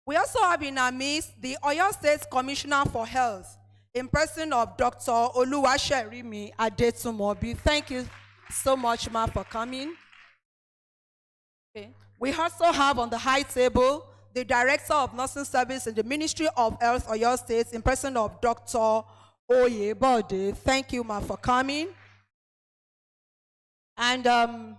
We also have in our midst the Oyo State Commissioner for Health, in person of Dr. Oluwaserimi Adetumobi. Thank you so much, ma, for coming. Okay. We also have on the high table the Director of Nursing Service in the Ministry of Health, Oyo State, in person of Dr. Oyebode. Thank you, ma, for coming. And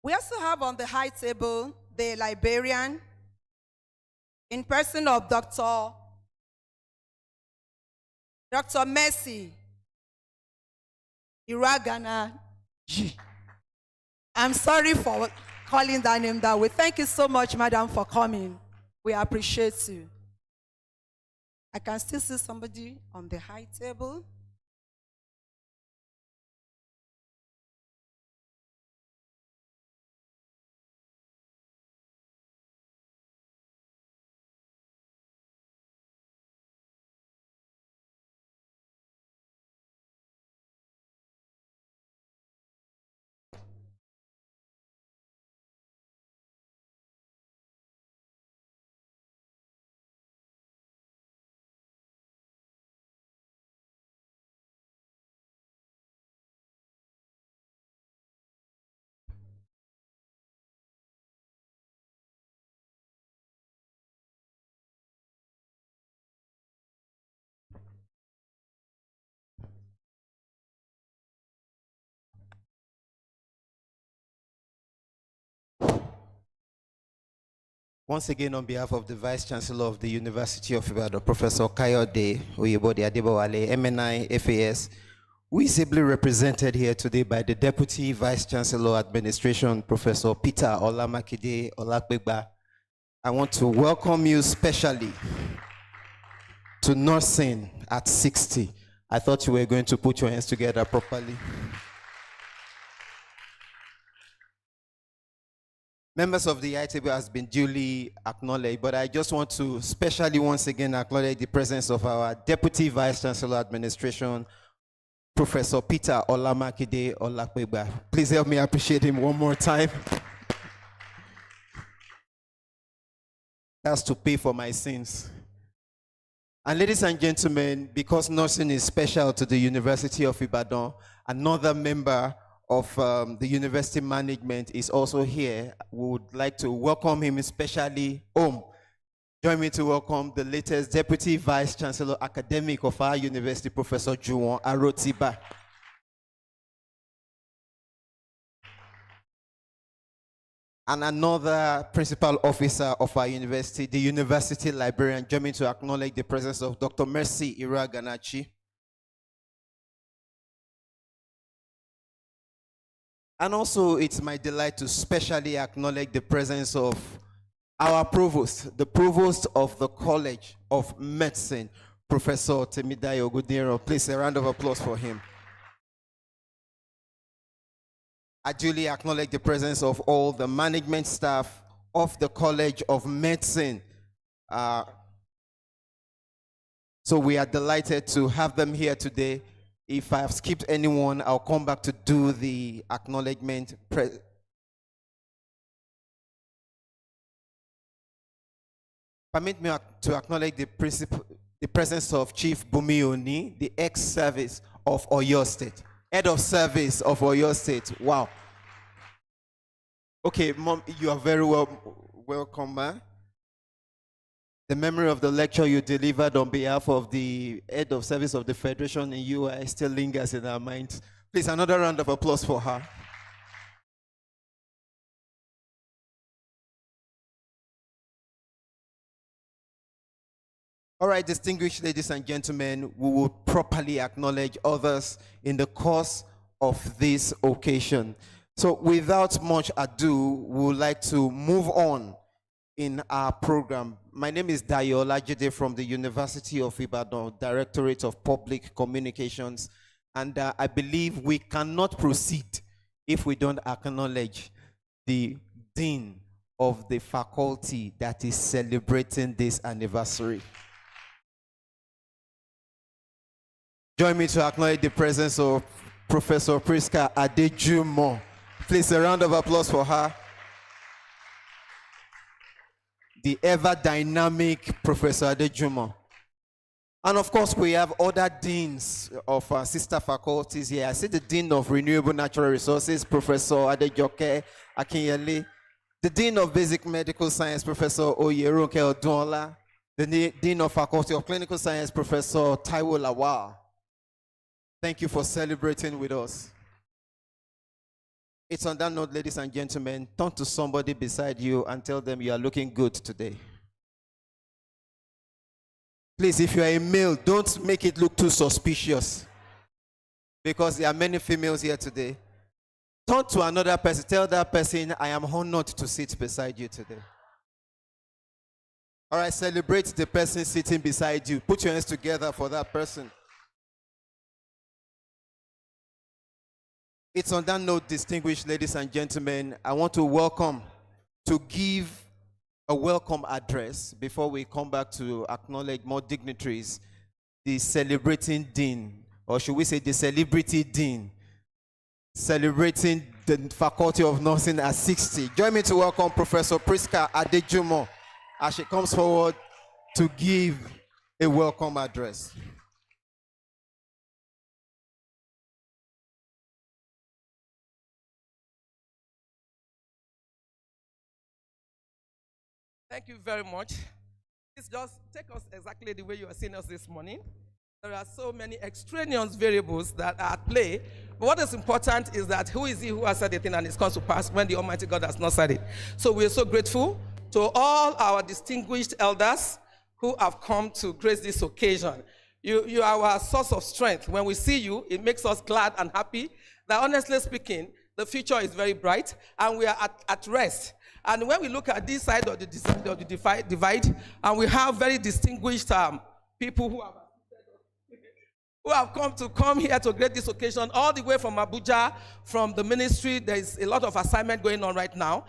we also have on the high table the librarian, in person of Dr. Mercy Iragana G. I'm sorry for calling that name that way. Thank you so much, madam, for coming. We appreciate you. I can still see somebody on the high table. Once again, on behalf of the Vice Chancellor of the University of Ibadan, Professor Kayode Oyebode Adebowale, MNI, FAS, we is ably represented here today by the Deputy Vice Chancellor Administration, Professor Peter Olamakide Olakbegba. I want to welcome you specially to nursing at 60. I thought you were going to put your hands together properly. Members of the ITB has been duly acknowledged, but I just want to specially once again acknowledge the presence of our Deputy Vice Chancellor Administration, Professor Peter Olamakide Olakbegba. Please help me appreciate him one more time. That's to pay for my sins. And ladies and gentlemen, because nursing is special to the University of Ibadan, another member of the university management is also here. We would like to welcome him, especially home. Join me to welcome the latest Deputy Vice Chancellor Academic of our university, Professor Juwon Arotiba. And another principal officer of our university, the university librarian. Join me to acknowledge the presence of Dr. Mercy Iraganachi. And also, it's my delight to specially acknowledge the presence of our provost, the provost of the College of Medicine, Professor Temidayo Gudero. Please, a round of applause for him. I duly acknowledge the presence of all the management staff of the College of Medicine. So we are delighted to have them here today. If I have skipped anyone, I'll come back to do the acknowledgement. Permit me to acknowledge the presence of Chief Bumi Oni, the ex-service of Oyo State. Head of service of Oyo State. Wow. Okay, Mom, you are very welcome, ma. The memory of the lecture you delivered on behalf of the head of service of the Federation in UI still lingers in our minds. Please, another round of applause for her. All right, distinguished ladies and gentlemen, we will properly acknowledge others in the course of this occasion. So without much ado, we would like to move on in our program. My name is Dayo Olajide from the University of Ibadan, Directorate of Public Communications, and I believe we cannot proceed if we don't acknowledge the Dean of the faculty that is celebrating this anniversary. Join me to acknowledge the presence of Professor Priska Adejumo. Please, a round of applause for her. The ever-dynamic Professor Adejumo. And of course, we have other deans of our sister faculties here. I see the Dean of Renewable Natural Resources, Professor Adejoke Akinyele. The Dean of Basic Medical Science, Professor Oyeronke Odunola. The Dean of Faculty of Clinical Science, Professor Taiwo Lawal. Thank you for celebrating with us. It's on that note, ladies and gentlemen, turn to somebody beside you and tell them you are looking good today. Please, if you are a male, don't make it look too suspicious, because there are many females here today. Turn to another person, tell that person, I am honored to sit beside you today. All right, celebrate the person sitting beside you. Put your hands together for that person. It's on that note, distinguished ladies and gentlemen, I want to give a welcome address before we come back to acknowledge more dignitaries, the celebrating dean, or should we say the celebrity dean, celebrating the Faculty of Nursing at 60. Join me to welcome Professor Priska Adejumo as she comes forward to give a welcome address. Thank you very much. It's just take us exactly the way you are seeing us this morning. There are so many extraneous variables that are at play. But what is important is that who is he who has said the thing and it comes to pass when the Almighty God has not said it. So we are so grateful to all our distinguished elders who have come to grace this occasion. You are our source of strength. When we see you, it makes us glad and happy that, honestly speaking, the future is very bright and we are at rest. And when we look at this side of the divide, and we have very distinguished people who have come here to grace this occasion, all the way from Abuja, from the ministry. There is a lot of assignment going on right now.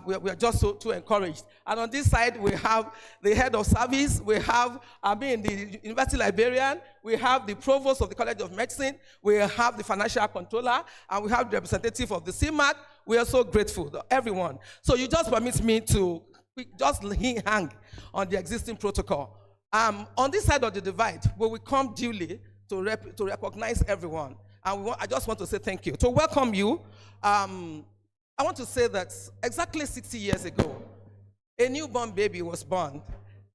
We are just so encouraged. And on this side, we have the head of service, we have the university librarian, we have the provost of the College of Medicine, we have the financial controller, and we have the representative of the CMAT. We are so grateful to everyone. So you just permit me to just hang on the existing protocol. On this side of the divide, we will come duly to recognize everyone. And I just want to say thank you. To welcome you, I want to say that exactly 60 years ago, a newborn baby was born.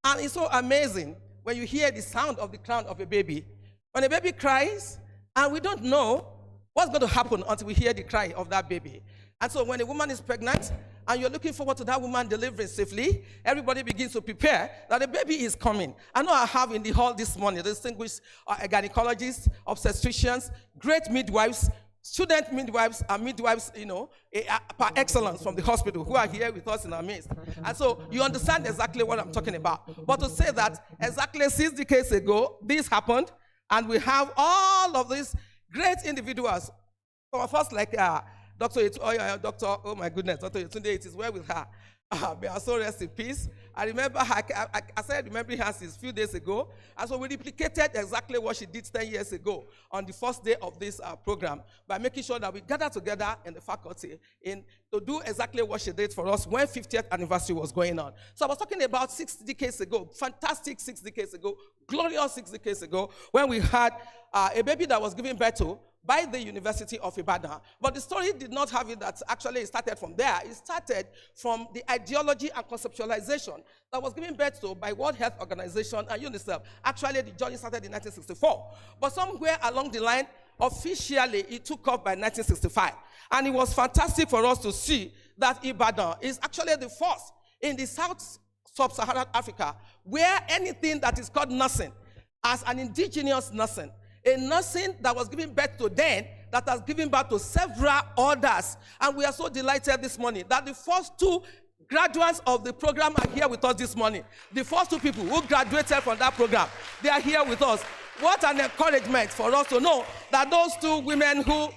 And it's so amazing when you hear the sound of the crown of a baby. When a baby cries, and we don't know what's going to happen until we hear the cry of that baby. And so when a woman is pregnant, and you're looking forward to that woman delivering safely, everybody begins to prepare that the baby is coming. I know I have in the hall this morning distinguished gynecologists, obstetricians, great midwives, student midwives, and midwives, par excellence from the hospital who are here with us in our midst. And so you understand exactly what I'm talking about. But to say that exactly 6 decades ago, this happened, and we have all of these great individuals. Some of us like Dr. Oh my goodness, Dr. Yetunde, it is well with her. May her soul rest in peace. I remember her, I started remembering her since a few days ago. And so we replicated exactly what she did 10 years ago on the first day of this program by making sure that we gather together in the faculty to do exactly what she did for us when 50th anniversary was going on. So I was talking about 6 decades ago, fantastic 6 decades ago, glorious 6 decades ago, when we had a baby that was given birth to by the University of Ibadan. But the story did not have it that actually it started from there. It started from the ideology and conceptualization that was given birth to by World Health Organization and UNICEF. Actually, the journey started in 1964. But somewhere along the line, officially, it took off by 1965. And it was fantastic for us to see that Ibadan is actually the first in the South Sub-Saharan Africa where anything that is called nursing as an indigenous nursing, a nursing that was given birth to then, that has given birth to several others. And we are so delighted this morning that the first 2 graduates of the program are here with us this morning. The first 2 people who graduated from that program, they are here with us. What an encouragement for us to know that those 2 women who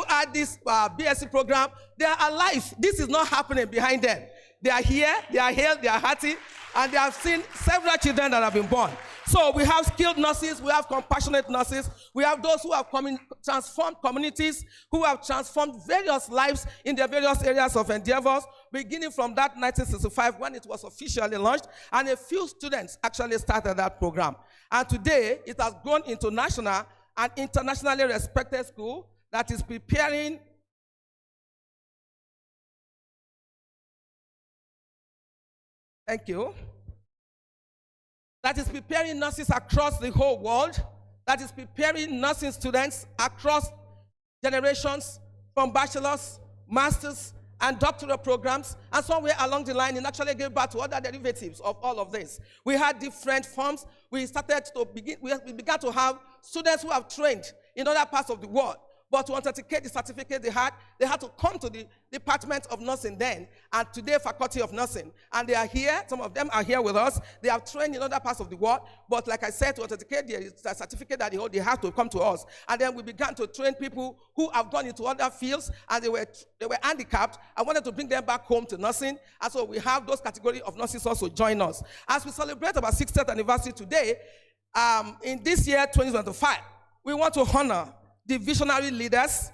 had this BSc program, they are alive. This is not happening behind them. They are here, they are healed, they are hearty, and they have seen several children that have been born. So we have skilled nurses, we have compassionate nurses, we have those who have transformed communities, who have transformed various lives in their various areas of endeavors, beginning from that 1965 when it was officially launched, and a few students actually started that program. And today, it has grown into national and internationally respected school that is preparing that is preparing nurses across the whole world, that is preparing nursing students across generations from bachelor's, master's, and doctoral programs, and somewhere along the line, it actually gave birth to other derivatives of all of this. We had different forms. We began to have students who have trained in other parts of the world. But to authenticate the certificate they had to come to the Department of Nursing then, and today Faculty of Nursing. And they are here, some of them are here with us. They have trained in other parts of the world, but like I said, to authenticate the certificate that they hold, they have to come to us. And then we began to train people who have gone into other fields, and they were handicapped. I wanted to bring them back home to nursing, and so we have those category of nurses also join us. As we celebrate our 60th anniversary today, in this year, 2025, we want to honor the visionary leaders,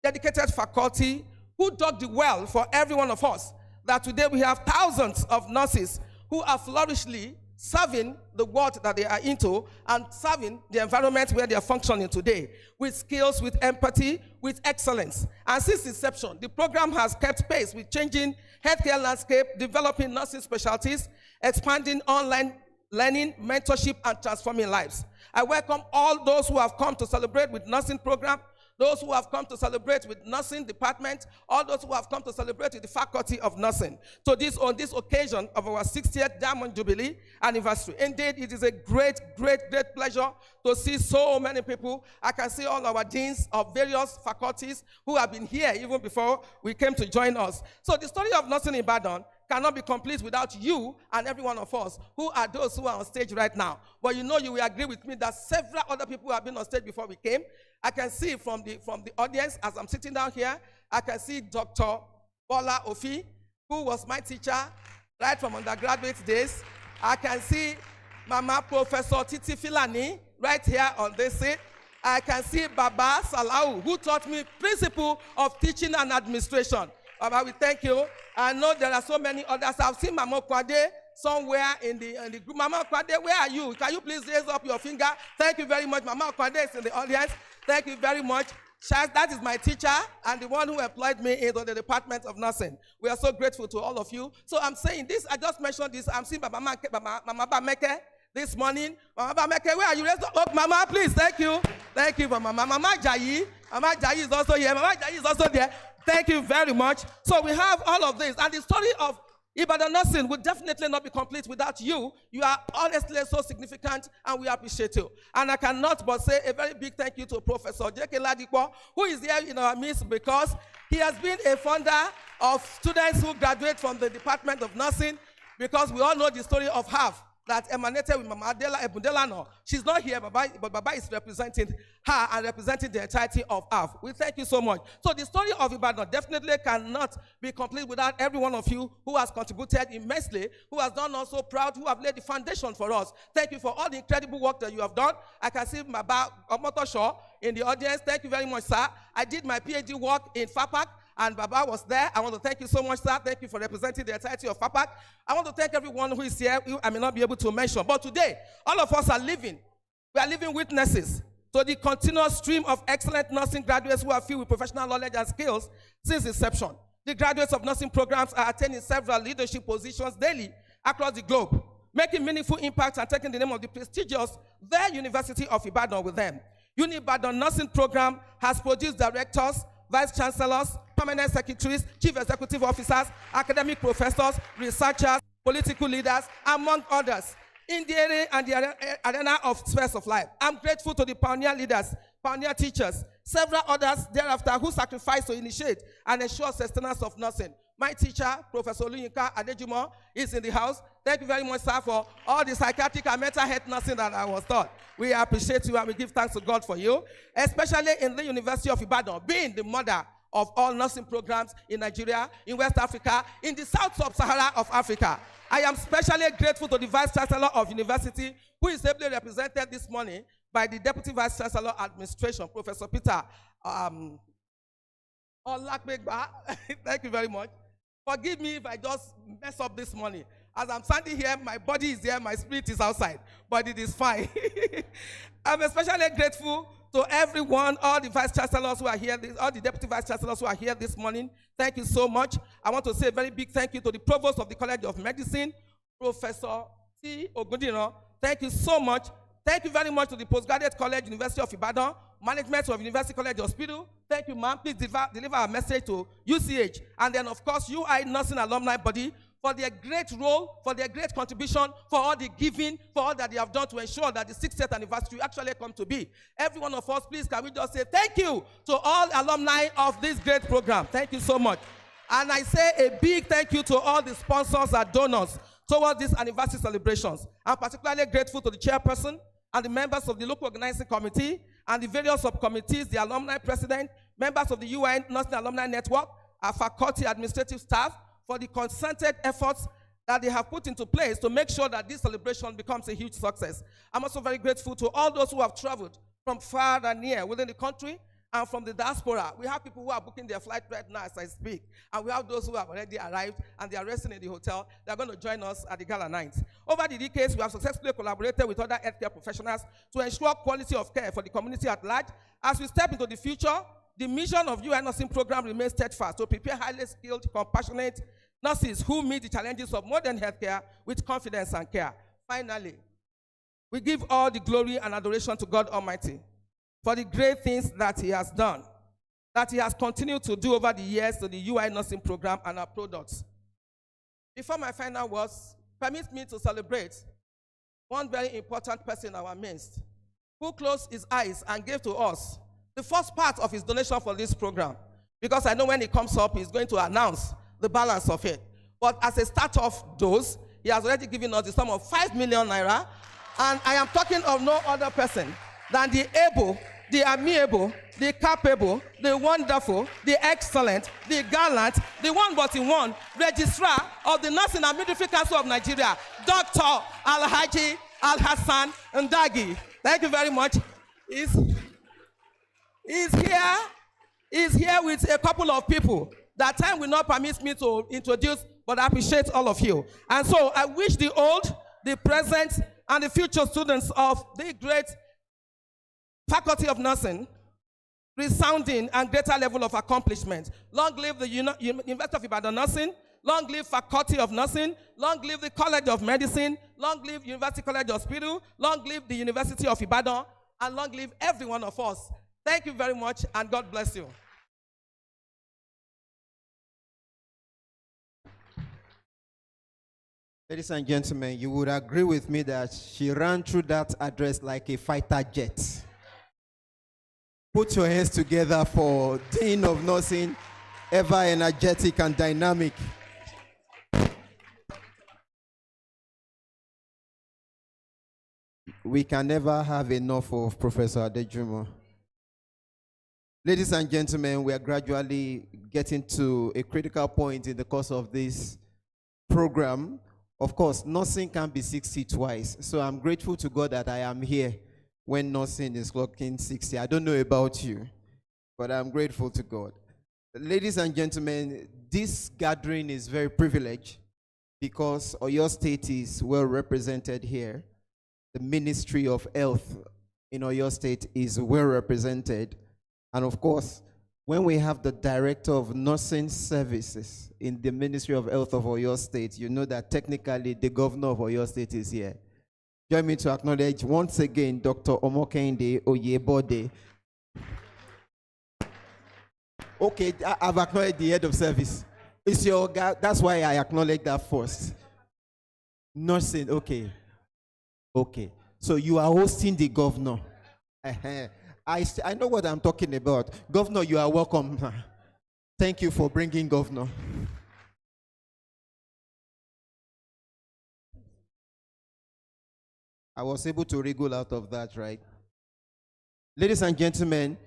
dedicated faculty, who dug the well for every one of us, that today we have thousands of nurses who are flourishingly serving the world that they are into and serving the environment where they are functioning today, with skills, with empathy, with excellence. And since inception, the program has kept pace with changing healthcare landscape, developing nursing specialties, expanding online learning, mentorship, and transforming lives. I welcome all those who have come to celebrate with nursing program, those who have come to celebrate with nursing department, all those who have come to celebrate with the Faculty of Nursing. So on this occasion of our 60th Diamond Jubilee anniversary. Indeed, it is a great, great, great pleasure to see so many people. I can see all our deans of various faculties who have been here even before we came to join us. So the story of nursing in Ibadan cannot be complete without you and every one of us who are those who are on stage right now. But you know, you will agree with me that several other people have been on stage before we came. I can see from the audience, as I'm sitting down here, I can see Dr. Bola Ofi, who was my teacher right from undergraduate days. I can see Mama Professor Titi Filani right here on this seat. I can see Baba Salau, who taught me principle of teaching and administration. Baba, we thank you. I know there are so many others. I've seen Mama Kwade somewhere in the group. Mama Kwade, where are you? Can you please raise up your finger? Thank you very much. Mama Kwade is in the audience. Thank you very much. Shaz, that is my teacher and the one who employed me into the Department of Nursing. We are so grateful to all of you. So I'm saying this, I just mentioned this. I'm seeing Mama Bameke this morning. Mama Bameke, where are you? Raise up, Mama, please. Thank you. Thank you, Mama. Mama Jayi. Mama Jayi is also here. Mama Jayi is also there. Thank you very much. So we have all of this. And the story of Ibadan nursing would definitely not be complete without you. You are honestly so significant, and we appreciate you. And I cannot but say a very big thank you to Professor J.K. Ladipo, who is here in our midst because he has been a founder of students who graduate from the Department of Nursing, because we all know the story of HAF that emanated with Mama Adela Ebundelano. She's not here, but Baba is representing her and representing the entirety of HAF. We thank you so much. So the story of Ibadan definitely cannot be complete without every one of you who has contributed immensely, who has done us so proud, who have laid the foundation for us. Thank you for all the incredible work that you have done. I can see Baba Omotosho in the audience. Thank you very much, sir. I did my PhD work in FAPAC, and Baba was there. I want to thank you so much, sir. Thank you for representing the entirety of FAPAC. I want to thank everyone who is here, who I may not be able to mention. But today, all of us are living. We are living witnesses to the continuous stream of excellent nursing graduates who are filled with professional knowledge and skills since inception. The graduates of nursing programs are attaining several leadership positions daily across the globe, making meaningful impacts and taking the name of the prestigious The University of Ibadan with them. Ibadan Nursing Program has produced directors, vice chancellors, permanent secretaries, chief executive officers, academic professors, researchers, political leaders, among others, in the area and the arena of spheres of life. I'm grateful to the pioneer leaders, pioneer teachers, several others thereafter who sacrificed to initiate and ensure sustenance of nursing. My teacher, Professor Oluyinka Adejumo, is in the house. Thank you very much, sir, for all the psychiatric and mental health nursing that I was taught. We appreciate you and we give thanks to God for you, especially in the University of Ibadan, being the mother of all nursing programs in Nigeria, in West Africa, in the South Sub-Sahara of Africa. I am especially grateful to the Vice Chancellor of University, who is ably represented this morning by the Deputy Vice Chancellor Administration, Professor Peter Olakbegba. Thank you very much. Forgive me if I just mess up this morning. As I'm standing here, my body is here, my spirit is outside, but it is fine. I'm especially grateful to everyone, all the vice chancellors who are here, all the deputy vice chancellors who are here this morning. Thank you so much. I want to say a very big thank you to the provost of the College of Medicine, Professor T. Ogundino. Thank you so much. Thank you very much to the Postgraduate College, University of Ibadan, management of University College Hospital. Thank you, ma'am. Please deliver our message to UCH. And then, of course, UI Nursing Alumni Body for their great role, for their great contribution, for all the giving, for all that they have done to ensure that the 60th anniversary actually come to be. Every one of us, please, can we just say thank you to all alumni of this great program. Thank you so much. And I say a big thank you to all the sponsors and donors towards these anniversary celebrations. I'm particularly grateful to the chairperson and the members of the local organizing committee and the various subcommittees, the alumni president, members of the UN Nursing Alumni Network, our faculty administrative staff, for the concerted efforts that they have put into place to make sure that this celebration becomes a huge success. I'm also very grateful to all those who have traveled from far and near within the country and from the diaspora. We have people who are booking their flight right now as I speak, and we have those who have already arrived and they are resting in the hotel. They are going to join us at the gala night. Over the decades, we have successfully collaborated with other healthcare professionals to ensure quality of care for the community at large. As we step into the future, the mission of UN Nursing Program remains steadfast to prepare highly skilled, compassionate nurses who meet the challenges of modern healthcare with confidence and care. Finally, we give all the glory and adoration to God Almighty for the great things that He has done, that He has continued to do over the years to the UI Nursing Program and our products. Before my final words, permit me to celebrate one very important person in our midst who closed his eyes and gave to us the first part of his donation for this program, because I know when he comes up, he's going to announce the balance of it. But as a start-off dose, he has already given us the sum of 5 million naira, and I am talking of no other person than the able, the amiable, the capable, the wonderful, the excellent, the gallant, the one but in one, registrar of the Nursing and Midwifery Council of Nigeria, Dr. Alhaji Al-Hassan Ndagi. Thank you very much. He's here with a couple of people that time will not permit me to introduce, but I appreciate all of you. And so I wish the old, the present, and the future students of the great Faculty of Nursing resounding and greater level of accomplishment. Long live the University of Ibadan Nursing, long live Faculty of Nursing, long live the College of Medicine, long live University College Hospital, long live the University of Ibadan, and long live every one of us. Thank you very much, and God bless you. Ladies and gentlemen, you would agree with me that she ran through that address like a fighter jet. Put your hands together for Dean of Nursing, ever energetic and dynamic. We can never have enough of Professor Adejumo. Ladies and gentlemen, we are gradually getting to a critical point in the course of this program. Of course, nursing can be 60 twice. So I'm grateful to God that I am here when nursing is clocking 60. I don't know about you, but I'm grateful to God. Ladies and gentlemen, this gathering is very privileged because Oyo State is well represented here. The Ministry of Health in Oyo State is well represented. And of course, when we have the Director of Nursing Services in the Ministry of Health of Oyo State, you know that technically the Governor of Oyo State is here. Join me to acknowledge once again Dr. Omokende Oyebode. Okay, I've acknowledged the head of service. It's your guy, that's why I acknowledge that first. Nursing, okay. Okay, so you are hosting the governor. I know what I'm talking about. Governor, you are welcome. Thank you for bringing Governor. I was able to wriggle out of that, right? Ladies and gentlemen,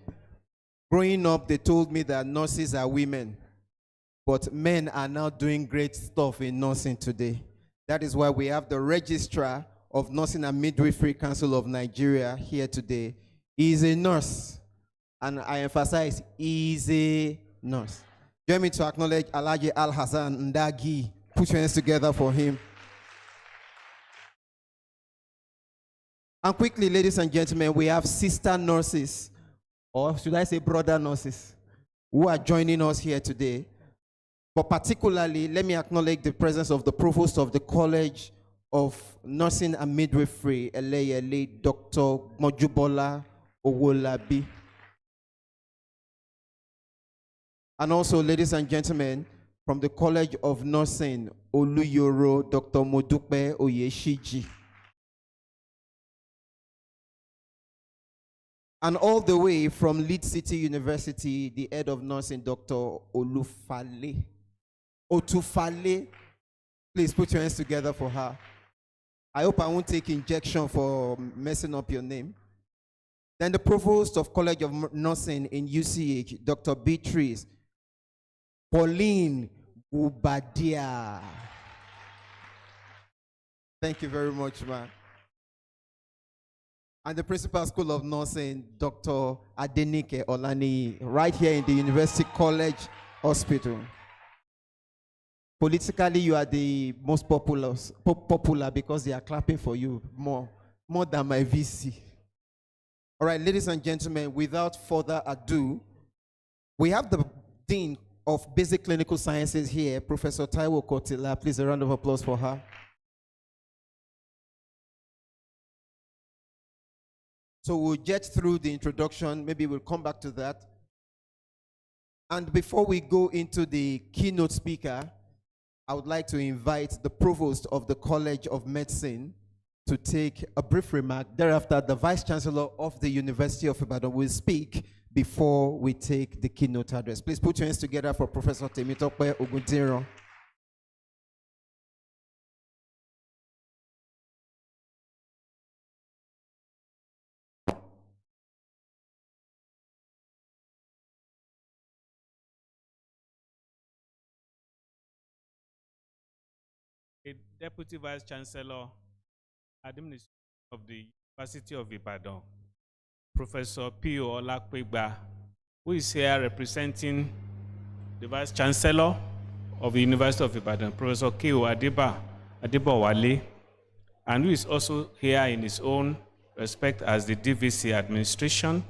Growing up, they told me that nurses are women, but men are now doing great stuff in nursing today. That is why we have the registrar of Nursing and Midwifery Council of Nigeria here today. He is a nurse, and I emphasize, he is a nurse. Join me to acknowledge Alhaji Al-Hassan Ndagi. Put your hands together for him. And quickly, ladies and gentlemen, we have sister nurses, or should I say brother nurses, who are joining us here today. But particularly, let me acknowledge the presence of the provost of the College of Nursing and Midwifery, Eleyele, Dr. Mojubola Owolabi. And also, ladies and gentlemen, from the College of Nursing, Oluyoro, Dr. Modupe Oyeshiji. And all the way from Leeds City University, the head of nursing, Dr. Otufale. Please put your hands together for her. I hope I won't take injection for messing up your name. Then the provost of College of Nursing in UCH, Dr. Beatrice Pauline Ubadia. Thank you very much, man. And the Principal School of Nursing, Dr. Adenike Olani, right here in the University College Hospital. Politically, you are the most popular because they are clapping for you more than my VC. All right, ladies and gentlemen, without further ado, we have the Dean of Basic Clinical Sciences here, Professor Taiwo Kotila. Please, a round of applause for her. So we'll get through the introduction. Maybe we'll come back to that. And before we go into the keynote speaker, I would like to invite the provost of the College of Medicine to take a brief remark. Thereafter, the Vice Chancellor of the University of Ibadan will speak before we take the keynote address. Please put your hands together for Professor Temitope Oguntiro. A Deputy Vice Chancellor, Administrator of the University of Ibadan, Professor P.O. Olakpegba, who is here representing the Vice Chancellor of the University of Ibadan, Professor K.O. Adebowale, and who is also here in his own respect as the DVC Administration,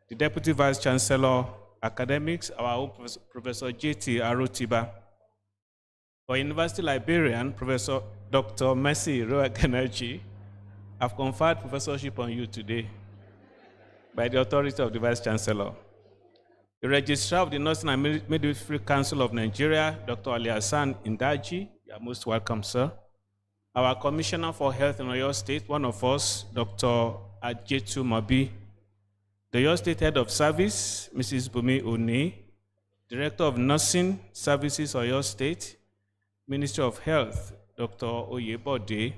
the Deputy Vice Chancellor, Academics, our own Professor J.T. Arotiba, our University Librarian, Professor Dr. Mercy Roakenachi, have conferred professorship on you today by the authority of the Vice Chancellor. The Registrar of the Nursing and Midwifery Council of Nigeria, Dr. Ali Hassan Indaji, you are most welcome, sir. Our Commissioner for Health in Oyo State, one of us, Dr. Ajetu Mobi. The Oyo State Head of Service, Mrs. Bumi Oni. Director of Nursing Services, Oyo State, Ministry of Health, Dr. Oyebode,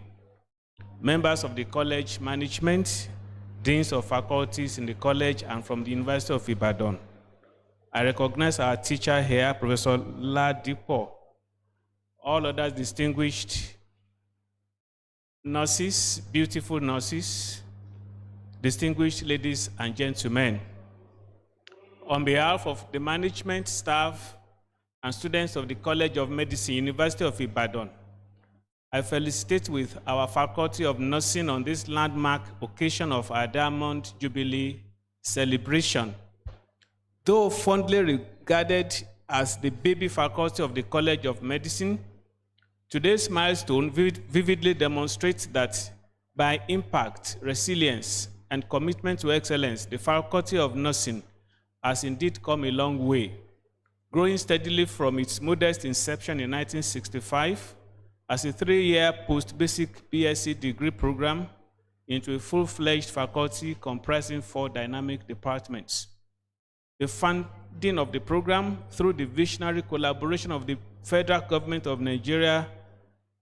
members of the college management, deans of faculties in the college and from the University of Ibadan. I recognize our teacher here, Professor Ladipo, all others distinguished nurses, beautiful nurses, distinguished ladies and gentlemen. On behalf of the management, staff, and students of the College of Medicine, University of Ibadan, I felicitate with our Faculty of Nursing on this landmark occasion of our Diamond Jubilee celebration. Though fondly regarded as the baby faculty of the College of Medicine, today's milestone vividly demonstrates that by impact, resilience, and commitment to excellence, the Faculty of Nursing has indeed come a long way, growing steadily from its modest inception in 1965 as a 3-year post-basic BSc degree program into a full-fledged faculty comprising 4 dynamic departments. The funding of the program through the visionary collaboration of the federal government of Nigeria,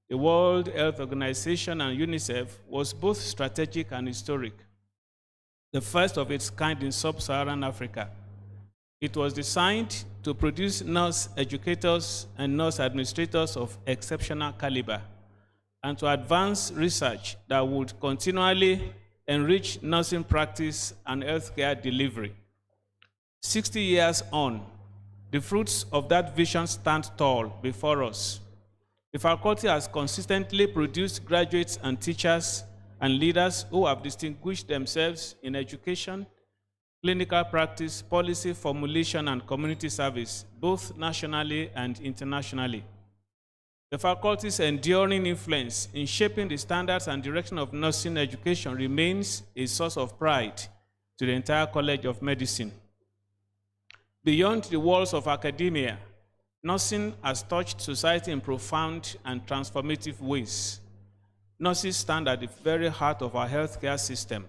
the World Health Organization, and UNICEF was both strategic and historic, the first of its kind in sub-Saharan Africa. It was designed to produce nurse educators and nurse administrators of exceptional caliber and to advance research that would continually enrich nursing practice and healthcare delivery. 60 years on, the fruits of that vision stand tall before us. The faculty has consistently produced graduates and teachers and leaders who have distinguished themselves in education, clinical practice, policy formulation, and community service, both nationally and internationally. The faculty's enduring influence in shaping the standards and direction of nursing education remains a source of pride to the entire College of Medicine. Beyond the walls of academia, nursing has touched society in profound and transformative ways. Nurses stand at the very heart of our healthcare system,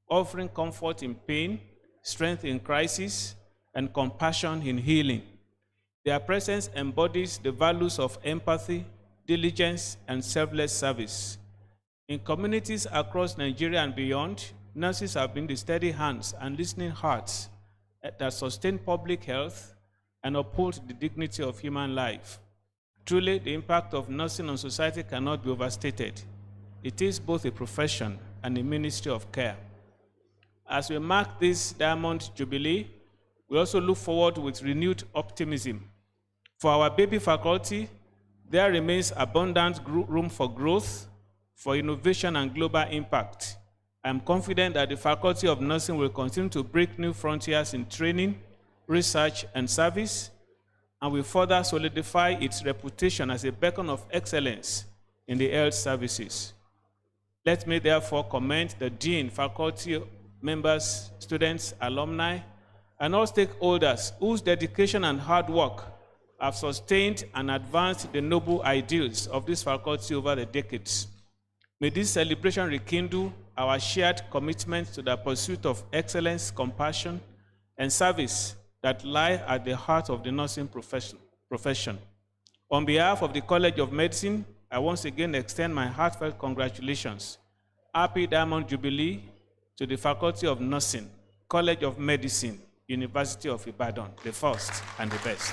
offering comfort in pain, strength in crisis, and compassion in healing. Their presence embodies the values of empathy, diligence, and selfless service. In communities across Nigeria and beyond, nurses have been the steady hands and listening hearts that sustain public health and uphold the dignity of human life. Truly, the impact of nursing on society cannot be overstated. It is both a profession and a ministry of care. As we mark this Diamond Jubilee, we also look forward with renewed optimism. For our baby faculty, there remains abundant room for growth, for innovation and global impact. I am confident that the Faculty of Nursing will continue to break new frontiers in training, research, and service, and will further solidify its reputation as a beacon of excellence in the health services. Let me therefore commend the Dean, faculty members, students, alumni, and all stakeholders whose dedication and hard work have sustained and advanced the noble ideals of this faculty over the decades. May this celebration rekindle our shared commitment to the pursuit of excellence, compassion, and service that lie at the heart of the nursing profession. On behalf of the College of Medicine, I once again extend my heartfelt congratulations. Happy Diamond Jubilee to the Faculty of Nursing, College of Medicine, University of Ibadan, the first and the best.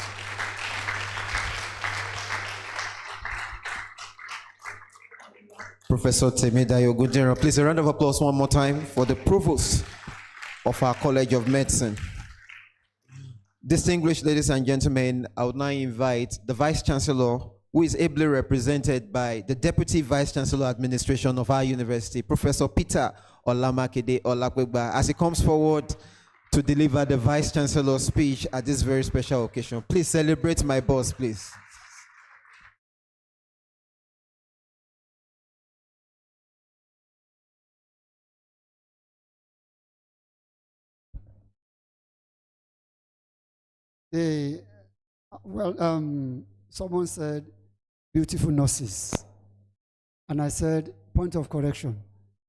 Professor Temidayo Gudera, please a round of applause one more time for the Provost of our College of Medicine. Distinguished ladies and gentlemen, I would now invite the Vice Chancellor, who is ably represented by the Deputy Vice Chancellor Administration of our university, Professor Peter Olamakide Olakwegba, as he comes forward to deliver the Vice Chancellor's speech at this very special occasion. Please celebrate my boss, please. Someone said beautiful nurses, and I said, point of correction,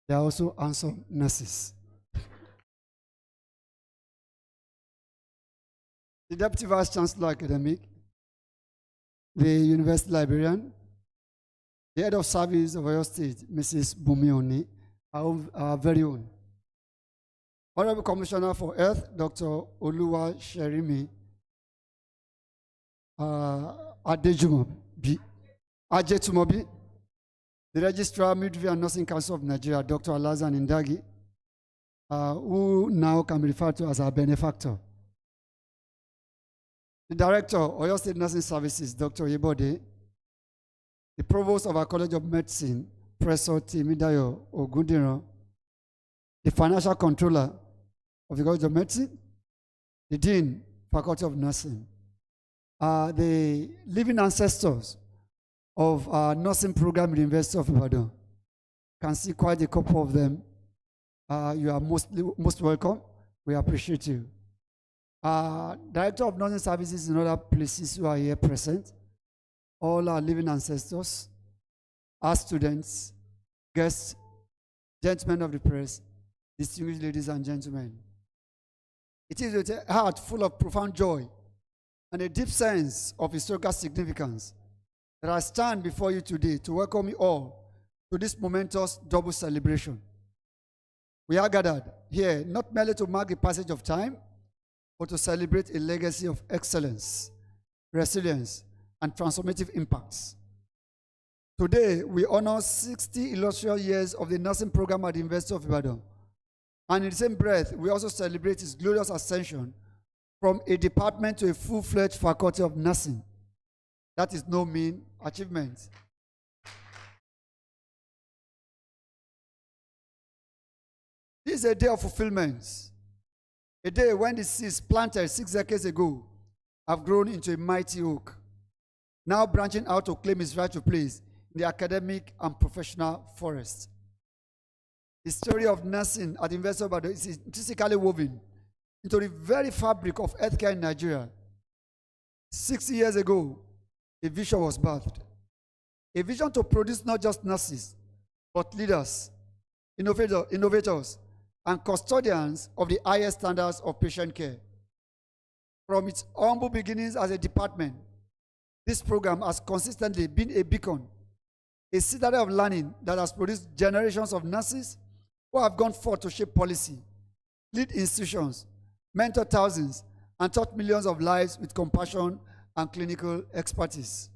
they are also handsome nurses. The Deputy Vice Chancellor Academic, the University Librarian, the Head of Service of Oyo State, Mrs. Bumioni, our very own. Honorable Commissioner for Health, Dr. Oluwa Sherimi Ajetumobi, the Registrar, Midwifery and Nursing Council of Nigeria, Dr. Alazan Indagi, who now can be referred to as our benefactor. The Director, Oyo State Nursing Services, Dr. Yebode, the Provost of our College of Medicine, Professor Temidayo Ogundiro, the Financial Controller of the College of Medicine, the Dean, Faculty of Nursing, the living ancestors of our nursing program in the University of Ibadan. Can see quite a couple of them. You are most welcome. We appreciate you. Director of Nursing Services in other places who are here present, all our living ancestors, our students, guests, gentlemen of the press, distinguished ladies and gentlemen. It is with a heart full of profound joy and a deep sense of historical significance that I stand before you today to welcome you all to this momentous double celebration. We are gathered here not merely to mark the passage of time, but to celebrate a legacy of excellence, resilience, and transformative impacts. Today, we honor 60 illustrious years of the nursing program at the University of Ibadan. And in the same breath, we also celebrate its glorious ascension from a department to a full-fledged faculty of nursing. That is no mean achievement. This is a day of fulfillment. A day when the seeds planted 6 decades ago have grown into a mighty oak, now branching out to claim its rightful place in the academic and professional forest. The story of nursing at the University of Ibadan is intrinsically woven into the very fabric of healthcare in Nigeria. 60 years ago, a vision was birthed. A vision to produce not just nurses, but leaders, innovators, and custodians of the highest standards of patient care. From its humble beginnings as a department, this program has consistently been a beacon, a citadel of learning that has produced generations of nurses who have gone forth to shape policy, lead institutions, mentor thousands, and taught millions of lives with compassion and clinical expertise.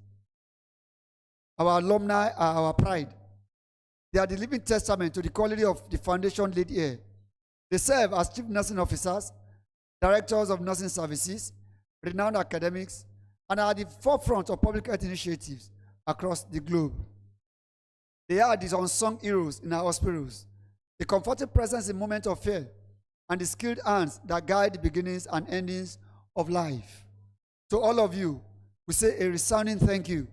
Our alumni are our pride. They are the living testament to the quality of the foundation laid here. They serve as chief nursing officers, directors of nursing services, renowned academics, and are at the forefront of public health initiatives across the globe. They are these unsung heroes in our hospitals, the comforting presence in moments of fear, and the skilled hands that guide the beginnings and endings of life. To all of you, we say a resounding thank you.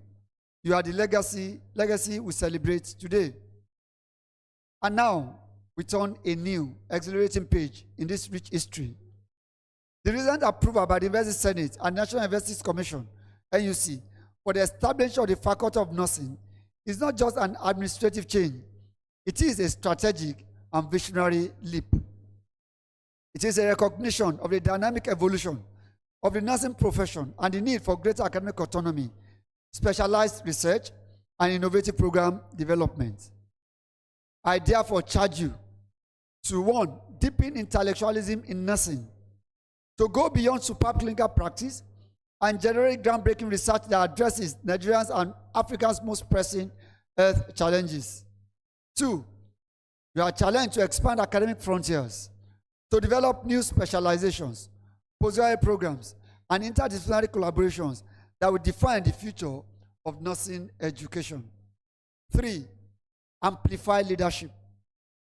You are the legacy we celebrate today. And now, we turn a new, exhilarating page in this rich history. The recent approval by the University Senate and National Universities Commission, NUC, for the establishment of the Faculty of Nursing is not just an administrative change. It is a strategic and visionary leap. It is a recognition of the dynamic evolution of the nursing profession and the need for greater academic autonomy, specialized research, and innovative program development. I therefore charge you to 1, deepen intellectualism in nursing, to go beyond superb clinical practice and generate groundbreaking research that addresses Nigerians and Africa's most pressing health challenges. 2, you are challenged to expand academic frontiers, to develop new specializations, postgraduate programs, and interdisciplinary collaborations that will define the future of nursing education. 3, amplify leadership,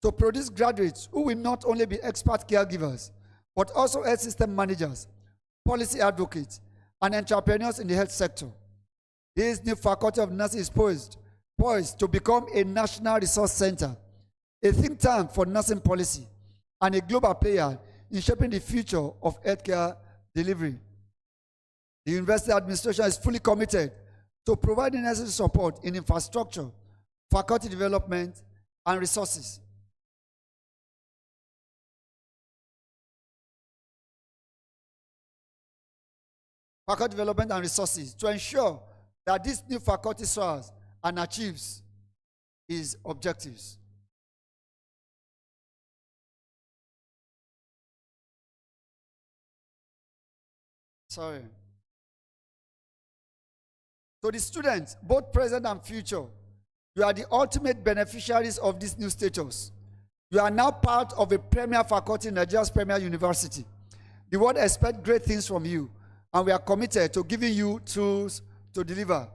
to produce graduates who will not only be expert caregivers, but also health system managers, policy advocates, and entrepreneurs in the health sector. This new Faculty of Nursing is poised to become a national resource center, a think tank for nursing policy, and a global player in shaping the future of healthcare delivery. The university administration is fully committed to providing necessary support in infrastructure, faculty development, and resources. Faculty development and resources to ensure that this new faculty soars and achieves its objectives. Sorry. So the students, both present and future, you are the ultimate beneficiaries of this new status. You are now part of a premier faculty in Nigeria's premier university. The world expects great things from you, and we are committed to giving you tools to deliver.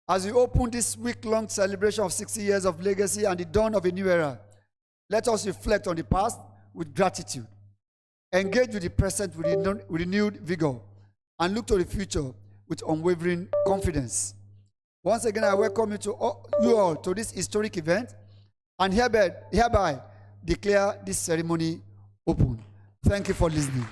As we open this week-long celebration of 60 years of legacy and the dawn of a new era, let us reflect on the past with gratitude, engage with the present with renewed vigor, and look to the future with unwavering confidence. Once again, I welcome you all to this historic event, and hereby declare this ceremony open. Thank you for listening.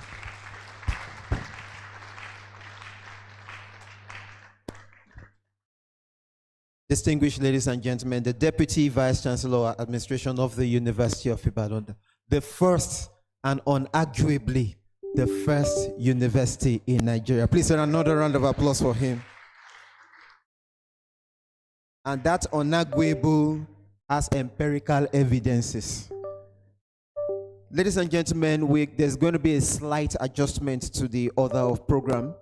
Distinguished ladies and gentlemen, the Deputy Vice Chancellor Administration of the University of Ibadan, the first and unarguably the first university in Nigeria. Please another round of applause for him. And that unarguable has empirical evidences. Ladies and gentlemen, there's going to be a slight adjustment to the order of program,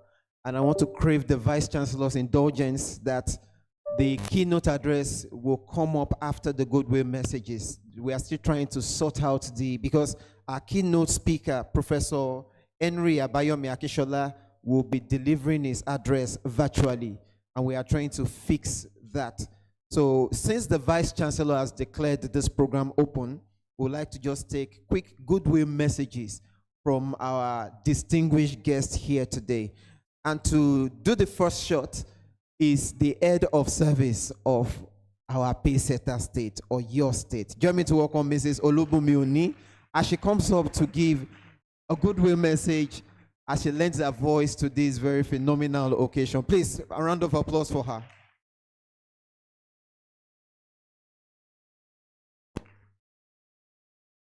and I want to crave the Vice Chancellor's indulgence that the keynote address will come up after the goodwill messages. We are still trying to sort out because our keynote speaker, Professor Henry Abayomi Akishola, will be delivering his address virtually, and we are trying to fix that. So since the Vice Chancellor has declared this program open, we'd like to just take quick goodwill messages from our distinguished guest here today. And to do the first shot is the head of service of our Pacesetter state, or your state. Join me to welcome Mrs. Olubunmi Oni as she comes up to give a goodwill message as she lends her voice to this very phenomenal occasion. Please, a round of applause for her.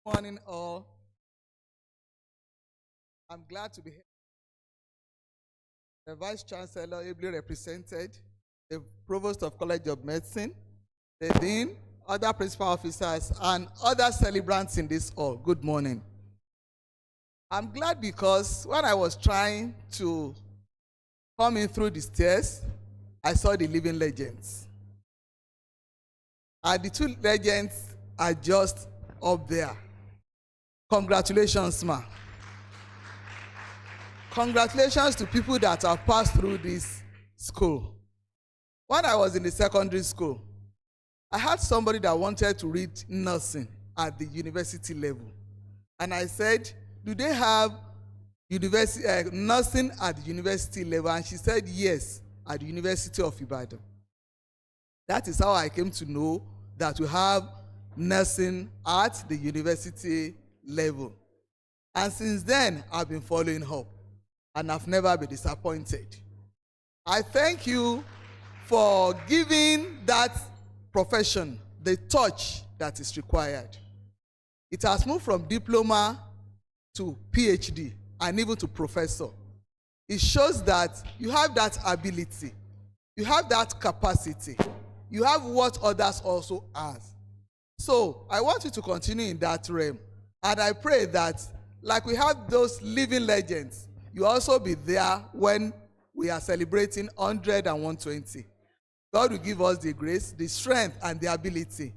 Good morning, all. I'm glad to be here. The Vice Chancellor ably represented, the Provost of College of Medicine, the Dean, other principal officers, and other celebrants in this hall. Good morning. I'm glad because when I was trying to come in through the stairs, I saw the living legends. And the two legends are just up there. Congratulations, ma. Congratulations to people that have passed through this school. When I was in the secondary school, I had somebody that wanted to read nursing at the university level. And I said, do they have nursing at the university level? And she said, yes, at the University of Ibadan. That is how I came to know that we have nursing at the university level. And since then, I've been following up, and I've never been disappointed. I thank you for giving that profession the touch that is required. It has moved from diploma to PhD and even to professor. It shows that you have that ability, you have that capacity, you have what others also have. So I want you to continue in that realm, and I pray that like we have those living legends, you also be there when we are celebrating 100 and 120. God will give us the grace, the strength, and the ability.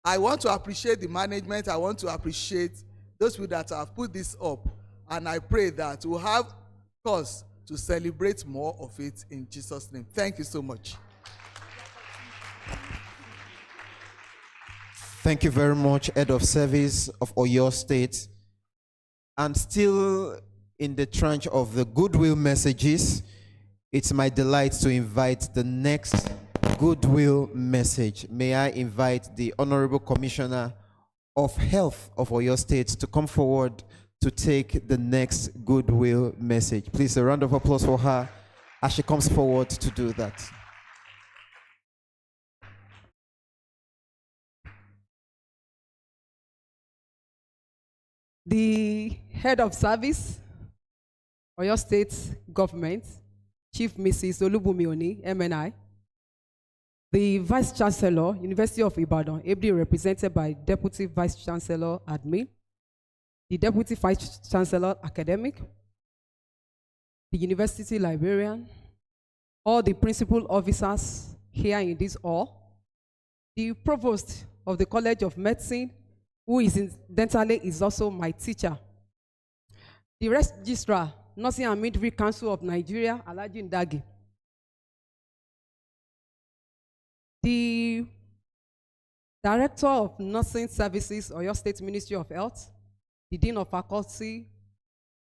I want to appreciate the management. I want to appreciate those people that have put this up. And I pray that we'll have cause to celebrate more of it in Jesus' name. Thank you so much. Thank you very much, Head of Service of Oyo State. And still in the tranche of the goodwill messages, it's my delight to invite the next goodwill message. May I invite the Honorable Commissioner of Health of Oyo State to come forward to take the next goodwill message. Please, a round of applause for her as she comes forward to do that. The head of service, Oyo State Government, Chief Mrs. Olubunmi Oni, MNI, the Vice Chancellor, University of Ibadan, ably represented by Deputy Vice Chancellor Admin, the Deputy Vice Chancellor Academic, the University Librarian, all the principal officers here in this hall, the Provost of the College of Medicine, who is incidentally is also my teacher, the Registrar, Nursing and Midwifery Council of Nigeria, Alhaji Ndagi, the Director of Nursing Services, Oyo State Ministry of Health, the Dean of Faculty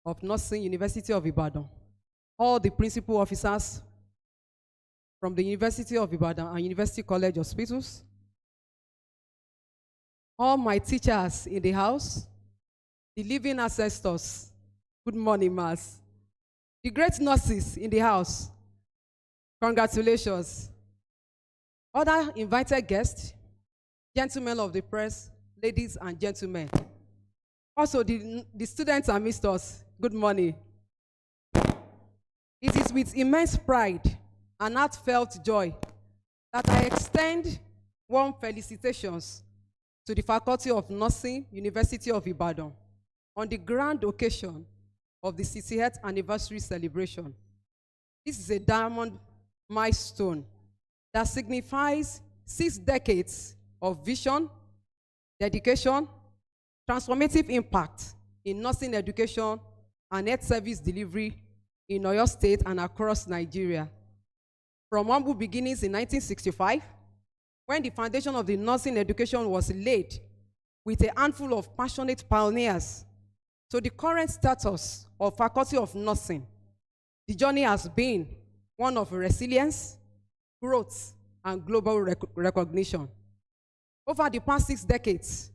of Nursing, University of Ibadan, all the principal officers from the University of Ibadan and University College Hospitals, all my teachers in the house, the living ancestors, good morning, Mass. The great nurses in the house, congratulations. Other invited guests, gentlemen of the press, ladies and gentlemen. Also, the students amidst us, good morning. It is with immense pride and heartfelt joy that I extend warm felicitations to the Faculty of Nursing, University of Ibadan, on the grand occasion of the 60th anniversary celebration. This is a diamond milestone that signifies 6 decades of vision, dedication, transformative impact in nursing education and health service delivery in Oyo State and across Nigeria. From humble beginnings in 1965, when the foundation of the nursing education was laid with a handful of passionate pioneers, to the current status of Faculty of Nursing, the journey has been one of resilience, growth, and global recognition. Over the past 6 decades,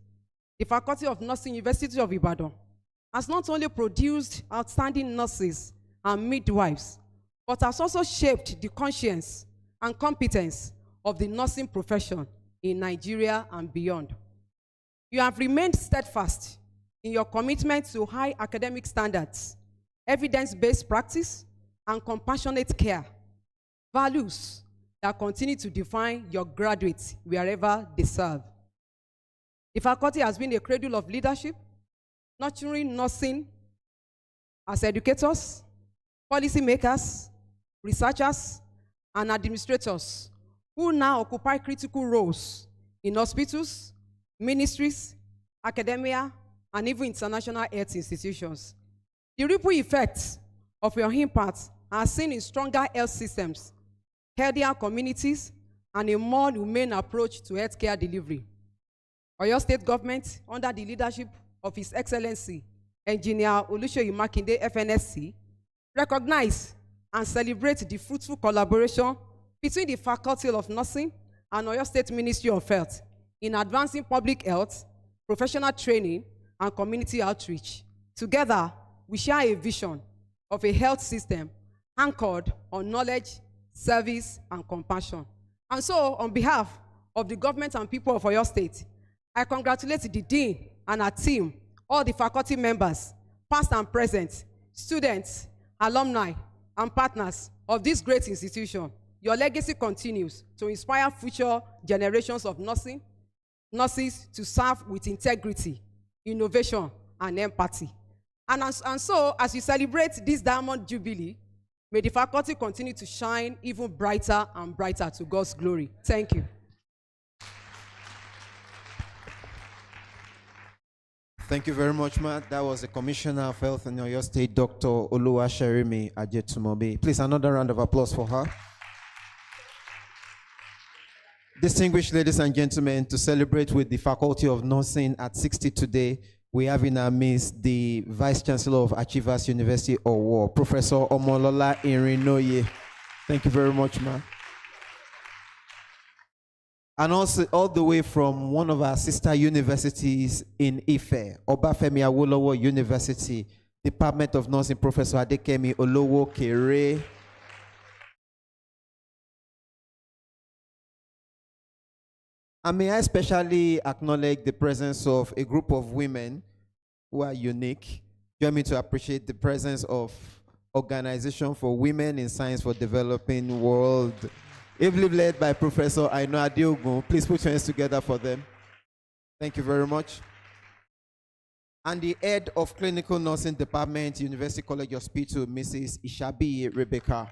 the Faculty of Nursing, University of Ibadan, has not only produced outstanding nurses and midwives, but has also shaped the conscience and competence of the nursing profession in Nigeria and beyond. You have remained steadfast in your commitment to high academic standards, evidence-based practice, and compassionate care, values that continue to define your graduates wherever they serve. The faculty has been a cradle of leadership, nurturing nursing as educators, policymakers, researchers, and administrators who now occupy critical roles in hospitals, ministries, academia, and even international health institutions. The ripple effects of your impact are seen in stronger health systems, healthier communities, and a more humane approach to healthcare delivery. Oyo State government, under the leadership of His Excellency, Engineer Oluseyi Makinde, FNSC, recognize and celebrate the fruitful collaboration between the Faculty of Nursing and Oyo State Ministry of Health in advancing public health, professional training, and community outreach. Together, we share a vision of a health system anchored on knowledge, service, and compassion. And so, on behalf of the government and people of Oyo State, I congratulate the Dean and her team, all the faculty members, past and present, students, alumni, and partners of this great institution. Your legacy continues to inspire future generations of nurses to serve with integrity, innovation, and empathy. And so, as you celebrate this Diamond Jubilee, may the faculty continue to shine even brighter and brighter to God's glory. Thank you. Thank you very much, Matt. That was the Commissioner of Health in Oyo State, Dr. Oluwaserimi Ajetumobi. Please, another round of applause for her. Distinguished ladies and gentlemen, to celebrate with the Faculty of Nursing at 60 today, we have in our midst the Vice Chancellor of Achievers University Owo, Professor Omolola Irinoye. Thank you very much, ma'am. And also all the way from one of our sister universities in Ife, Obafemi Awolowo University, Department of Nursing, Professor Adekemi Olowo Kere. And may I especially acknowledge the presence of a group of women who are unique. Join me to appreciate the presence of Organization for Women in Science for Developing World, ably led by Professor Aino Adeogun. Please put your hands together for them. Thank you very much. And the head of Clinical Nursing Department, University College Hospital, Mrs. Ishabi Rebecca.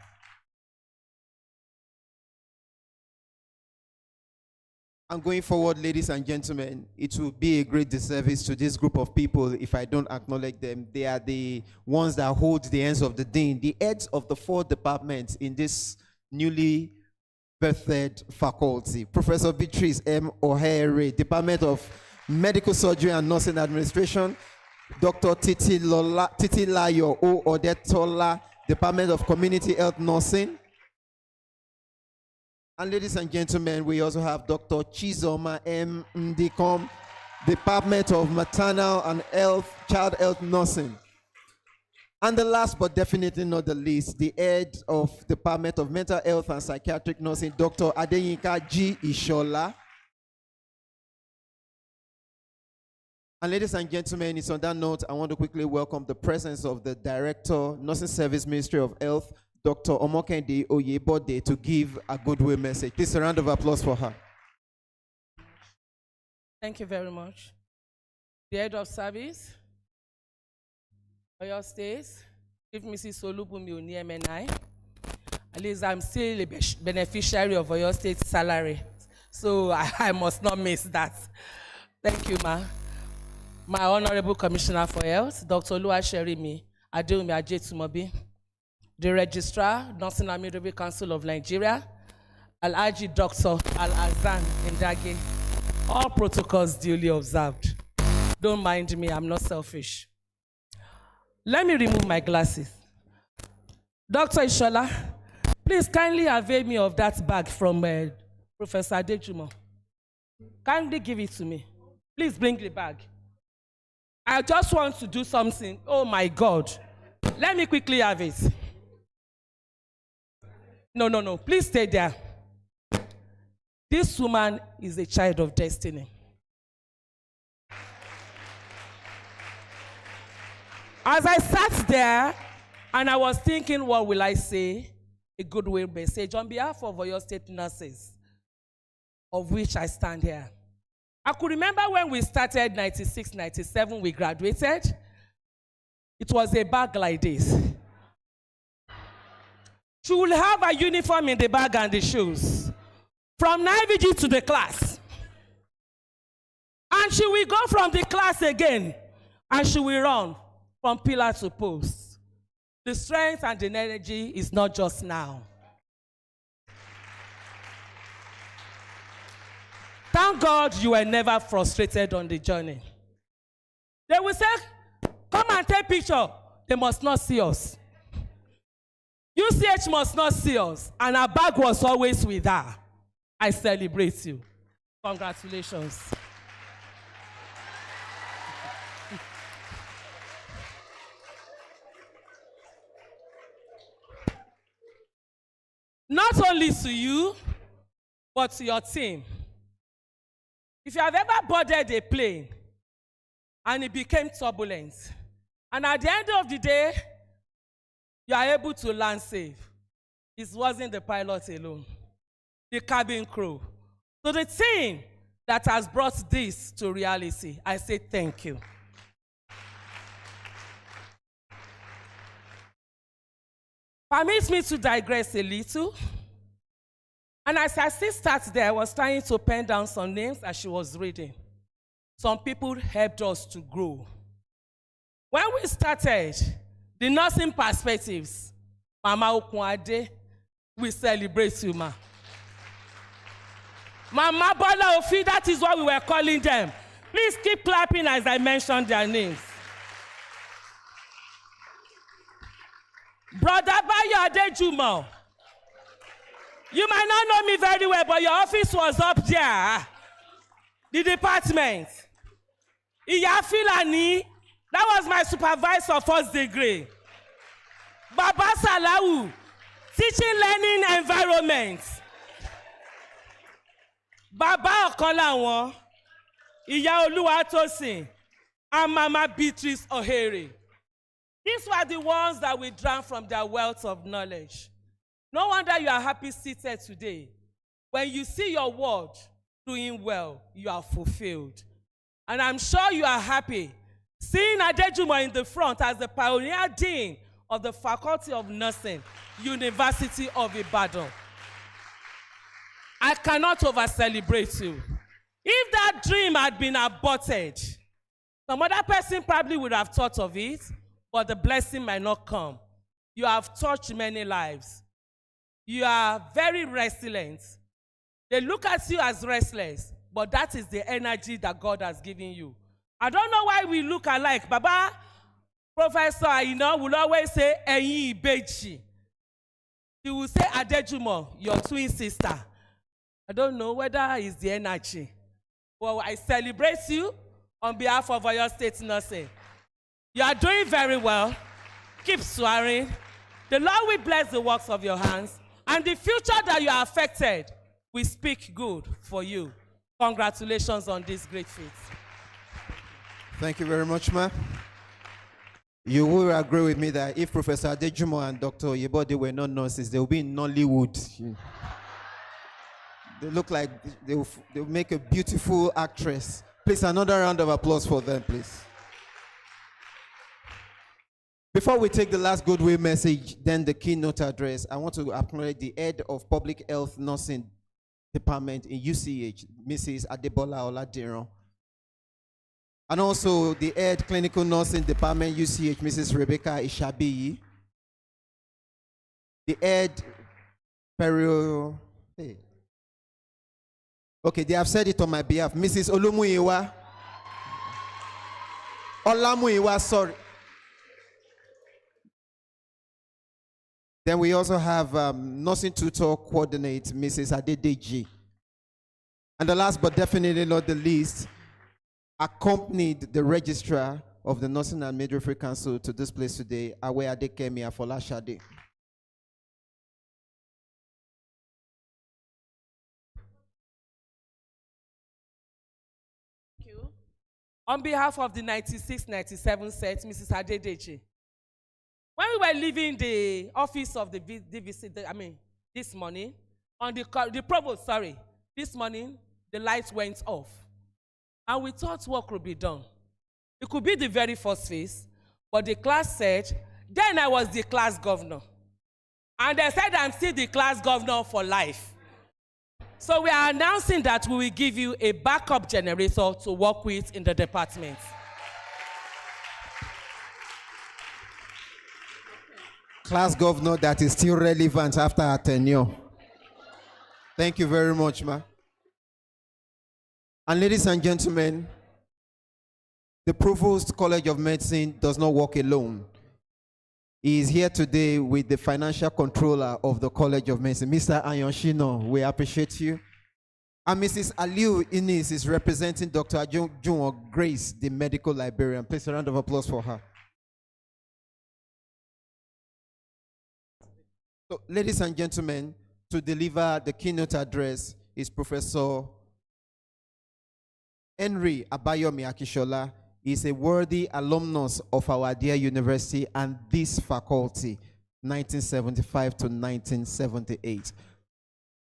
And going forward, ladies and gentlemen, it will be a great disservice to this group of people if I don't acknowledge them. They are the ones that hold the hands of the dean, the heads of the 4 departments in this newly birthed faculty. Professor Beatrice M. O'Hare, Department of Medical Surgery and Nursing Administration. Dr. Titilayo O. Odetola, Department of Community Health Nursing. And ladies and gentlemen, we also have Dr. Chizoma M. Ndikom, Department of Maternal and Child Health Nursing. And the last but definitely not the least, the head of Department of Mental Health and Psychiatric Nursing, Dr. Adeyinka G. Ishola. And ladies and gentlemen, it's on that note, I want to quickly welcome the presence of the Director, Nursing Service Ministry of Health, Dr. Omokende Oyebode, to give a goodwill message. Please, a round of applause for her. Thank you very much. The head of service, Oyo State, if Mrs. Olubumi Oni MNI, at least I'm still a beneficiary of Oyo State salary. So I must not miss that. Thank you, ma. My Honorable Commissioner for Health, Dr. Oluwaserimi Adeomi Ajetumobi, the Registrar, Nursing and Midwifery Council of Nigeria, Alhaji Dr. Al-Azan Indage, all protocols duly observed. Don't mind me, I'm not selfish. Let me remove my glasses. Dr. Ishola, please kindly avail me of that bag from Professor Adejumo. Kindly give it to me. Please bring the bag. I just want to do something. Oh my God. Let me quickly have it. No. Please stay there. This woman is a child of destiny. As I sat there and I was thinking, what will I say? A goodwill message on behalf of Oyo State nurses, of which I stand here. I could remember when we started 96, 97, we graduated. It was a bag like this. She will have a uniform in the bag and the shoes. From 9VG to the class. And she will go from the class again. And she will run from pillar to post. The strength and the energy is not just now. Thank God you were never frustrated on the journey. They will say, come and take picture. They must not see us. UCH must not see us. And our bag was always with her. I celebrate you. Congratulations. Not only to you, but to your team. If you have ever boarded a plane and it became turbulent, and at the end of the day, you are able to land safe, it wasn't the pilot alone, the cabin crew. So the team that has brought this to reality, I say thank you. Permit me to digress a little. And as I still sat there, I was trying to pen down some names as she was reading. Some people helped us to grow. When we started, the nursing perspectives, Mama Okunade, we celebrate you, ma. Mama Bola Ofi, that is what we were calling them. Please keep clapping as I mention their names. Brother Bayo Adejumo, you might not know me very well, but your office was up there. The department. Iya Filani, that was my supervisor first degree. Baba Salawu, teaching learning environment. Baba Okolawon, Iya Oluwatosin, and Mama Beatrice Ohere. These were the ones that we drank from their wealth of knowledge. No wonder you are happy seated today. When you see your ward doing well, you are fulfilled. And I'm sure you are happy seeing Adejumo in the front as the pioneer dean of the Faculty of Nursing, University of Ibadan. I cannot over-celebrate you. If that dream had been aborted, some other person probably would have thought of it, but the blessing might not come. You have touched many lives. You are very resilient. They look at you as restless, but that is the energy that God has given you. I don't know why we look alike. Baba, Professor Aina will always say, Eyin Ibeji. He will say, Adejumo, your twin sister. I don't know whether it's the energy. Well, I celebrate you on behalf of Oyo State Nursing. You are doing very well. Keep swearing. The Lord will bless the works of your hands. And the future that you are affected, we speak good for you. Congratulations on this great feat. Thank you very much, ma. You will agree with me that if Professor Adejumo and Dr. Oyebode were not nurses, they would be in Nollywood. They look like they'll make a beautiful actress. Please, another round of applause for them, please. Before we take the last goodwill message, then the keynote address, I want to acknowledge the head of Public Health Nursing Department in UCH, Mrs. Adebola Oladiran. And also the head Clinical Nursing Department, UCH, Mrs. Rebecca Ishabiyi. The head Perio. Hey. Okay, they have said it on my behalf. Mrs. Olumuyiwa. Olamuyiwa, sorry. Then we also have nursing tutor coordinate, Mrs. Adedeji. And the last but definitely not the least, accompanied the registrar of the Nursing and Midwifery Council to this place today, Awe Adekemi Afolashade. Thank you. On behalf of the 96-97 set, Mrs. Adedeji, when we were leaving the office of the DVC, this morning, on the provost, this morning, the lights went off. And we thought what could be done. It could be the very first phase, but the class said, then I was the class governor. And they said I'm still the class governor for life. So we are announcing that we will give you a backup generator to work with in the department. Class governor that is still relevant after her tenure. Thank you very much, ma. And ladies and gentlemen, the Provost College of Medicine does not work alone. He is here today with the financial controller of the College of Medicine, Mr. Ayonshino. We appreciate you. And Mrs. Aliu Inis is representing Dr. Ajunwo Grace, the medical librarian. Please a round of applause for her. So, ladies and gentlemen, to deliver the keynote address is Professor Henry Abayomi Akishola. He is a worthy alumnus of our dear university and this faculty, 1975 to 1978.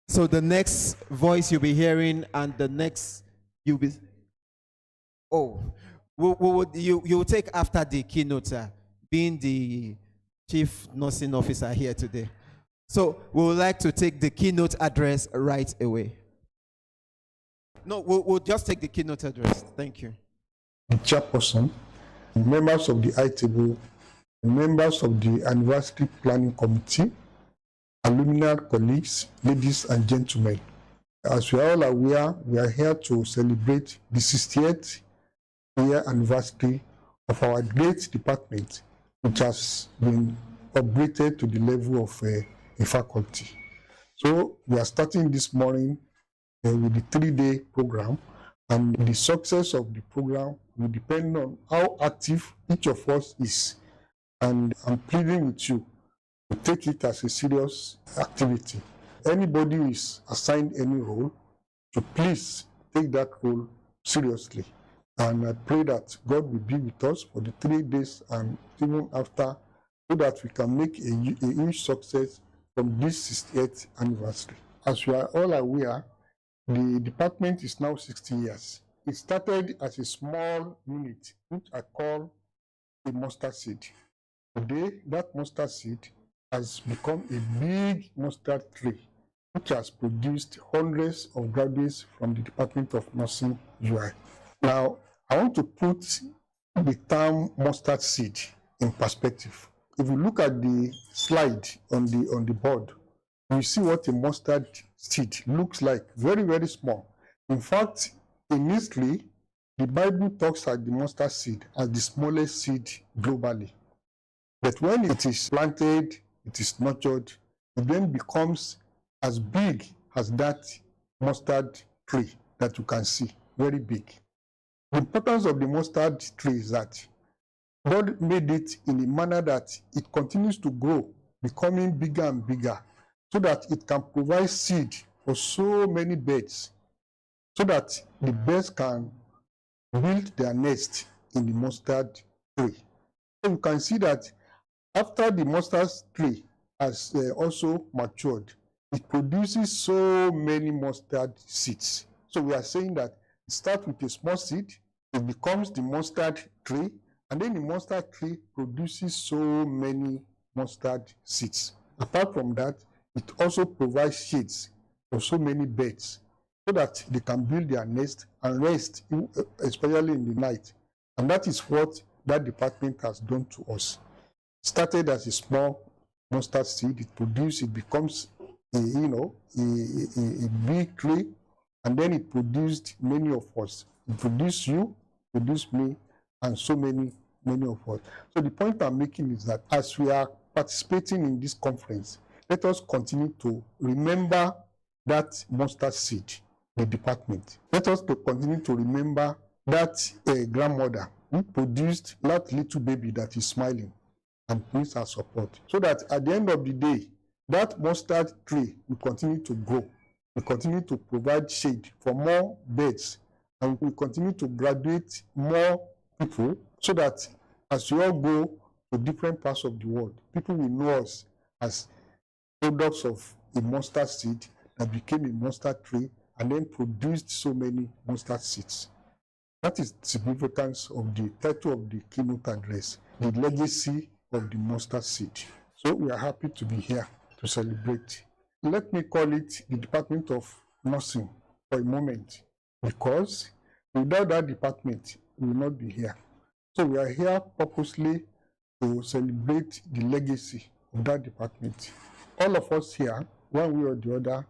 So the next voice you'll be hearing and the next you'll be... you'll take after the keynote, being the Chief Nursing Officer here today. So we would like to take the keynote address right away. No, we'll just take the keynote address. Thank you. The chairperson, members of the I-Table, members of the Anniversary Planning Committee, alumni colleagues, ladies and gentlemen. As we are all aware, we are here to celebrate the 68th year anniversary of our great department, which has been upgraded to the level of a faculty. So we are starting this morning with the 3-day program, and the success of the program will depend on how active each of us is. And I'm pleading with you to take it as a serious activity. Anybody who is assigned any role, to please take that role seriously. And I pray that God will be with us for the 3 days and even after, so that we can make a huge success from this 68th anniversary. As we are all aware, the department is now 60 years. It started as a small unit, which I call a mustard seed. Today, that mustard seed has become a big mustard tree, which has produced hundreds of graduates from the Department of Nursing UI. Now, I want to put the term mustard seed in perspective. If you look at the slide on the board, you see what a mustard seed looks like. Very, very small. In fact, in history, the Bible talks about the mustard seed as the smallest seed globally. But when it is planted, it is nurtured, it then becomes as big as that mustard tree that you can see, very big. The importance of the mustard tree is that God made it in a manner that it continues to grow, becoming bigger and bigger, so that it can provide seed for so many birds, so that the birds can build their nest in the mustard tree. So you can see that after the mustard tree has also matured, it produces so many mustard seeds. So we are saying that it starts with a small seed, it becomes the mustard tree, And then the mustard tree produces so many mustard seeds. Apart from that, it also provides shades for so many birds so that they can build their nest and rest, especially in the night. And that is what that department has done to us. Started as a small mustard seed, it becomes a big tree, and then it produced many of us. It produced you, produced me, and so many of us. So the point I'm making is that as we are participating in this conference, let us continue to remember that mustard seed, the department. Let us continue to remember that grandmother who produced that little baby that is smiling and needs our support. So that at the end of the day, that mustard tree will continue to grow, will continue to provide shade for more birds, and will continue to graduate more people, so that as we all go to different parts of the world, people will know us as products of a mustard seed that became a mustard tree and then produced so many mustard seeds. That is the significance of the title of the keynote address, the legacy of the mustard seed. So we are happy to be here to celebrate. Let me call it the Department of Nursing for a moment, because without that department, we will not be here. So we are here purposely to celebrate the legacy of that department. All of us here, one way or the other,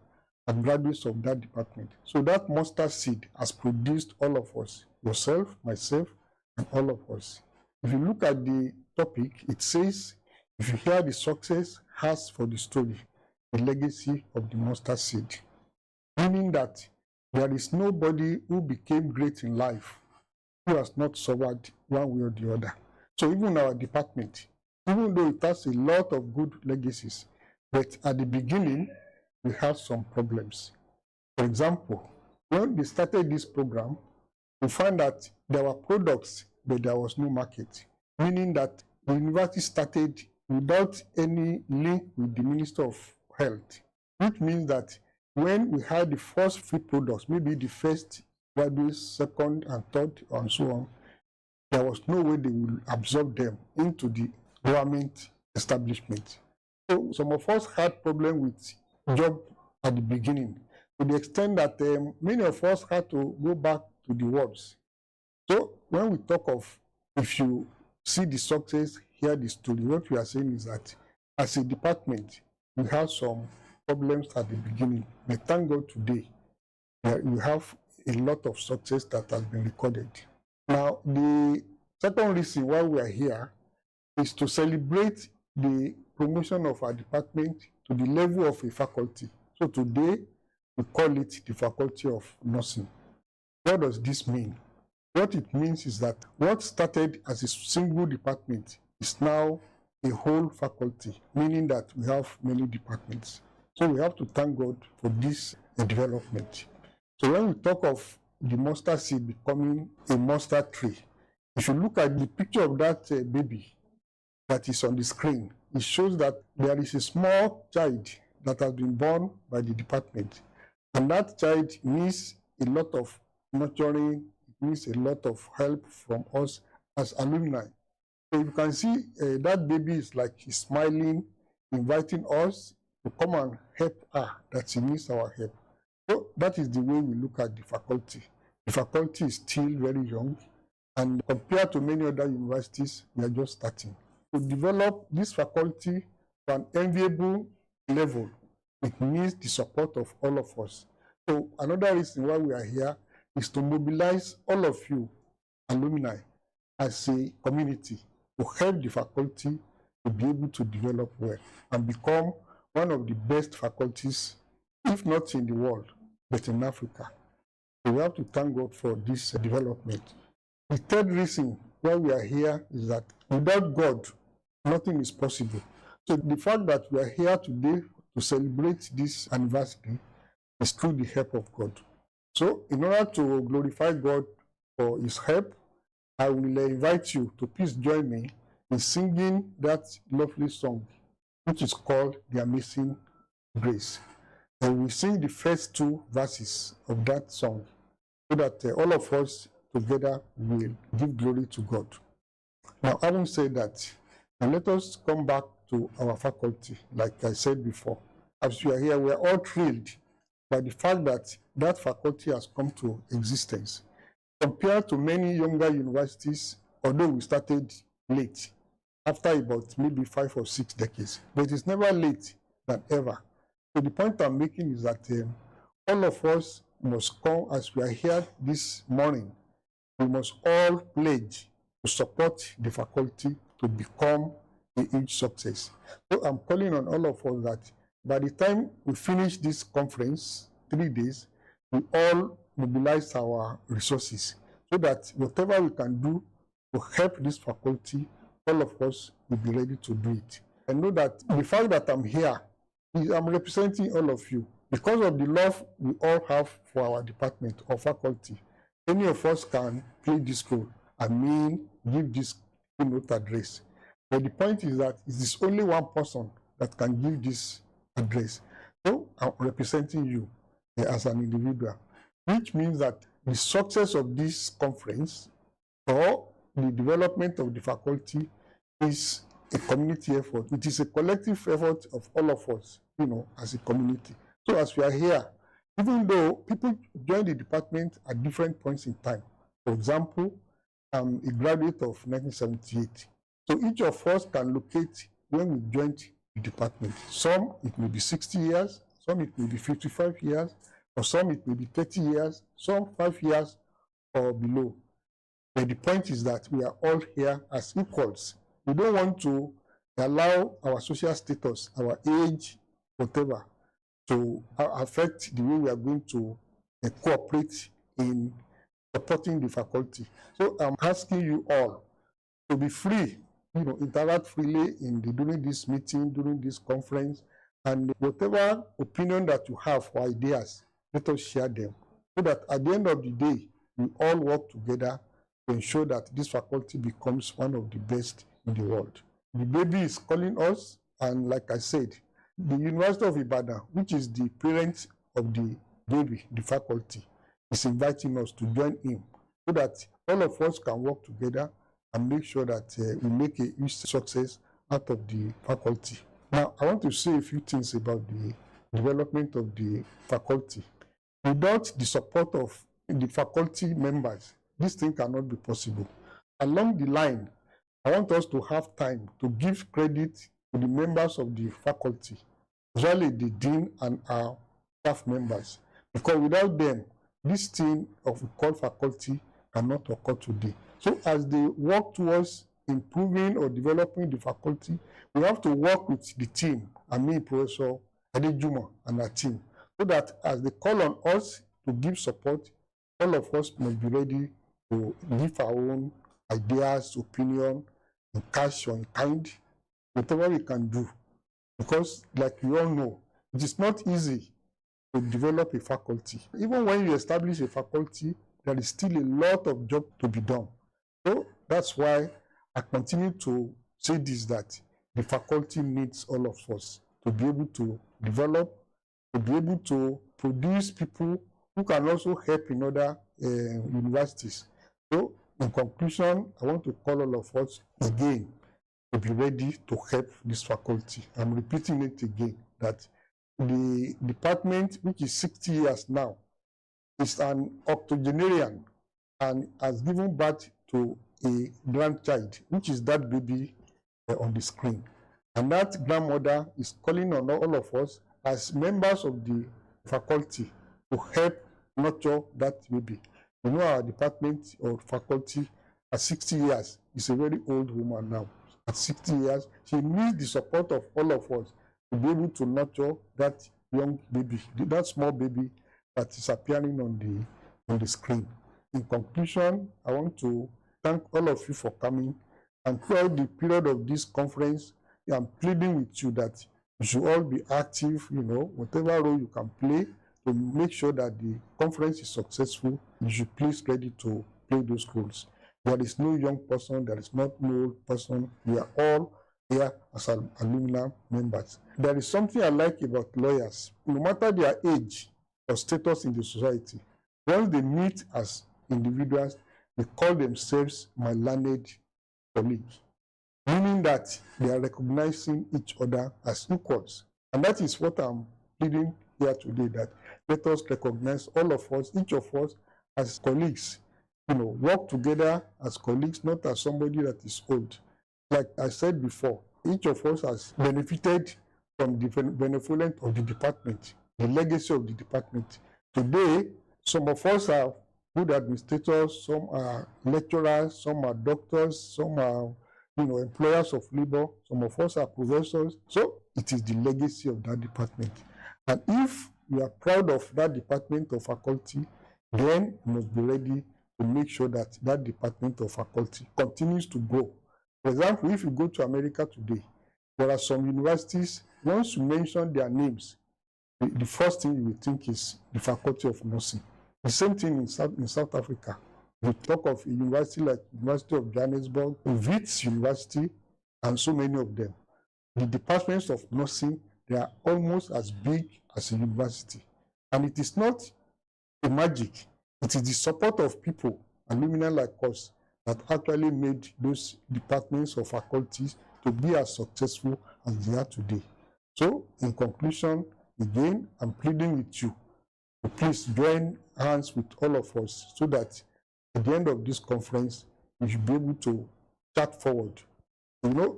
are graduates of that department. So that mustard seed has produced all of us, yourself, myself, and all of us. If you look at the topic, it says, if you hear the success, ask for the story, the legacy of the mustard seed. Meaning that there is nobody who became great in life who has not suffered one way or the other. So even our department, even though it has a lot of good legacies, but at the beginning, we had some problems. For example, when they started this program, we found that there were products, but there was no market, meaning that the university started without any link with the Minister of Health, which means that when we had the first free products, maybe the first graduates, second and third, and so on, there was no way they would absorb them into the government establishment. So some of us had problem with job at the beginning, to the extent that many of us had to go back to the wards. So when we talk of, if you see the success, hear the story, what we are saying is that as a department, we had some problems at the beginning, but thank God today, we have a lot of success that has been recorded. Now, the second reason why we are here is to celebrate the promotion of our department to the level of a faculty. So today, we call it the Faculty of Nursing. What does this mean? What it means is that what started as a single department is now a whole faculty, meaning that we have many departments. So we have to thank God for this development. So when we talk of the mustard seed becoming a mustard tree, if you look at the picture of that baby that is on the screen, it shows that there is a small child that has been born by the department. And that child needs a lot of nurturing, it needs a lot of help from us as alumni. So you can see that baby is like he's smiling, inviting us to come and help her, that she needs our help. So that is the way we look at the faculty. The faculty is still very young, and compared to many other universities, we are just starting. To develop this faculty to an enviable level, it needs the support of all of us. So another reason why we are here is to mobilize all of you alumni as a community to help the faculty to be able to develop well and become one of the best faculties, if not in the world, but in Africa. So we have to thank God for this development. The third reason why we are here is that without God, nothing is possible. So the fact that we are here today to celebrate this anniversary is through the help of God. So in order to glorify God for his help, I will invite you to please join me in singing that lovely song, which is called The Amazing Grace. And we sing the first two verses of that song so that all of us together will give glory to God. Now, having said that, now let us come back to our faculty. Like I said before, as we are here, we are all thrilled by the fact that that faculty has come to existence. Compared to many younger universities, although we started late, after about maybe 5 or 6 decades, but it's never late than ever. So the point I'm making is that all of us must come, as we are here this morning, we must all pledge to support the faculty to become a huge success. So I'm calling on all of us that by the time we finish this conference, 3 days, we all mobilize our resources so that whatever we can do to help this faculty, all of us will be ready to do it. I know that the fact that I'm here, I'm representing all of you. Because of the love we all have for our department or faculty, any of us can play this role. I mean, give this keynote address. But the point is that it is only one person that can give this address. So I'm representing you as an individual, which means that the success of this conference or the development of the faculty is a community effort. It is a collective effort of all of us, as a community. So as we are here, even though people join the department at different points in time. For example, I'm a graduate of 1978. So each of us can locate when we joined the department. Some, it may be 60 years, some it may be 55 years, or some it may be 30 years, some 5 years or below. But the point is that we are all here as equals. We don't want to allow our social status, our age, whatever, to affect the way we are going to cooperate in supporting the faculty. So I'm asking you all to be free, interact freely during this meeting, during this conference, and whatever opinion that you have or ideas, let us share them, so that at the end of the day, we all work together to ensure that this faculty becomes one of the best in the world. The baby is calling us, and like I said, the University of Ibadan, which is the parent of the baby, the faculty, is inviting us to join in so that all of us can work together and make sure that we make a huge success out of the faculty. Now, I want to say a few things about the development of the faculty. Without the support of the faculty members, this thing cannot be possible. Along the line, I want us to have time to give credit to the members of the faculty, especially the dean and our staff members, because without them, this thing of we call faculty cannot occur today. So as they work towards improving or developing the faculty, we have to work with the team, Professor Adejuma and our team, so that as they call on us to give support, all of us must be ready to give our own ideas, opinion, in cash or in kind, whatever we can do. Because like you all know, it is not easy to develop a faculty. Even when you establish a faculty, there is still a lot of job to be done. So that's why I continue to say this, that the faculty needs all of us to be able to develop, to be able to produce people who can also help in other universities. So in conclusion, I want to call all of us again to be ready to help this faculty. I'm repeating it again, that the department, which is 60 years now, is an octogenarian and has given birth to a grandchild, which is that baby on the screen. And that grandmother is calling on all of us as members of the faculty to help nurture that baby. You know, our department or faculty at 60 years is a very old woman now. At 60 years, she needs the support of all of us to be able to nurture that young baby, that small baby that is appearing on the screen. In conclusion, I want to thank all of you for coming, and throughout the period of this conference, I'm pleading with you that you should all be active, whatever role you can play to make sure that the conference is successful. You should please ready to play those roles. There is no young person, there is not no old person. We are all here as alumni members. There is something I like about lawyers. No matter their age or status in the society, once they meet as individuals, they call themselves my learned colleagues, meaning that they are recognizing each other as equals. And that is what I'm pleading here today, that let us recognize all of us, each of us as colleagues, work together as colleagues, not as somebody that is old. Like I said before, each of us has benefited from the benevolence of the department, the legacy of the department. Today, some of us are good administrators, some are lecturers, some are doctors, some are employers of labor, some of us are professors. So it is the legacy of that department. And if we are proud of that department of faculty, then we must be ready to make sure that that department of faculty continues to grow. For example, if you go to America today, there are some universities, once you mention their names, the first thing you will think is the Faculty of Nursing. The same thing in South Africa. We talk of a university like University of Johannesburg, Wits University, and so many of them. The departments of nursing, they are almost as big as a university. And it is not a magic. It is the support of people, alumni like us, that actually made those departments or faculties to be as successful as they are today. So, in conclusion, again, I'm pleading with you to please join hands with all of us so that at the end of this conference, we should be able to chart forward.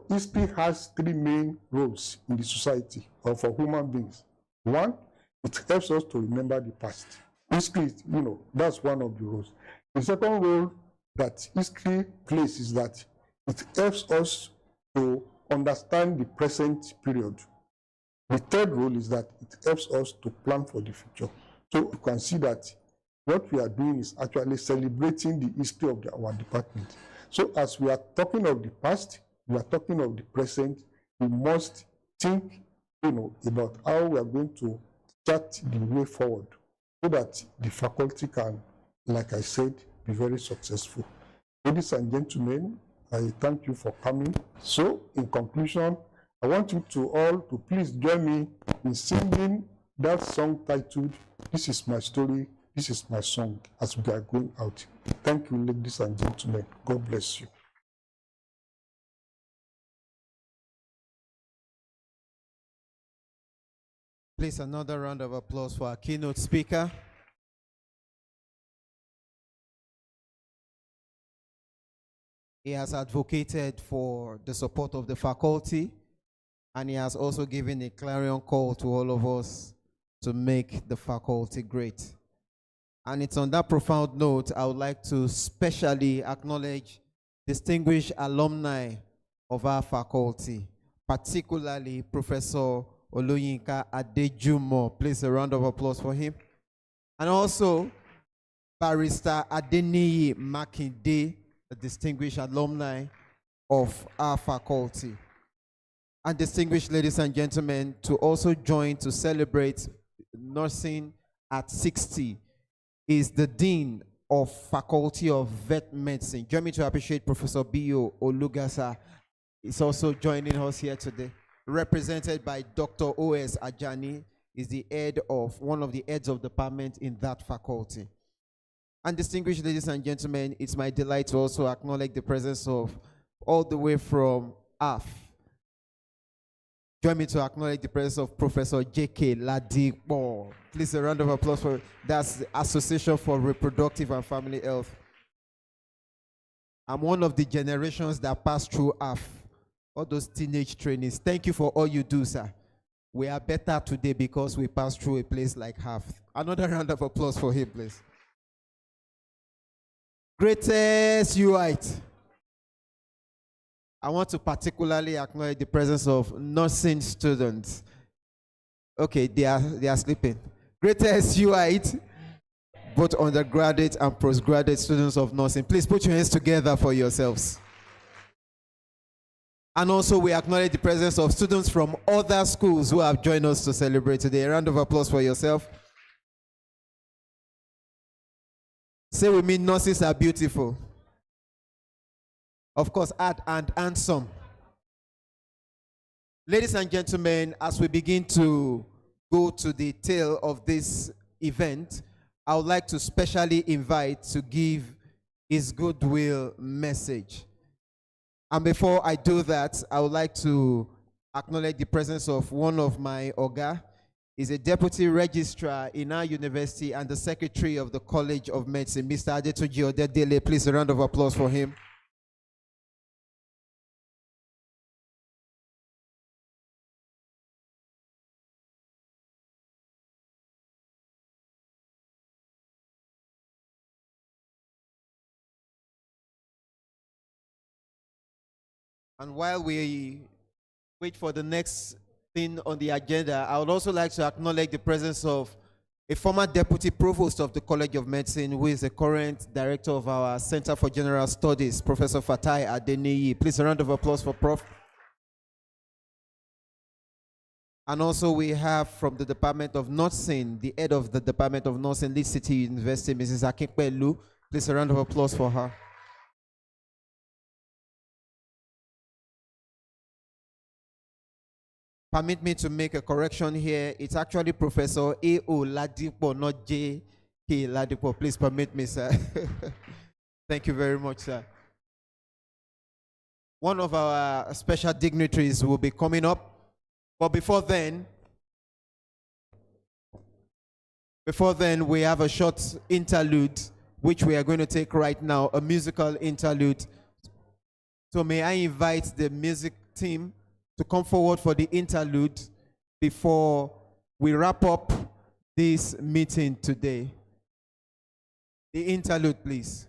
History has three main roles in the society or for human beings. One, it helps us to remember the past. History, that's one of the roles. The second role that history plays is that it helps us to understand the present period. The third role is that it helps us to plan for the future. So you can see that what we are doing is actually celebrating the history of our department. So as we are talking of the past, we are talking of the present, we must think, about how we are going to chart the way forward so that the faculty can, like I said, be very successful. Ladies and gentlemen, I thank you for coming. So in conclusion, I want you to all to please join me in singing that song titled, "This is My Story, This is My Song," as we are going out. Thank you, ladies and gentlemen. God bless you. Please, another round of applause for our keynote speaker. He has advocated for the support of the faculty, and he has also given a clarion call to all of us to make the faculty great. And it's on that profound note, I would like to specially acknowledge distinguished alumni of our faculty, particularly Professor Oloyinka Adejumo. Please, a round of applause for him. And also, Barrister Adeniyi Makinde, a distinguished alumni of our faculty. And distinguished ladies and gentlemen, to also join to celebrate nursing at 60 is the Dean of Faculty of Vet Medicine. Join me to appreciate Professor B.O. Olugasa. He's also joining us here today. Represented by Dr. O.S. Ajani, is the head of one of the heads of department in that faculty. And distinguished ladies and gentlemen, it's my delight to also acknowledge the presence of all the way from AF. Join me to acknowledge the presence of Professor J.K. Ladipo. Please, a round of applause for that's the Association for Reproductive and Family Health. I'm one of the generations that passed through AF, all those teenage trainings. Thank you for all you do, sir. We are better today because we passed through a place like HAF. Another round of applause for him, please. Greatest UIT. I want to particularly acknowledge the presence of nursing students. Okay, they are sleeping. Greatest UIT, both undergraduate and postgraduate students of nursing. Please put your hands together for yourselves. And also we acknowledge the presence of students from other schools who have joined us to celebrate today. A round of applause for yourself. Say with me, nurses are beautiful. Of course, add and handsome. Ladies and gentlemen, as we begin to go to the tail of this event, I would like to specially invite to give his goodwill message. And before I do that, I would like to acknowledge the presence of one of my Oga. He's a deputy registrar in our university and the secretary of the College of Medicine, Mr. Adetunji Odedele. Please, a round of applause for him. And while we wait for the next thing on the agenda, I would also like to acknowledge the presence of a former deputy provost of the College of Medicine, who is the current director of our Center for General Studies, Professor Fatai Adeniyi. Please, a round of applause for Prof. And also we have from the Department of Nursing, the head of the Department of Nursing, Leeds City University, Mrs. Akinpelu. Please, a round of applause for her. Permit me to make a correction here. It's actually Professor A.O. Ladipo, not J.K. Ladipo. Please permit me, sir. Thank you very much, sir. One of our special dignitaries will be coming up. But before then, we have a short interlude, which we are going to take right now, a musical interlude. So may I invite the music team to come forward for the interlude before we wrap up this meeting today. The interlude, please.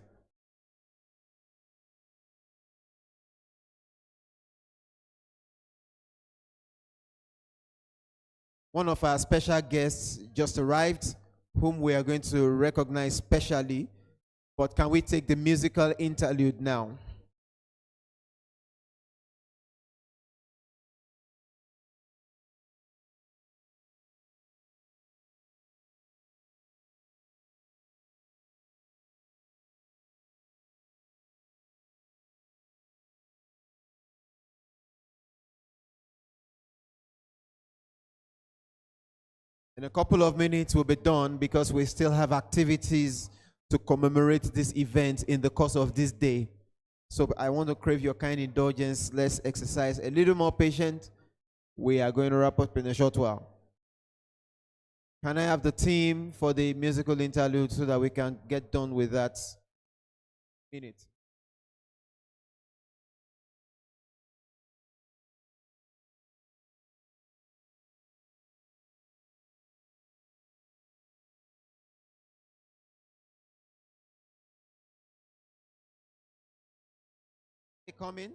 One of our special guests just arrived, whom we are going to recognize specially. But can we take the musical interlude now? In a couple of minutes, we'll be done because we still have activities to commemorate this event in the course of this day. So I want to crave your kind indulgence. Let's exercise a little more patience. We are going to wrap up in a short while. Can I have the team for the musical interlude so that we can get done with that minute? Come in.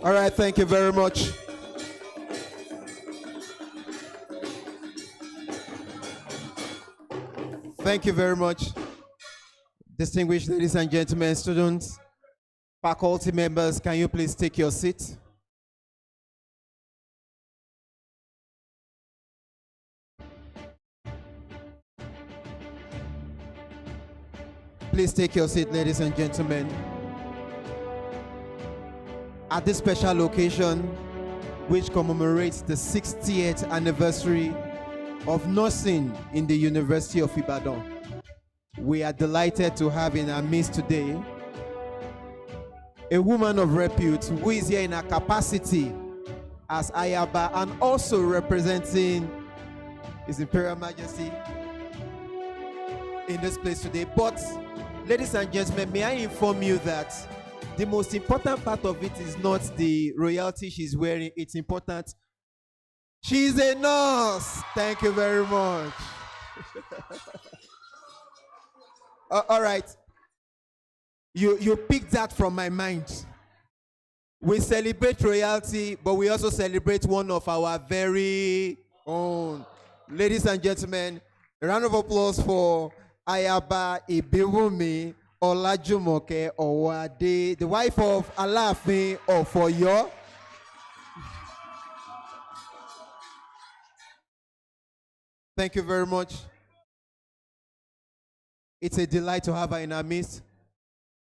All right, thank you very much. Thank you very much. Distinguished ladies and gentlemen, students, faculty members, can you please take your seat? Please take your seat, ladies and gentlemen. At this special occasion, which commemorates the 60th anniversary of nursing in the University of Ibadan, we are delighted to have in our midst today a woman of repute who is here in her capacity as Ayaba and also representing His Imperial Majesty in this place today. But ladies and gentlemen, may I inform you that the most important part of it is not the royalty she's wearing. It's important. She's a nurse. Thank you very much. All right. You picked that from my mind. We celebrate royalty, but we also celebrate one of our very own. Ladies and gentlemen, a round of applause for Ayaba Ibiwumi Olajumoke Owade, the wife of Alaafin of Oyo. Thank you very much. It's a delight to have her in our midst.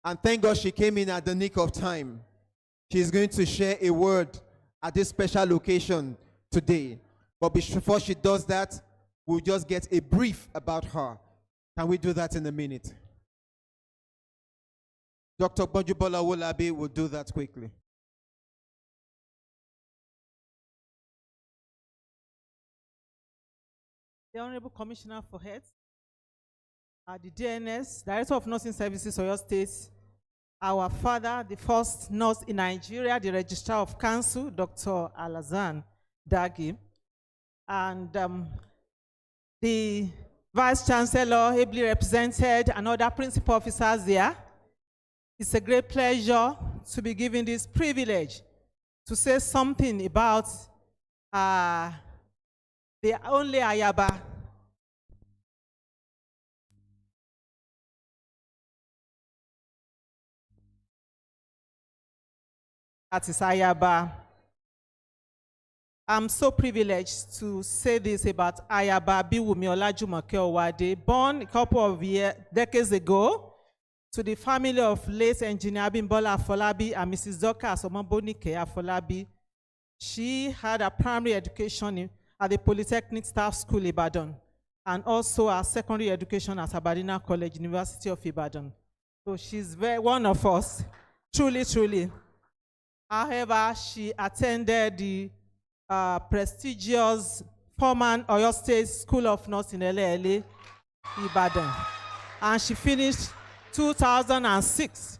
And thank God she came in at the nick of time. She's going to share a word at this special occasion today. But before she does that, we'll just get a brief about her. Can we do that in a minute? Dr. Bonjubola Wolabi will do that quickly. The Honorable Commissioner for Health, the DNS, Director of Nursing Services, Oyo State, our father, the first nurse in Nigeria, the Registrar of Council, Dr. Alazan Dagi, and the Vice Chancellor, ably represented, and other principal officers there. It's a great pleasure to be given this privilege to say something about the only Ayaba that is Ayaba. I'm so privileged to say this about Ayaba Biwumi Olajumoke Owade, born a couple of decades ago to the family of late engineer Abimbola Afolabi and Mrs. Dorcas Omobonike Afolabi. She had a primary education at the Polytechnic Staff School Ibadan and also a secondary education at Aberdeen College, University of Ibadan. So she's one of us, truly, truly. However, she attended the prestigious former Oyo State School of Nursing in LA, Ibadan, and she finished 2006.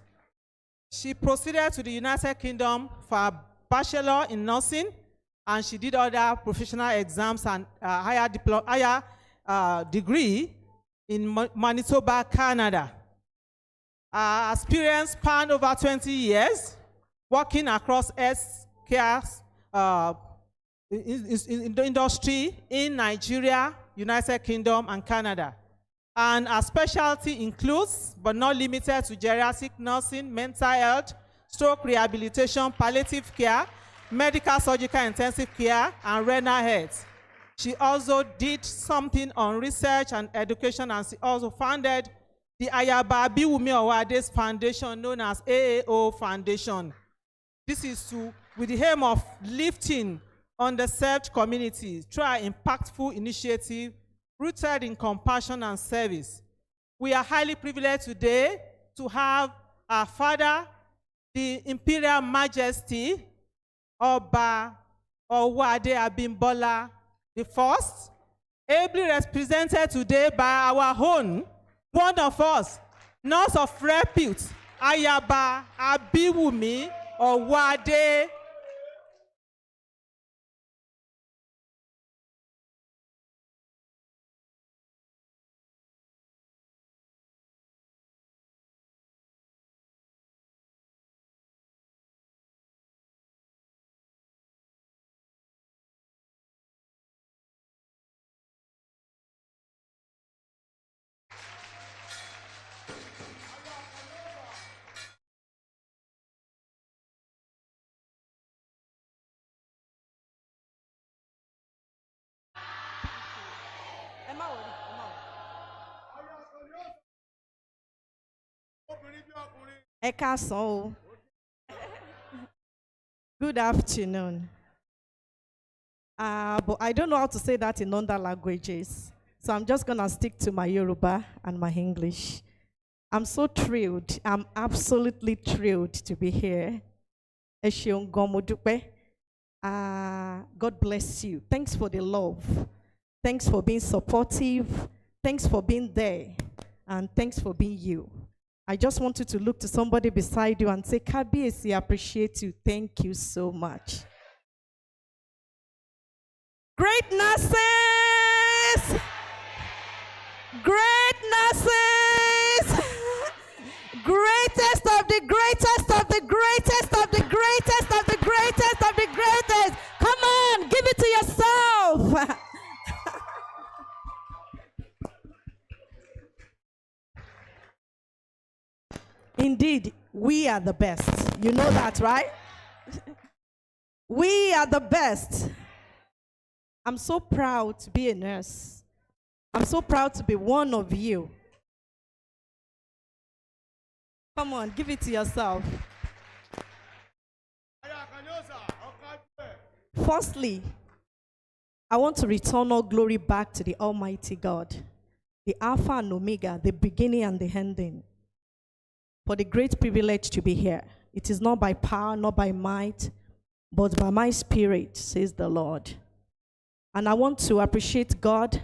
She proceeded to the United Kingdom for a bachelor in nursing, and she did other professional exams and higher degree in Manitoba, Canada. Experience spanned over 20 years, working across healthcare in the industry in Nigeria, United Kingdom, and Canada. And our specialty includes, but not limited to, geriatric nursing, mental health, stroke rehabilitation, palliative care, medical surgical intensive care, and renal health. She also did something on research and education, and she also founded the Ayaba Biwumi Owade Foundation, known as AAO Foundation. This is with the aim of lifting underserved communities through an impactful initiative rooted in compassion and service. We are highly privileged today to have our father, the Imperial Majesty, Oba Owade Abimbola I, ably represented today by our own, one of us, nurse of repute, Ayaba Abiwumi Owade Ẹ káàsán o. Good afternoon. But I don't know how to say that in other languages. So I'm just going to stick to my Yoruba and my English. I'm so thrilled. I'm absolutely thrilled to be here. Ẹ ṣeun gan, mo dúpẹ́. God bless you. Thanks for the love. Thanks for being supportive. Thanks for being there. And thanks for being you. I just want you to look to somebody beside you and say, Kabiyesi, I appreciate you. Thank you so much. Great nurses! Great nurses! Greatest of the greatest of the greatest of the greatest of the greatest of the greatest. Come on, give it to yourself. Indeed, we are the best. You know that, right? We are the best. I'm so proud to be a nurse. I'm so proud to be one of you. Come on, give it to yourself. Firstly, I want to return all glory back to the Almighty God, the Alpha and Omega, the beginning and the ending, for the great privilege to be here. It is not by power, not by might, but by my spirit, says the Lord. And I want to appreciate God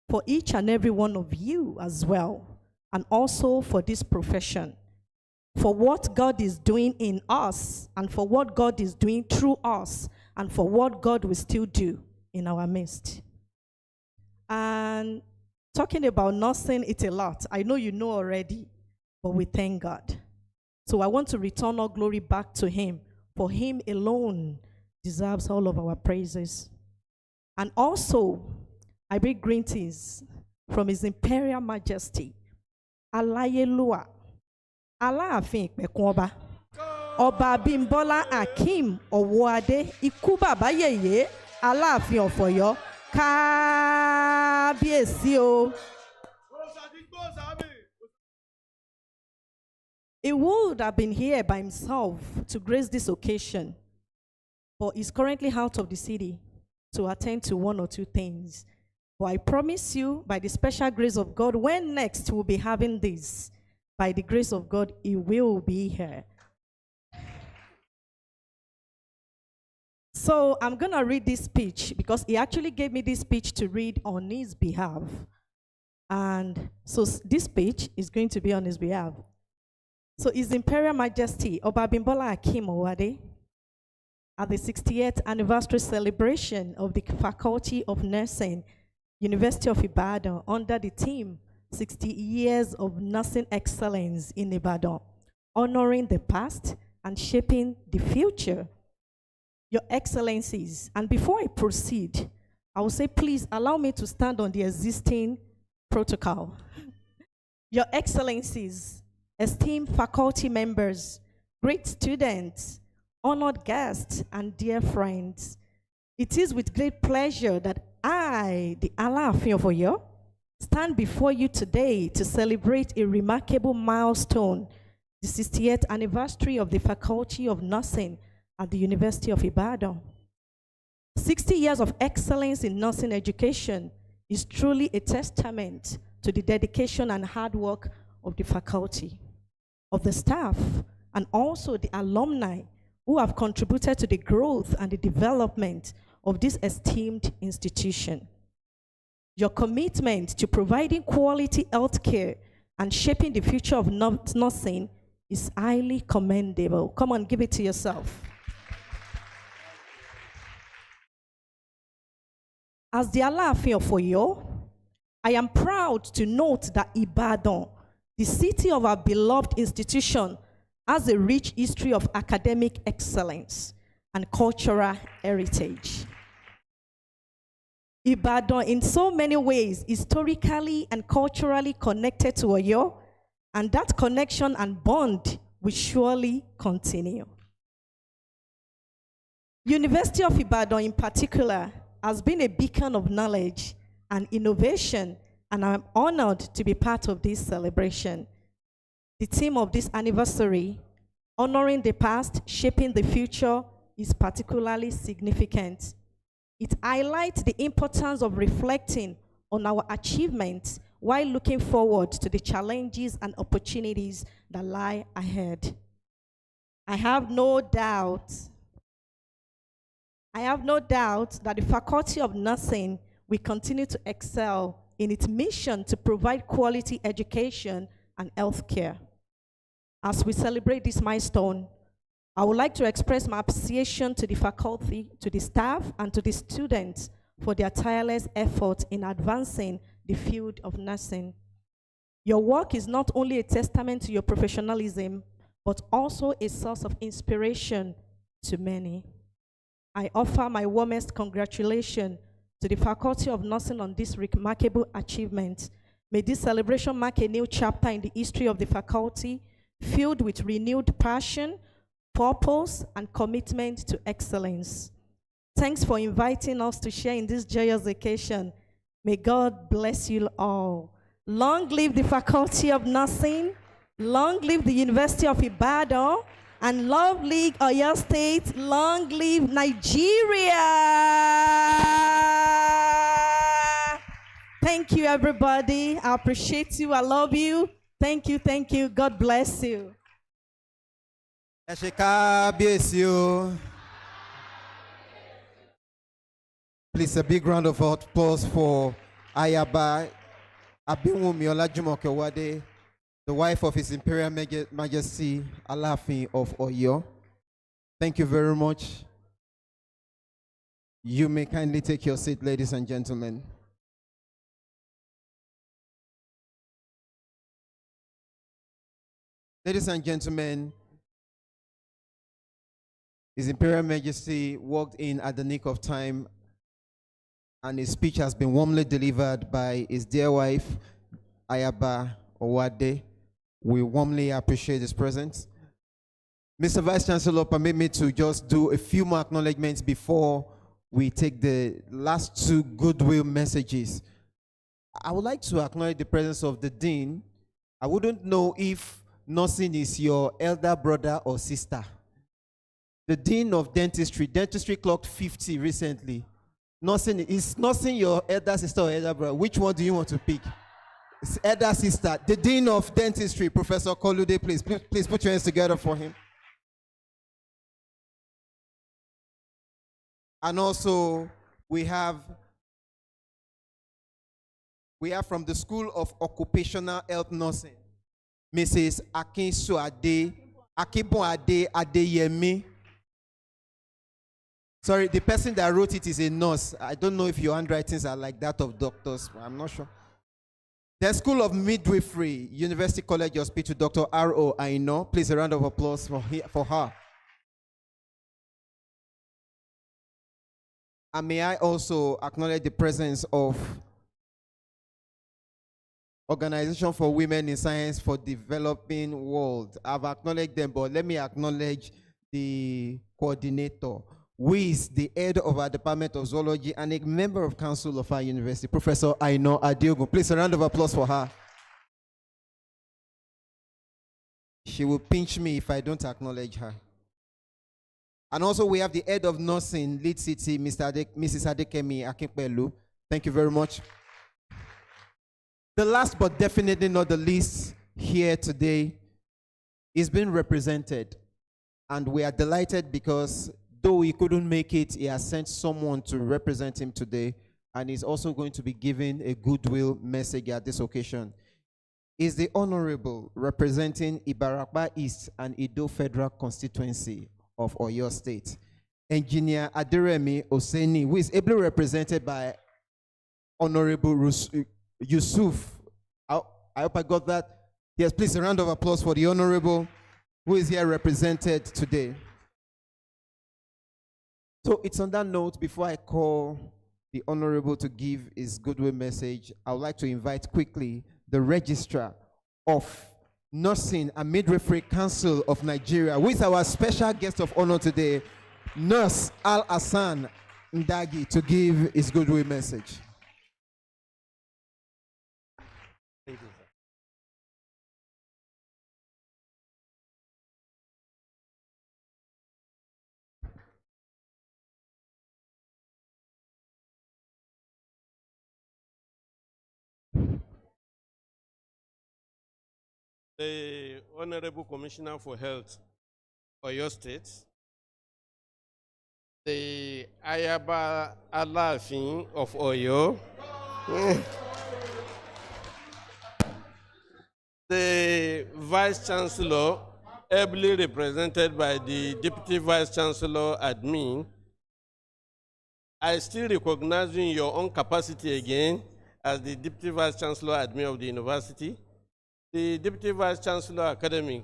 for each and every one of you as well, and also for this profession, for what God is doing in us, and for what God is doing through us, and for what God will still do in our midst. And talking about nursing, it's a lot. I know you know already, but we thank God. So I want to return all glory back to Him, for Him alone deserves all of our praises. And also, I bring greetings from His Imperial Majesty, Alayelua, Aláàfin Ìpẹ̀kun Ọba, Ọba Bímbọ́lá Akeem Ọ̀wọ́adé, Ikú Bàbá Yèyé, Aláàfin of Ọ̀yọ́, Kábíyèsí o. He would have been here by himself to grace this occasion, but he's currently out of the city to attend to one or two things. But I promise you, by the special grace of God, when next we'll be having this, by the grace of God, he will be here. So I'm going to read this speech because he actually gave me this speech to read on his behalf. And so this speech is going to be on his behalf. So His Imperial Majesty, Oba Bimbola Akeem Owade, at the 68th anniversary celebration of the Faculty of Nursing, University of Ibadan, under the theme 60 Years of Nursing Excellence in Ibadan, honoring the past and shaping the future. Your Excellencies, and before I proceed, I will say please allow me to stand on the existing protocol. Your Excellencies, esteemed faculty members, great students, honored guests, and dear friends, it is with great pleasure that I, the Aláàfin of Ọ̀yọ́, stand before you today to celebrate a remarkable milestone, the 60th anniversary of the Faculty of Nursing at the University of Ibadan. 60 years of excellence in nursing education is truly a testament to the dedication and hard work of the faculty, of the staff, and also the alumni who have contributed to the growth and the development of this esteemed institution. Your commitment to providing quality healthcare and shaping the future of nursing is highly commendable. Come on, give it to yourself. As the Aláàfin of Ọ̀yọ́, I am proud to note that Ibadan, the city of our beloved institution, has a rich history of academic excellence and cultural heritage. Ibadan, in so many ways, historically and culturally connected to Ọ̀yọ́, and that connection and bond will surely continue. University of Ibadan in particular has been a beacon of knowledge and innovation, and I'm honored to be part of this celebration. The theme of this anniversary, honoring the past, shaping the future, is particularly significant. It highlights the importance of reflecting on our achievements while looking forward to the challenges and opportunities that lie ahead. I have no doubt that the Faculty of Nursing will continue to excel in its mission to provide quality education and healthcare. As we celebrate this milestone, I would like to express my appreciation to the faculty, to the staff, and to the students for their tireless effort in advancing the field of nursing. Your work is not only a testament to your professionalism, but also a source of inspiration to many. I offer my warmest congratulations to the Faculty of Nursing on this remarkable achievement. May this celebration mark a new chapter in the history of the faculty, filled with renewed passion, purpose, and commitment to excellence. Thanks for inviting us to share in this joyous occasion. May God bless you all. Long live the Faculty of Nursing, long live the University of Ibadan, and long live Oyo State, long live Nigeria. Thank you, everybody. I appreciate you. I love you. Thank you, thank you. God bless you. Ẹ ṣé kábíyèsí o. Please, a big round of applause for Ayaba Abinwumi Olajumoke Owade, the wife of His Imperial Majesty Alaafin of Oyo. Thank you very much. You may kindly take your seat, ladies and gentlemen. Ladies and gentlemen, His Imperial Majesty walked in at the nick of time, and his speech has been warmly delivered by his dear wife, Ayaba Owade. We warmly appreciate his presence. Mr. Vice Chancellor, permit me to just do a few more acknowledgements before we take the last two goodwill messages. I would like to acknowledge the presence of the Dean. I wouldn't know if nursing is your elder brother or sister. The Dean of Dentistry clocked 50 recently. Is nursing your elder sister or elder brother? Which one do you want to pick? It's elder sister. The Dean of Dentistry, Professor Kolude, please put your hands together for him. And also, we have from the School of Occupational Health Nursing, Mrs. Akinsuade Akibonade Adeyemi. Sorry, the person that wrote it is a nurse. I don't know if your handwritings are like that of doctors. I'm not sure. The School of Midwifery, University College Hospital, Dr. R.O. Aino. Please, a round of applause for her. And may I also acknowledge the presence of Organization for Women in Science for Developing World. I've acknowledged them, but let me acknowledge the coordinator, who is the head of our Department of Zoology and a member of council of our university, Professor Aino Adiogun. Please, a round of applause for her. She will pinch me if I don't acknowledge her. And also we have the head of nursing, Lead City, Mrs. Adekemi Akinpelu. Thank you very much. The last but definitely not the least here today is being represented. And we are delighted because though he couldn't make it, he has sent someone to represent him today, and he's also going to be giving a goodwill message at this occasion. Is the Honorable representing Ibarakba East and Ido Federal Constituency of Oyo State, Engineer Aderemi Oseni, who is ably represented by Honorable Yusuf. I hope I got that. Yes, please, a round of applause for the Honorable who is here represented today. So it's on that note, before I call the Honorable to give his goodwill message, I would like to invite quickly the Registrar of Nursing and Midwifery Council of Nigeria, who is our special guest of honor today, Nurse Al Hassan Ndagi, to give his goodwill message. Thank you, sir. The Honorable Commissioner for Health for your state, the Ayaba Alafin of Oyo, the Vice Chancellor, ably represented by the Deputy Vice Chancellor Admin, I still recognize you in your own capacity again as the Deputy Vice Chancellor Admin of the university, the Deputy Vice Chancellor Academic,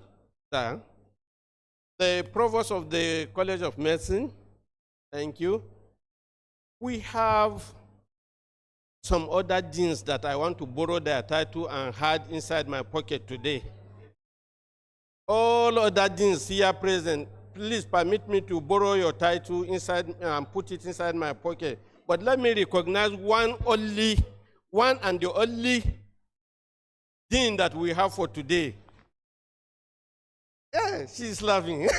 sir, the Provost of the College of Medicine, thank you. We have some other deans that I want to borrow their title and hide inside my pocket today. All other deans here present, please permit me to borrow your title inside and put it inside my pocket. But let me recognize one and the only dean that we have for today. Yeah, she's laughing.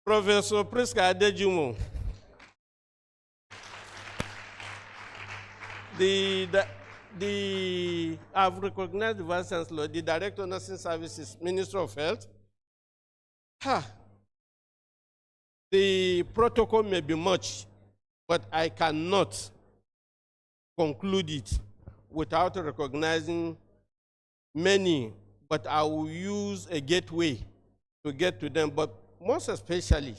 Professor Priska Adejumo. I've recognized the Vice Chancellor, the Director of Nursing Services, Minister of Health. The protocol may be much, but I cannot conclude it without recognizing many, but I will use a gateway to get to them. But most especially,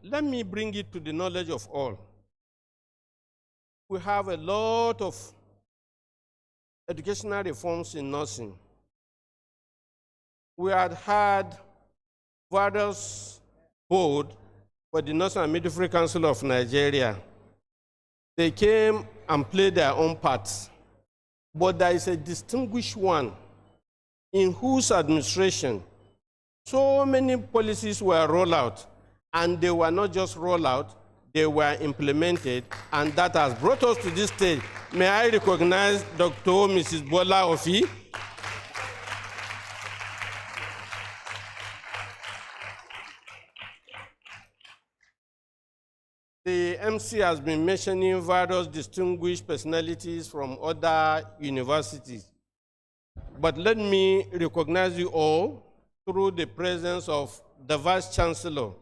let me bring it to the knowledge of all. We have a lot of educational reforms in nursing. We had various boards for the Nursing and Midwifery Council of Nigeria. They came and played their own parts. But there is a distinguished one in whose administration so many policies were rolled out, and they were not just rolled out, they were implemented, and that has brought us to this stage. May I recognize Dr. Mrs. Bola Ofi? The MC has been mentioning various distinguished personalities from other universities. But let me recognize you all through the presence of the Vice Chancellor,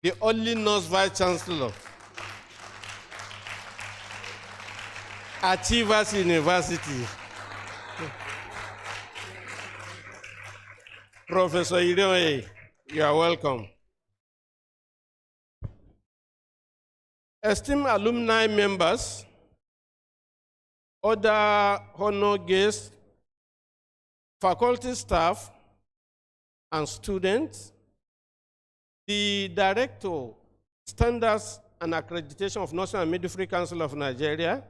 the only nurse Vice Chancellor, Achievers University, Professor Iroe, you are welcome. Esteemed alumni members, other honor guests, faculty staff, and students, the Director, Standards and Accreditation of Nursing and Midwifery Council of Nigeria,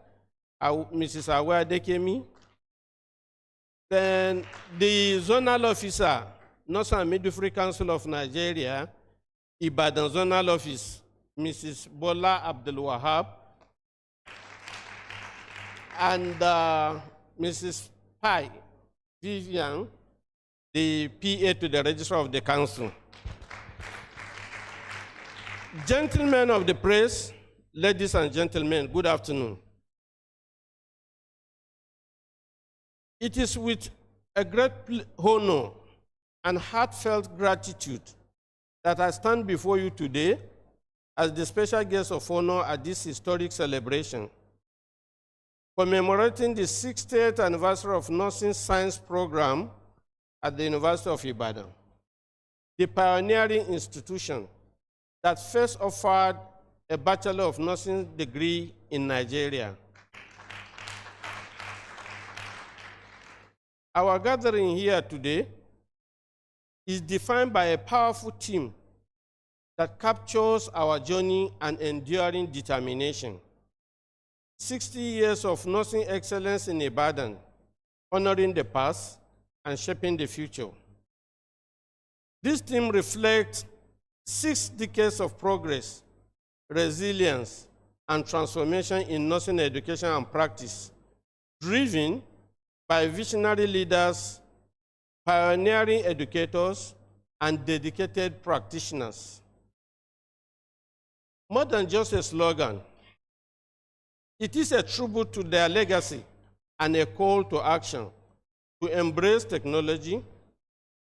Mrs. Awa Dekemi, then the Zonal Officer, Nursing and Midwifery Council of Nigeria, Ibadan Zonal Office, Mrs. Bola Abdul Wahab, and Mrs. Pai Vivian, the PA to the Registrar of the Council. Gentlemen of the press, ladies and gentlemen, good afternoon. It is with a great honor and heartfelt gratitude that I stand before you today as the special guest of honor at this historic celebration, commemorating the 60th anniversary of Nursing Science Program at the University of Ibadan, the pioneering institution that first offered a Bachelor of Nursing degree in Nigeria. Our gathering here today is defined by a powerful theme that captures our journey and enduring determination. 60 years of nursing excellence in Ibadan, honoring the past and shaping the future. This theme reflects 6 decades of progress, resilience, and transformation in nursing education and practice, driven by visionary leaders, pioneering educators, and dedicated practitioners. More than just a slogan, it is a tribute to their legacy and a call to action to embrace technology,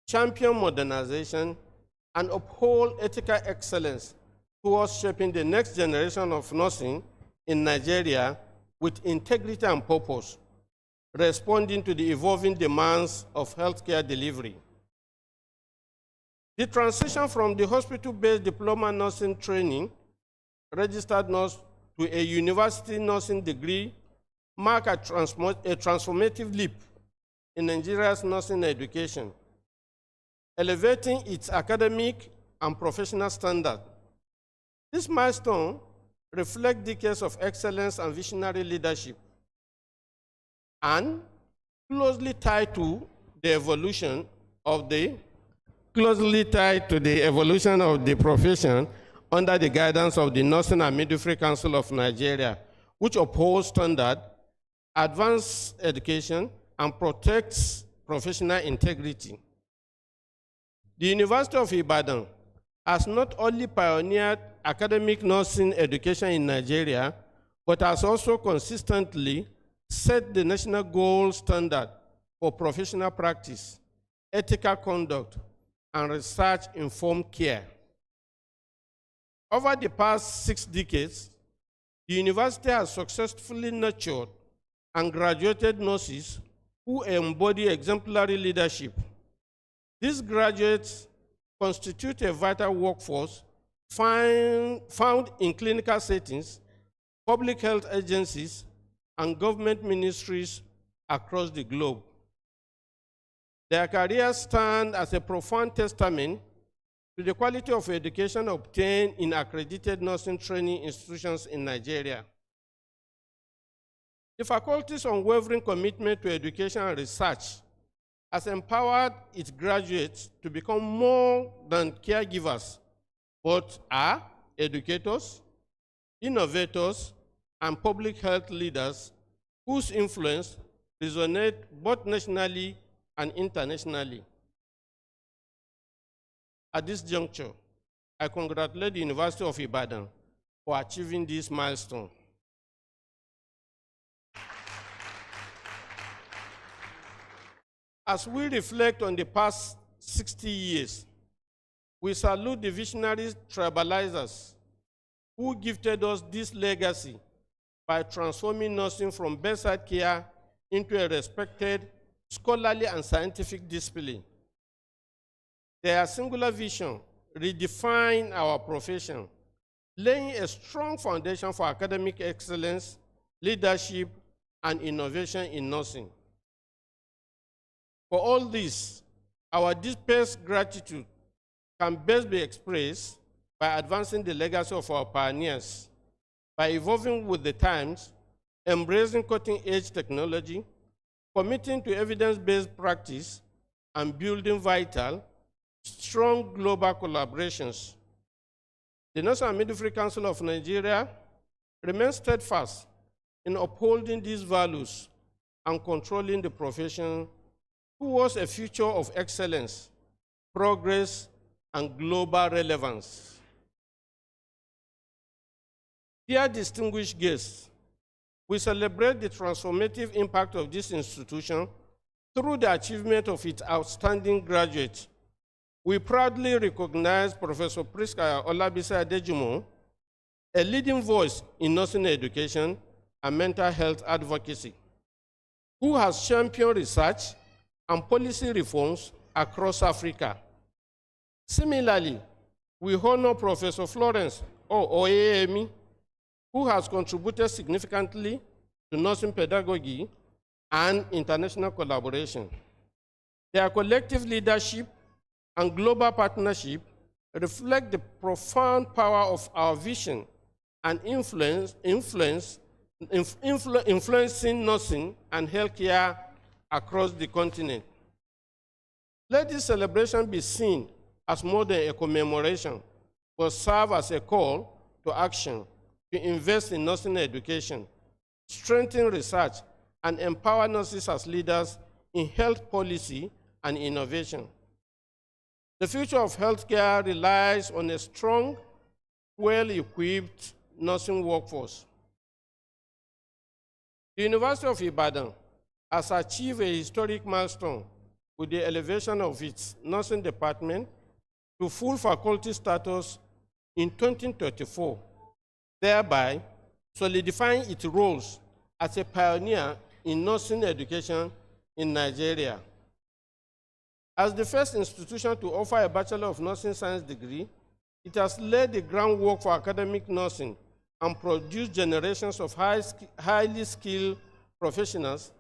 champion modernization, and uphold ethical excellence towards shaping the next generation of nursing in Nigeria with integrity and purpose, responding to the evolving demands of healthcare delivery. The transition from the hospital-based diploma nursing training, registered nurse, to a university nursing degree mark a transformative leap in Nigeria's nursing education, elevating its academic and professional standard. This milestone reflects decades of excellence and visionary leadership, and closely tied to the evolution of the profession under the guidance of the Nursing and Midwifery Council of Nigeria, which upholds standard, advanced education, and protects professional integrity. The University of Ibadan has not only pioneered academic nursing education in Nigeria, but has also consistently set the national gold standard for professional practice, ethical conduct, and research-informed care. Over the past 6 decades, the university has successfully nurtured and graduated nurses who embody exemplary leadership. These graduates constitute a vital workforce found in clinical settings, public health agencies, and government ministries across the globe. Their careers stand as a profound testament to the quality of education obtained in accredited nursing training institutions in Nigeria. The faculty's unwavering commitment to education and research has empowered its graduates to become more than caregivers, but are educators, innovators, and public health leaders whose influence resonates both nationally and internationally. At this juncture, I congratulate the University of Ibadan for achieving this milestone. As we reflect on the past 60 years, we salute the visionary tribalizers who gifted us this legacy by transforming nursing from bedside care into a respected, scholarly, and scientific discipline. Their singular vision redefined our profession, laying a strong foundation for academic excellence, leadership, and innovation in nursing. For all this, our deepest gratitude can best be expressed by advancing the legacy of our pioneers, by evolving with the times, embracing cutting-edge technology, committing to evidence-based practice, and building vital, strong global collaborations. The Nursing and Midwifery Council of Nigeria remains steadfast in upholding these values and controlling the profession towards a future of excellence, progress, and global relevance. Dear distinguished guests, we celebrate the transformative impact of this institution through the achievement of its outstanding graduates. We proudly recognize Professor Priska Olabisi Adejumo, a leading voice in nursing education and mental health advocacy, who has championed research and policy reforms across Africa. Similarly, we honor Professor Florence Oyeyemi, who has contributed significantly to nursing pedagogy and international collaboration. Their collective leadership and global partnership reflect the profound power of our vision and influencing nursing and healthcare across the continent. Let this celebration be seen as more than a commemoration, but serve as a call to action to to invest in nursing education, strengthen research, and empower nurses as leaders in health policy and innovation. The future of healthcare relies on a strong, well-equipped nursing workforce. The University of Ibadan has achieved a historic milestone with the elevation of its nursing department to full faculty status in 2034, thereby solidifying its roles as a pioneer in nursing education in Nigeria. As the first institution to offer a Bachelor of Nursing Science degree, it has laid the groundwork for academic nursing and produced generations of highly skilled professionals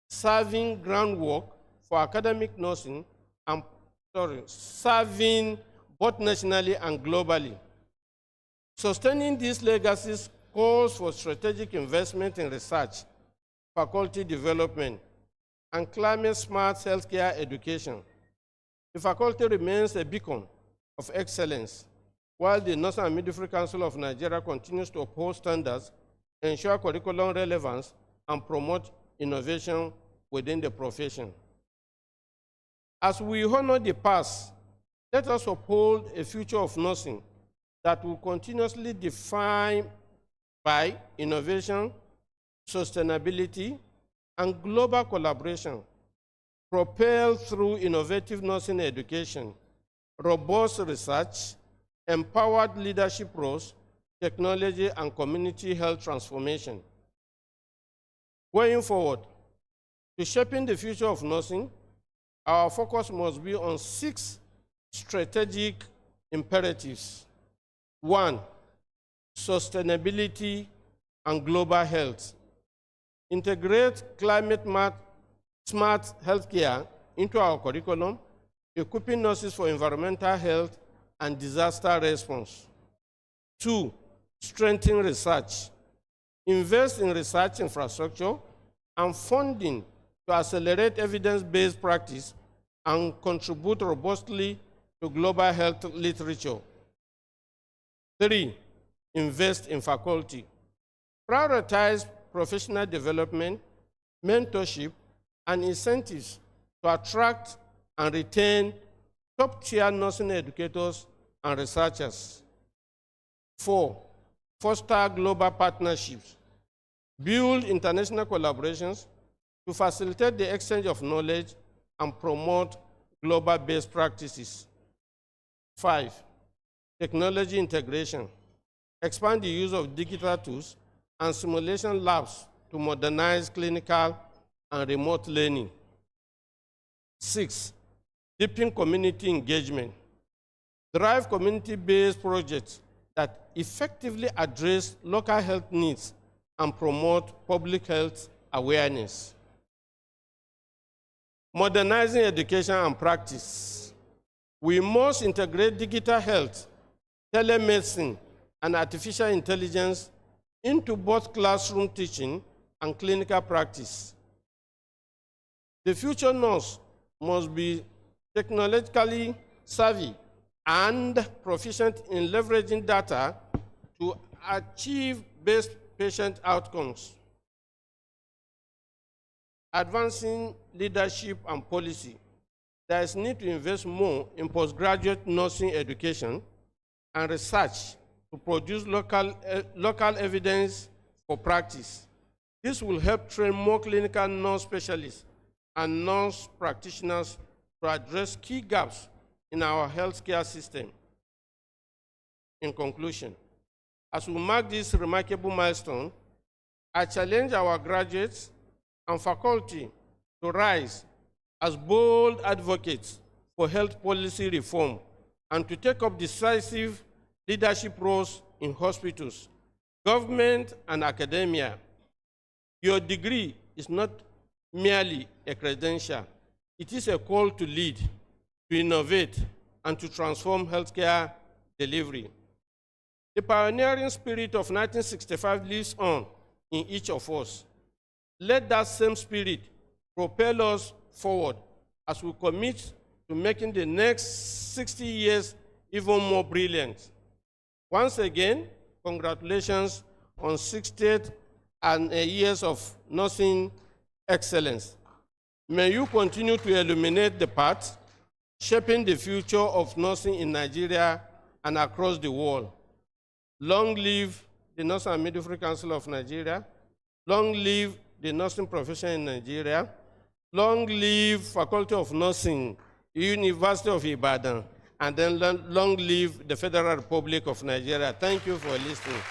serving groundwork for academic nursing and serving both nationally and globally. Sustaining these legacies calls for strategic investment in research, faculty development, and climate-smart healthcare education. The faculty remains a beacon of excellence, while the Nursing and Midwifery Council of Nigeria continues to uphold standards, ensure curriculum relevance, and promote innovation within the profession. As we honor the past, let us uphold a future of nursing that will continuously define by innovation, sustainability, and global collaboration, propelled through innovative nursing education, robust research, empowered leadership roles, technology, and community health transformation. Going forward, to shaping the future of nursing, our focus must be on 6 strategic imperatives. 1, sustainability and global health. Integrate climate-smart healthcare into our curriculum, equipping nurses for environmental health and disaster response. 2, strengthen research. Invest in research infrastructure and funding to accelerate evidence-based practice and contribute robustly to global health literature. 3, invest in faculty. Prioritize professional development, mentorship, and incentives to attract and retain top-tier nursing educators and researchers. 4, foster global partnerships. Build international collaborations to facilitate the exchange of knowledge and promote global best practices. 5, technology integration. Expand the use of digital tools and simulation labs to modernize clinical and remote learning. 6, deepen community engagement. Drive community-based projects that effectively address local health needs and promote public health awareness. Modernizing education and practice. We must integrate digital health, telemedicine, and artificial intelligence into both classroom teaching and clinical practice. The future nurse must be technologically savvy and proficient in leveraging data to achieve best patient outcomes. Advancing leadership and policy. There is need to invest more in postgraduate nursing education and research to produce local evidence for practice. This will help train more clinical nurse specialists and nurse practitioners to address key gaps in our healthcare system. In conclusion, as we mark this remarkable milestone, I challenge our graduates and faculty to rise as bold advocates for health policy reform and to take up decisive leadership roles in hospitals, government, and academia. Your degree is not merely a credential. It is a call to lead, to innovate, and to transform healthcare delivery. The pioneering spirit of 1965 lives on in each of us. Let that same spirit propel us forward as we commit to making the next 60 years even more brilliant. Once again, congratulations on 60th and years of nursing excellence. May you continue to illuminate the path, shaping the future of nursing in Nigeria and across the world. Long live the Nursing and Midwifery Council of Nigeria. Long live the nursing profession in Nigeria. Long live Faculty of Nursing, University of Ibadan. And then long live the Federal Republic of Nigeria. Thank you for listening.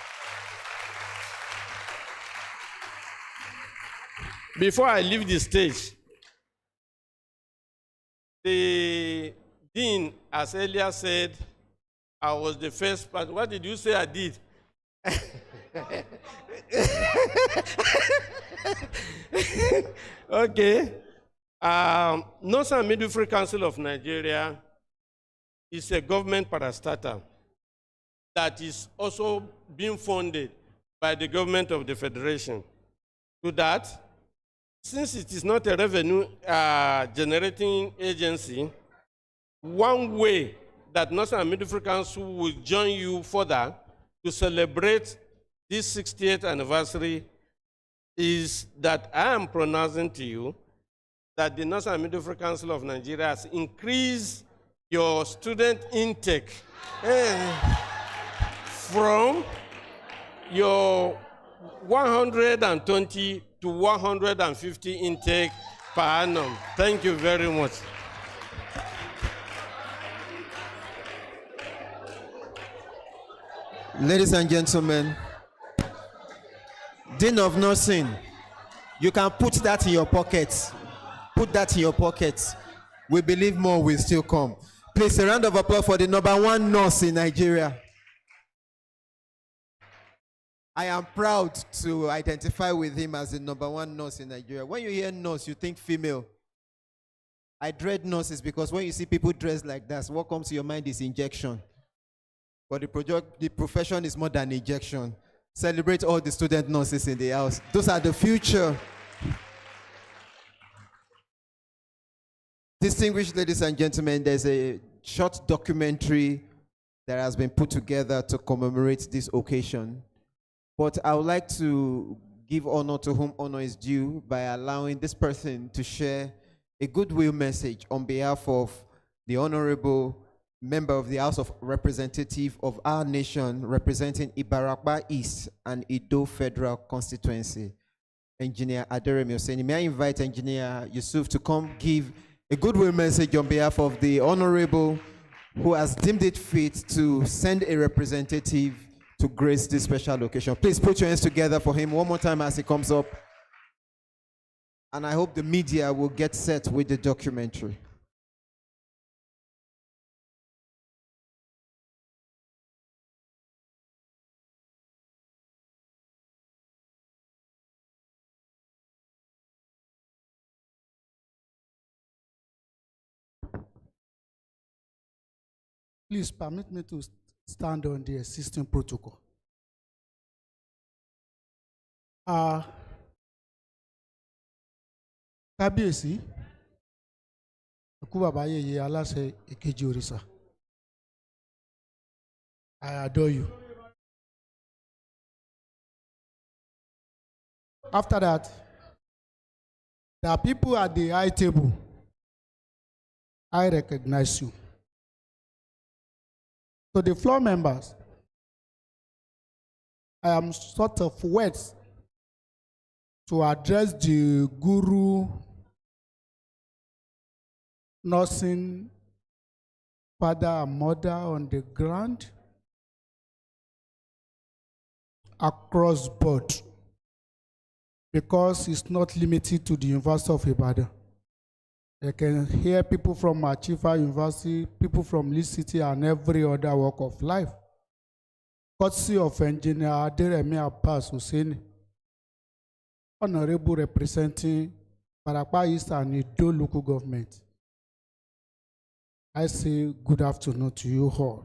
Before I leave the stage, the dean, as earlier said, I was the first person. What did you say I did? Okay. Nursing and Midwifery Council of Nigeria is a government parastatal that is also being funded by the government of the Federation. To that, since it is not a revenue generating agency, one way that Nursing and Midwifery Council will join you further to celebrate this 60th anniversary is that I am pronouncing to you that the Nursing and Midwifery Council of Nigeria has increased your student intake from your 120 to 150 intake per annum. Thank you very much. Ladies and gentlemen, Dean of Nursing, you can put that in your pocket. Put that in your pocket. We believe more will still come. Please, a round of applause for the #1 nurse in Nigeria. I am proud to identify with him as the #1 nurse in Nigeria. When you hear nurse, you think female. I dread nurses because when you see people dressed like that, what comes to your mind is injection. But the profession is more than injection. Celebrate all the student nurses in the house. Those are the future. Distinguished ladies and gentlemen, there's a short documentary that has been put together to commemorate this occasion. But I would like to give honor to whom honor is due by allowing this person to share a goodwill message on behalf of the honorable member of the House of Representatives of our nation, representing Ibarakba East and Ido Federal Constituency, Engineer Aderemi Oseni. May I invite Engineer Yusuf to come give a goodwill message on behalf of the honorable who has deemed it fit to send a representative to grace this special occasion. Please put your hands together for him one more time as he comes up. And I hope the media will get set with the documentary. Please permit me to stand on the existing protocol. Kábíyèsí, ẹkú bàbá yèyé aláṣẹ èkejì òrìṣà. I adore you. After that, there are people at the high table. I recognize you. So the floor members, I am sort of words to address the guru, nursing father and mother on the ground across board, because it's not limited to the University of Ibadan. I can hear people from Achifa University, people from Lee City, and every other walk of life. Courtesy of Engineer Aderemi Abbas Hussein, Honorable representing Ibarakba East and Ido local government. I say good afternoon to you all.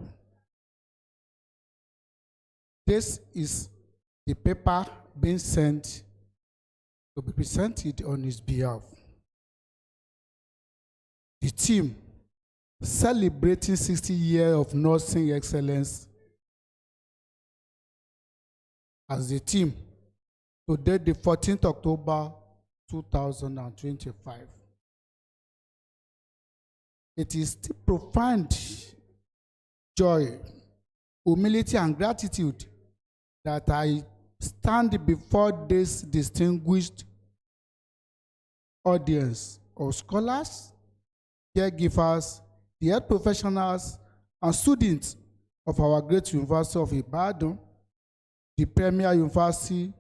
This is the paper being sent to be presented on his behalf. The team celebrating 60 years of nursing excellence as a team. Today, the 14th October 2025. It is the profound joy, humility, and gratitude that I stand before this distinguished audience of scholars, caregivers, the health professionals, and students of our great University of Ibadan, the premier university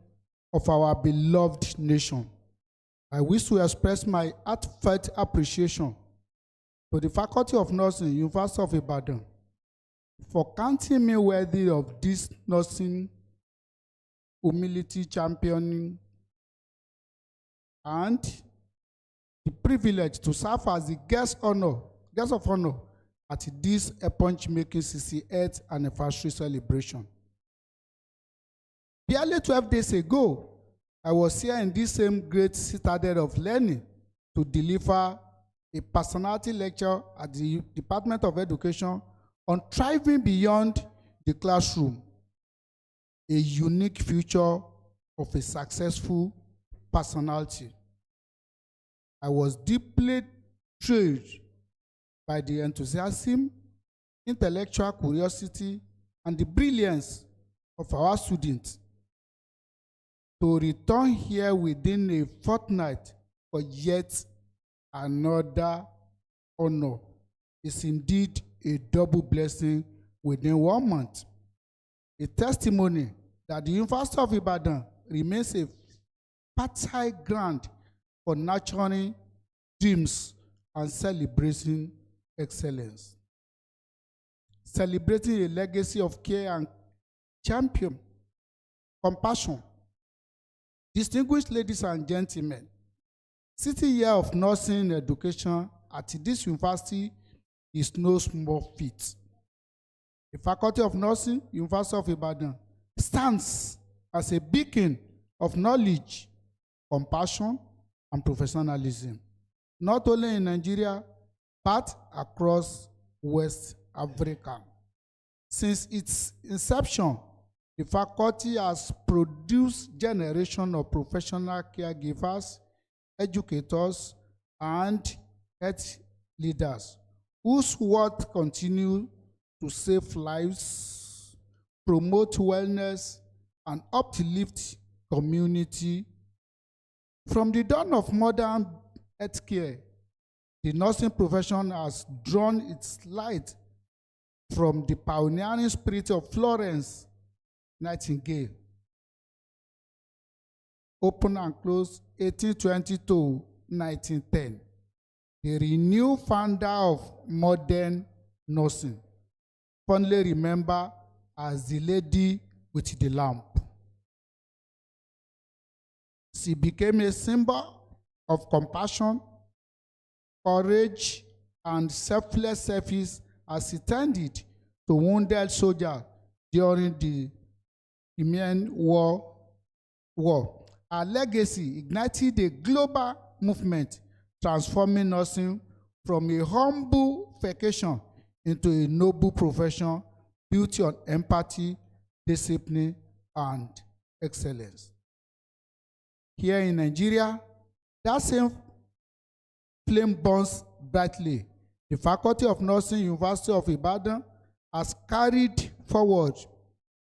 of our beloved nation. I wish to express my heartfelt appreciation to the Faculty of Nursing, University of Ibadan, for counting me worthy of this nursing humility championing and the privilege to serve as the guest of honor at this epoch-making 68th anniversary celebration. Barely 12 days ago, I was here in this same great citadel of learning to deliver a personality lecture at the Department of Education on thriving beyond the classroom, a unique future of a successful personality. I was deeply thrilled by the enthusiasm, intellectual curiosity, and the brilliance of our students. To return here within a fortnight for yet another honor is indeed a double blessing within 1 month. A testimony that the University of Ibadan remains a fertile ground for nurturing dreams and celebrating excellence. Celebrating a legacy of care and champion, compassion. Distinguished ladies and gentlemen, 60 years of nursing education at this university is no small feat. The Faculty of Nursing, University of Ibadan, stands as a beacon of knowledge, compassion, and professionalism, not only in Nigeria, but across West Africa. Since its inception, the faculty has produced generations of professional caregivers, educators, and health leaders whose work continue to save lives, promote wellness, and uplift community. From the dawn of modern healthcare, the nursing profession has drawn its light from the pioneering spirit of Florence Nightingale, open and closed 1820 to 1910, the renewed founder of modern nursing, fondly remembered as the lady with the lamp. She became a symbol of compassion, courage, and selfless service as she tended to wounded soldiers during the Crimean War. Her legacy ignited a global movement, transforming nursing from a humble vocation into a noble profession built on empathy, discipline, and excellence. Here in Nigeria, that same flame burns brightly. The Faculty of Nursing, University of Ibadan, has carried forward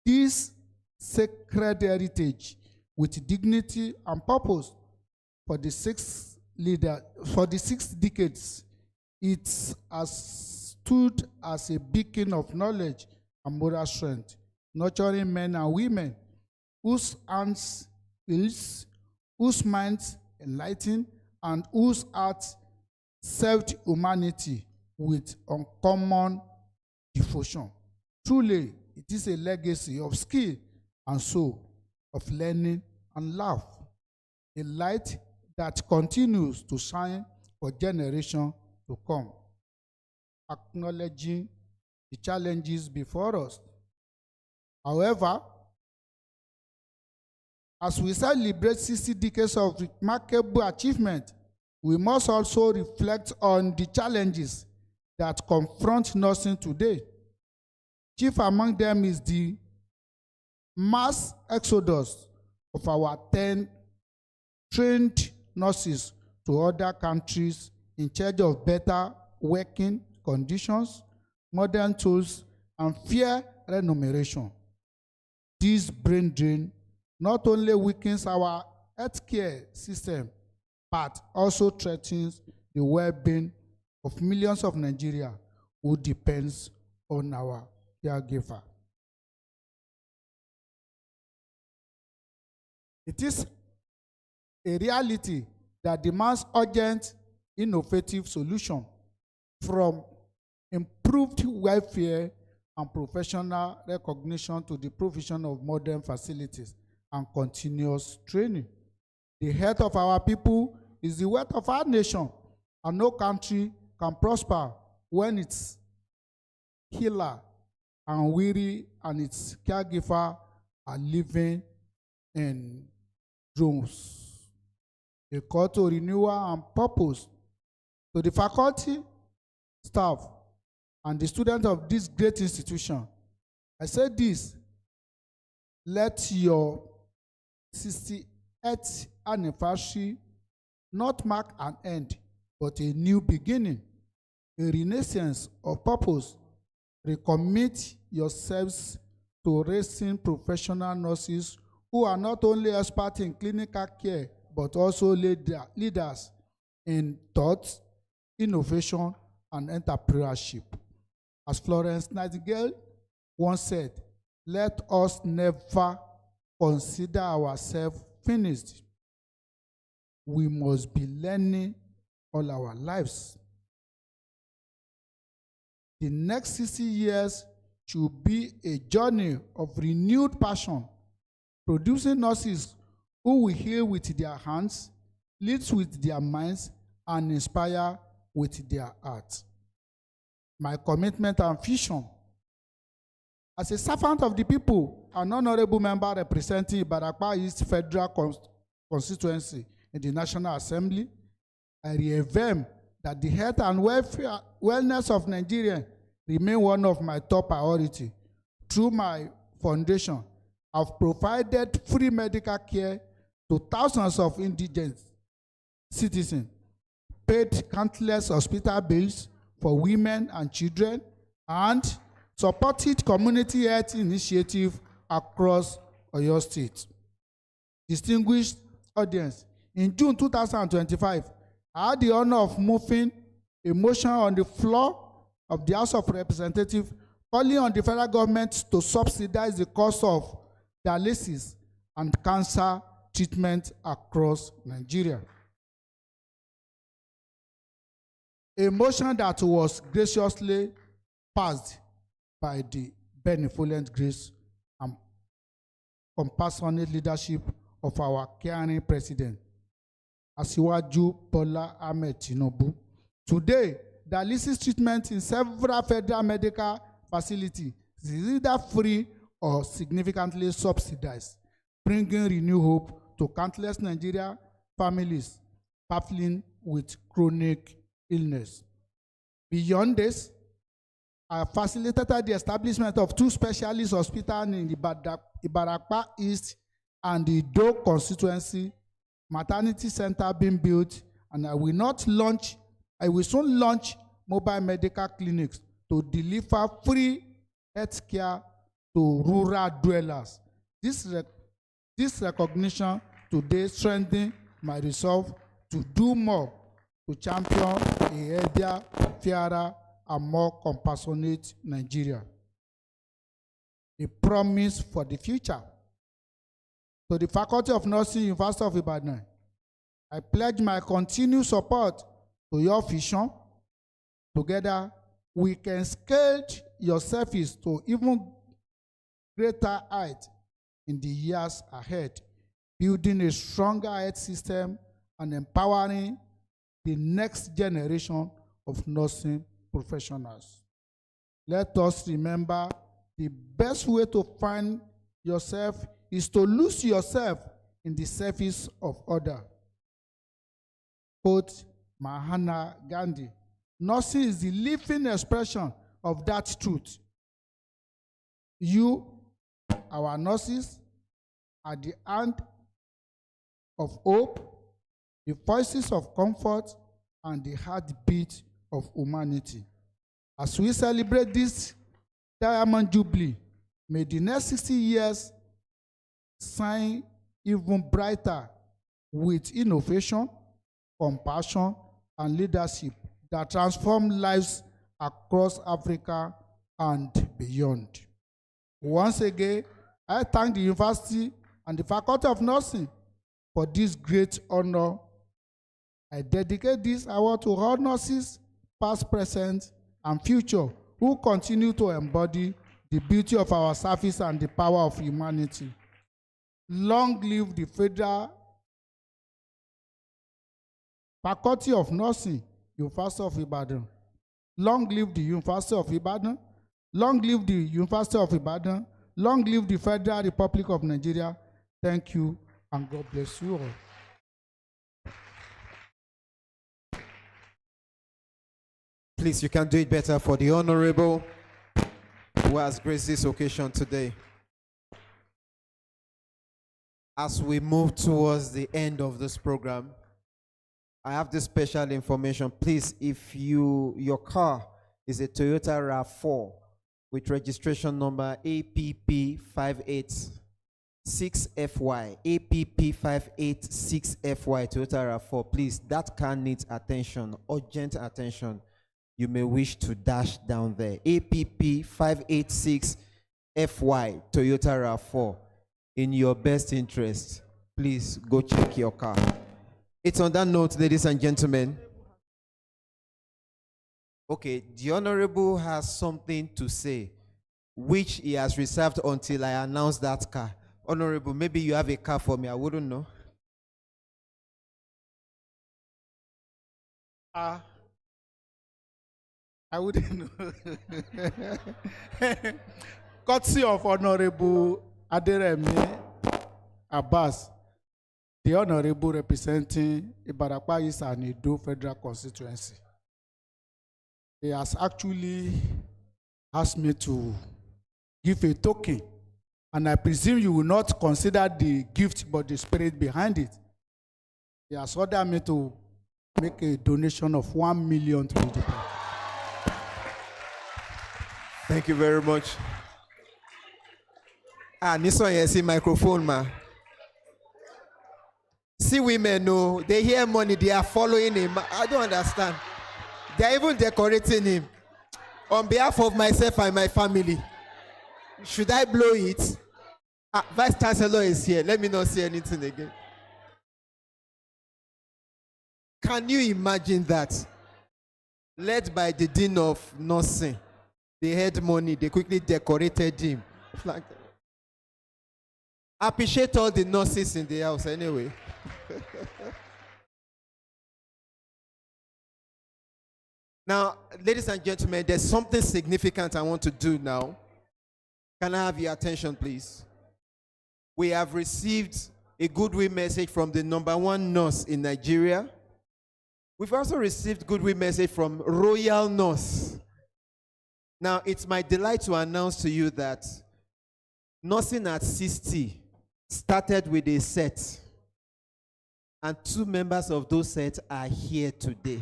this sacred heritage with dignity and purpose for the 6 decades. It has stood as a beacon of knowledge and moral strength, nurturing men and women whose hands heals, whose minds enlighten, and whose hearts served humanity with uncommon devotion. Truly, it is a legacy of skill and soul, of learning and love, a light that continues to shine for generations to come. Acknowledging the challenges before us. However, as we celebrate 60 decades of remarkable achievement, we must also reflect on the challenges that confront nursing today. Chief among them is the mass exodus of our 10 trained nurses to other countries in charge of better working conditions, modern tools, and fair remuneration. This brain drain not only weakens our healthcare system, but also threatens the well-being of millions of Nigerians who depends on our caregiver. It is a reality that demands urgent, innovative solution from improved welfare and professional recognition to the provision of modern facilities and continuous training. The health of our people is the wealth of our nation, and no country can prosper when its healer and weary and its caregiver are living in drones. A call to renewal and purpose to the faculty, staff, and the students of this great institution. I say this, let your 68th anniversary not mark an end, but a new beginning, a renaissance of purpose. Recommit yourselves to raising professional nurses who are not only experts in clinical care, but also leaders in thought, innovation, and entrepreneurship. As Florence Nightingale once said, let us never consider ourselves finished. We must be learning all our lives. The next 60 years should be a journey of renewed passion, producing nurses who will heal with their hands, lead with their minds, and inspire with their hearts. My commitment and vision as a servant of the people, an honorable member representing Ibadan East Federal Constituency in the National Assembly, I reaffirm that the health and wellness of Nigerians remain one of my top priorities. Through my foundation, I've provided free medical care to thousands of indigent citizens, paid countless hospital bills for women and children, and supported community health initiatives across Oyo State. Distinguished audience, in June 2025, I had the honor of moving a motion on the floor of the House of Representatives calling on the federal government to subsidize the cost of dialysis and cancer treatment across Nigeria. A motion that was graciously passed by the benevolent grace and compassionate leadership of our caring president, Asiwaju Bola Ahmed Tinubu. Today, dialysis treatment in several federal medical facilities is either free or significantly subsidized, bringing renewed hope to countless Nigerian families battling with chronic illness. Beyond this, I facilitated the establishment of 2 specialist hospitals in Ibadan East and the Ido constituency, maternity center being built, and I will soon launch mobile medical clinics to deliver free health care to rural dwellers. This recognition today strengthens my resolve to do more to champion a healthier, fairer, and more compassionate Nigeria. A promise for the future. To the Faculty of Nursing, University of Ibadan, I pledge my continued support to your vision. Together, we can scale your service to even greater height in the years ahead, building a stronger health system and empowering the next generation of nursing professionals. Let us remember the best way to find yourself is to lose yourself in the service of others. Quote Mahatma Gandhi, nursing is the living expression of that truth. You Our nurses are the hand of hope, the voices of comfort, and the heartbeat of humanity. As we celebrate this Diamond Jubilee, may the next 60 years shine even brighter with innovation, compassion, and leadership that transform lives across Africa and beyond. Once again, I thank the university and the Faculty of Nursing for this great honor. I dedicate this award to all nurses, past, present, and future, who continue to embody the beauty of our service and the power of humanity. Long live the Federal Faculty of Nursing, University of Ibadan. Long live the University of Ibadan. Long live the University of Ibadan. Long live the Federal Republic of Nigeria. Thank you, and God bless you all. Please, you can do it better for the Honorable who has graced this occasion today. As we move towards the end of this program, I have this special information. Please, if your car is a Toyota RAV4 with registration number APP586FY, APP586FY, Toyota RAV4, please, that car needs attention, urgent attention. You may wish to dash down there. APP586FY, Toyota RAV4. In your best interest, please go check your car. It's on that note, ladies and gentlemen. Okay, the Honorable has something to say, which he has reserved until I announce that car. Honorable, maybe you have a car for me, I wouldn't know. I wouldn't know. Courtesy of Honorable Aderemi Abbas, the Honorable representing Ibadan East and Edo Federal Constituency. He has actually asked me to give a token, and I presume you will not consider the gift but the spirit behind it. He has ordered me to make a donation of 1 million to the department. Thank you very much. This one here, see microphone, ma. See women, no, they hear money, they are following him. I don't understand. They are even decorating him. On behalf of myself and my family, should I blow it? Vice Chancellor is here. Let me not say anything again. Can you imagine that? Led by the Dean of Nursing, they had money, they quickly decorated him. Like, appreciate all the nurses in the house anyway. Now, ladies and gentlemen, there's something significant I want to do now. Can I have your attention, please? We have received a goodwill message from the #1 nurse in Nigeria. We've also received goodwill message from Royal Nurse. Now, it's my delight to announce to you that Nursing at 60 started with a set, and 2 members of those sets are here today.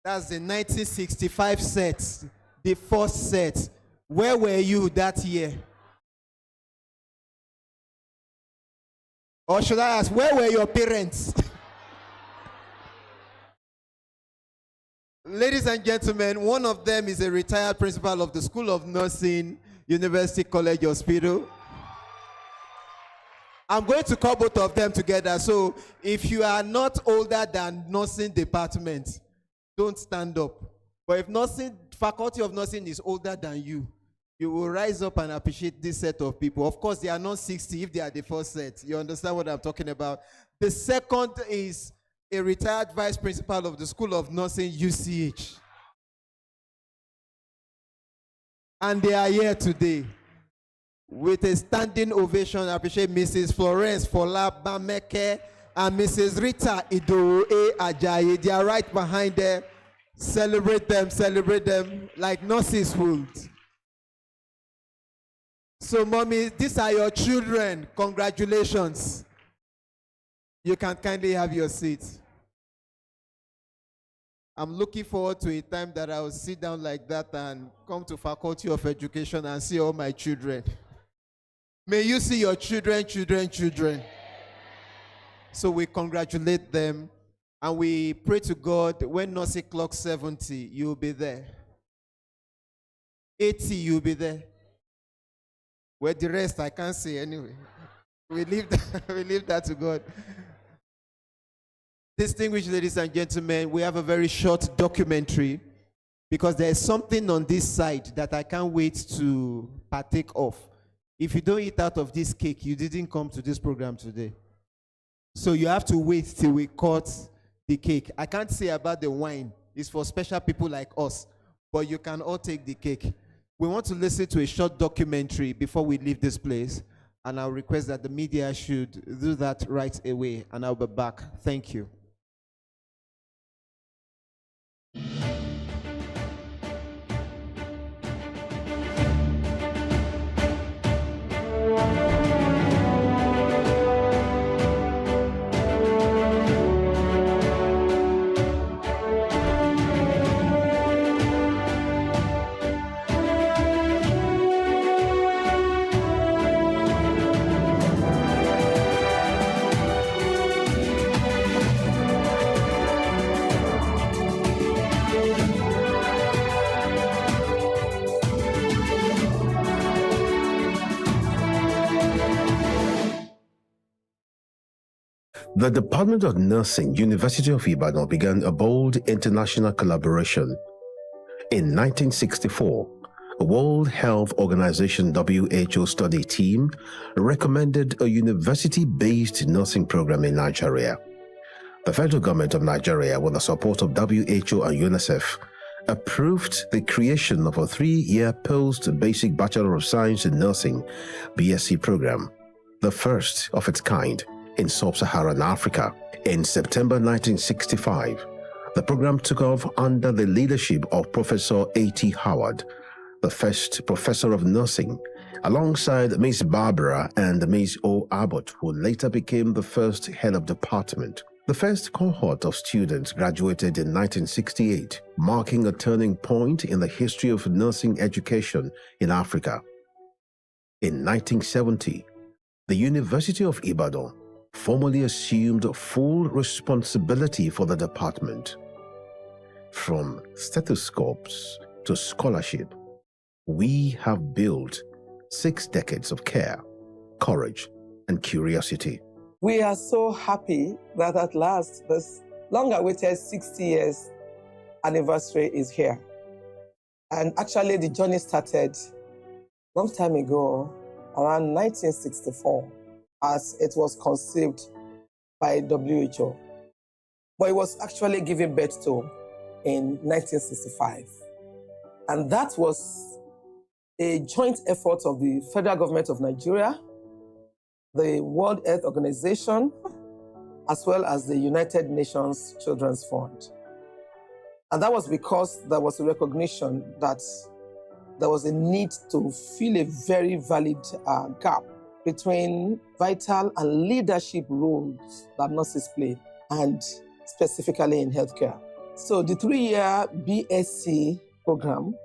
That's the 1965 set, the first set. Where were you that year? Or should I ask, where were your parents? Ladies and gentlemen, one of them is a retired principal of the School of Nursing, University College Hospital. I'm going to call both of them together. So if you are not older than nursing department, don't stand up. But if nursing, Faculty of Nursing is older than you will rise up and appreciate this set of people. Of course, they are not 60 if they are the first set. You understand what I'm talking about? The second is a retired vice principal of the School of Nursing, UCH. And they are here today with a standing ovation. I appreciate Mrs. Florence Fola Bameke and Mrs. Rita Idowu Ajayi. They are right behind there. Celebrate them like nurses would. So, mommy, these are your children. Congratulations. You can kindly have your seat. I'm looking forward to a time that I will sit down like that and come to Faculty of Education and see all my children. May you see your children. So we congratulate them and we pray to God when nursing clock 70, you'll be there. 80, you'll be there. Well, the rest I can't say anyway. We leave that to God. Distinguished ladies and gentlemen, we have a very short documentary because there is something on this side that I can't wait to partake of. If you don't eat out of this cake, you didn't come to this program today. So you have to wait till we cut the cake. I can't say about the wine. It's for special people like us, but you can all take the cake. We want to listen to a short documentary before we leave this place, and I'll request that the media should do that right away, and I'll be back. Thank you. The Department of Nursing, University of Ibadan, began a bold international collaboration. In 1964, a World Health Organization WHO study team recommended a university-based nursing program in Nigeria. The federal government of Nigeria, with the support of WHO and UNICEF, approved the creation of a 3-year post-basic Bachelor of Science in Nursing BSc program, the first of its kind in sub-Saharan Africa. In September 1965, the program took off under the leadership of Professor A.T. Howard, the first professor of nursing, alongside Ms. Barbara and Ms. O. Abbott, who later became the first head of department. The first cohort of students graduated in 1968, marking a turning point in the history of nursing education in Africa. In 1970, the University of Ibadan formally assumed full responsibility for the department. From stethoscopes to scholarship, we have built 6 decades of care, courage, and curiosity. We are so happy that at last this long-awaited 60 years anniversary is here. And actually the journey started a long time ago, around 1964, as it was conceived by WHO. But it was actually given birth to in 1965. And that was a joint effort of the federal government of Nigeria, the World Health Organization, as well as the United Nations Children's Fund. And that was because there was a recognition that there was a need to fill a very valid gap between vital and leadership roles that nurses play, and specifically in healthcare. So the 3-year BSc program,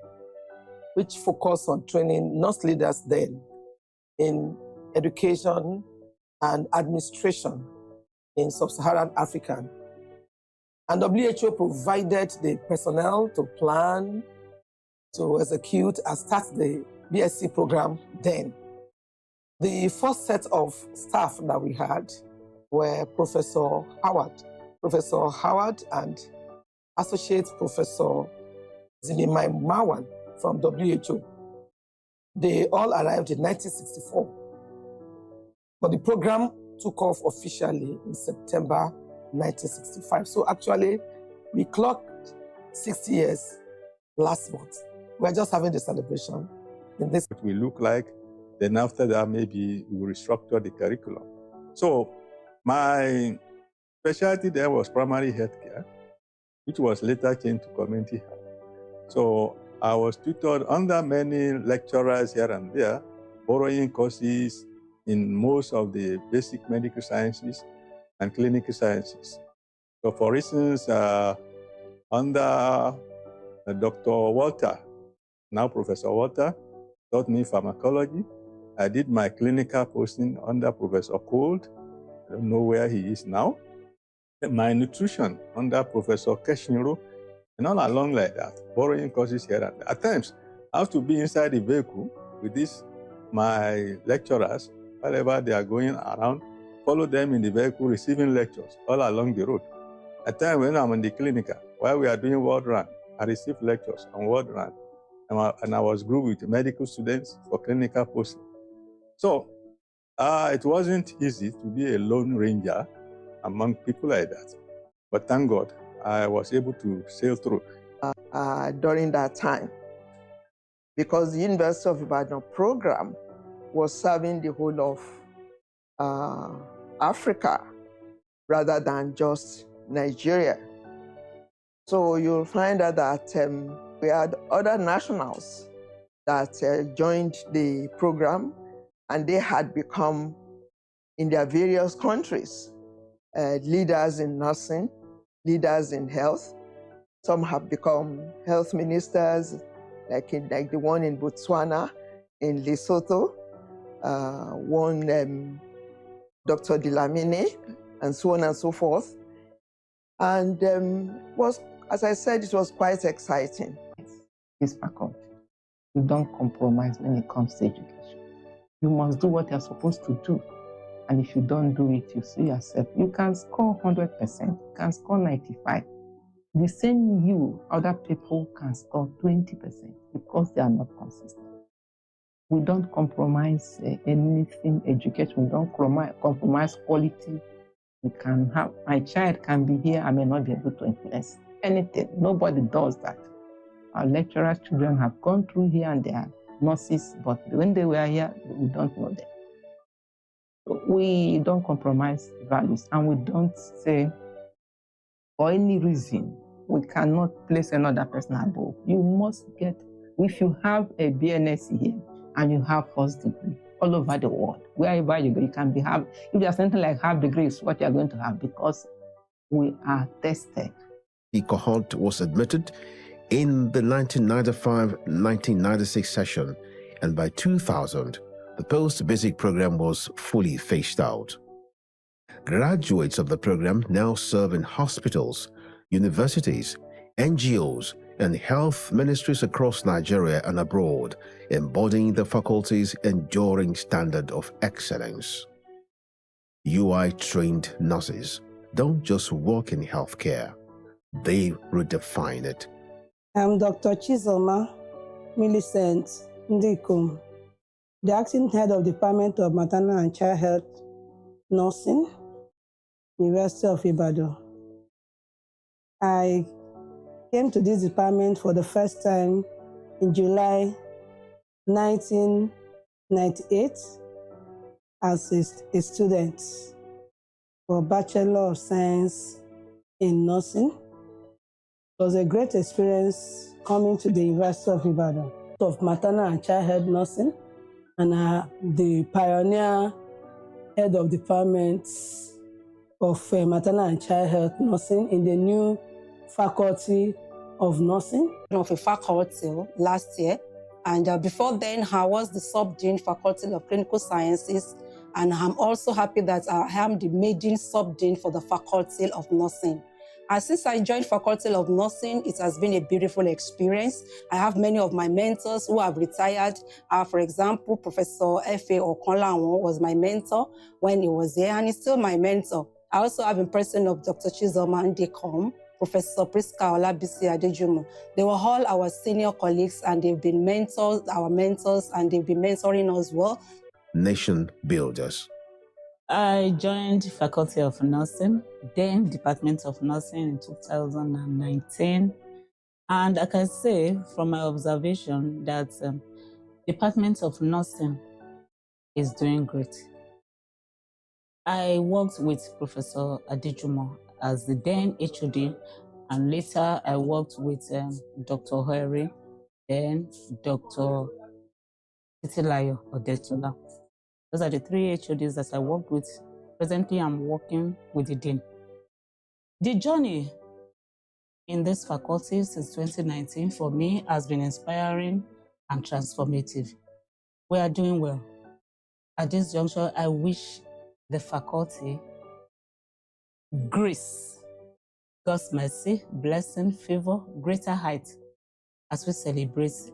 which focused on training nurse leaders then in education and administration in sub-Saharan Africa. And WHO provided the personnel to plan, to execute, and start the BSc program then. The first set of staff that we had were Professor Howard and Associate Professor Zilimai Mawan from WHO. They all arrived in 1964. But the program took off officially in September 1965. So actually, we clocked 60 years last month. We're just having the celebration in this. What we look like, then after that, maybe we will restructure the curriculum. So my specialty there was primary healthcare. which was later changed to community health. So I was tutored under many lecturers here and there, borrowing courses in most of the basic medical sciences and clinical sciences. So for instance, under Dr. Walter, now Professor Walter, taught me pharmacology. I did my clinical posting under Professor Cold. I don't know where he is now. My nutrition under Professor Keshinro, and all along like that, borrowing courses here and there. At times, I have to be inside the vehicle with my lecturers, wherever they are going around, follow them in the vehicle, receiving lectures all along the road. At times when I'm in the clinic, while we are doing ward run, I receive lectures on ward run, and I was grouped with medical students for clinical posting. So it wasn't easy to be a lone ranger among people like that. But thank God, I was able to sail through. During that time, because the University of Ibadan program was serving the whole of Africa rather than just Nigeria. So you'll find out that we had other nationals that joined the program, and they had become, in their various countries, leaders in nursing, leaders in health. Some have become health ministers, like the one in Botswana, in Lesotho, one Dr. Dilamine, and so on and so forth. And as I said, it was quite exciting. This faculty, you don't compromise when it comes to education. You must do what you're supposed to do. And if you don't do it, you see yourself, you can score 100%, you can score 95%. The same you, other people can score 20% because they are not consistent. We don't compromise anything education. We don't compromise quality. We can have, my child can be here, I may not be able to influence anything. Nobody does that. Our lecturers' children have gone through here and they are nurses, but when they were here, we don't know them. So we don't compromise values, and we don't say, for any reason, we cannot place another person above. You must get, if you have a BNSC here and you have first degree all over the world, wherever you go, you can be if there's something like half degree is what you're going to have, because we are tested. The cohort was admitted in the 1995-1996 session, and by 2000, the post-basic program was fully phased out. Graduates of the program now serve in hospitals, universities, NGOs, and health ministries across Nigeria and abroad, embodying the faculty's enduring standard of excellence. UI-trained nurses don't just work in healthcare, they redefine it. I'm Dr. Chizoma Millicent Ndikum, the acting head of Department of Maternal and Child Health Nursing, University of Ibadan. I came to this department for the first time in July 1998 as a student for Bachelor of Science in Nursing. It was a great experience coming to the University of Ibadan of Maternal and Child Health Nursing, and the pioneer head of departments of Maternal and Child Health Nursing in the new Faculty of Nursing. Of a faculty last year, and before then I was the sub-dean Faculty of Clinical Sciences, and I'm also happy that I am the maiden sub-dean for the Faculty of Nursing. And since I joined Faculty of Nursing, it has been a beautiful experience. I have many of my mentors who have retired. For example, Professor F.A. Okonlawon was my mentor when he was here, and he's still my mentor. I also have in person of Dr. Chizoma Ndikum, Professor Priska Olabisi Adejumo. They were all our senior colleagues, and they've been our mentors, and they've been mentoring us well. Nation builders. I joined Faculty of Nursing, then Department of Nursing in 2019. And I can say from my observation that Department of Nursing is doing great. I worked with Professor Adejumo as the then HOD, And later, I worked with Dr. Harry, then Dr. Titilayo Odetula. Those are the 3 HODs that I worked with. Presently, I'm working with the Dean. The journey in this faculty since 2019 for me has been inspiring and transformative. We are doing well. At this juncture, I wish the faculty grace, God's mercy, blessing, favor, greater height as we celebrate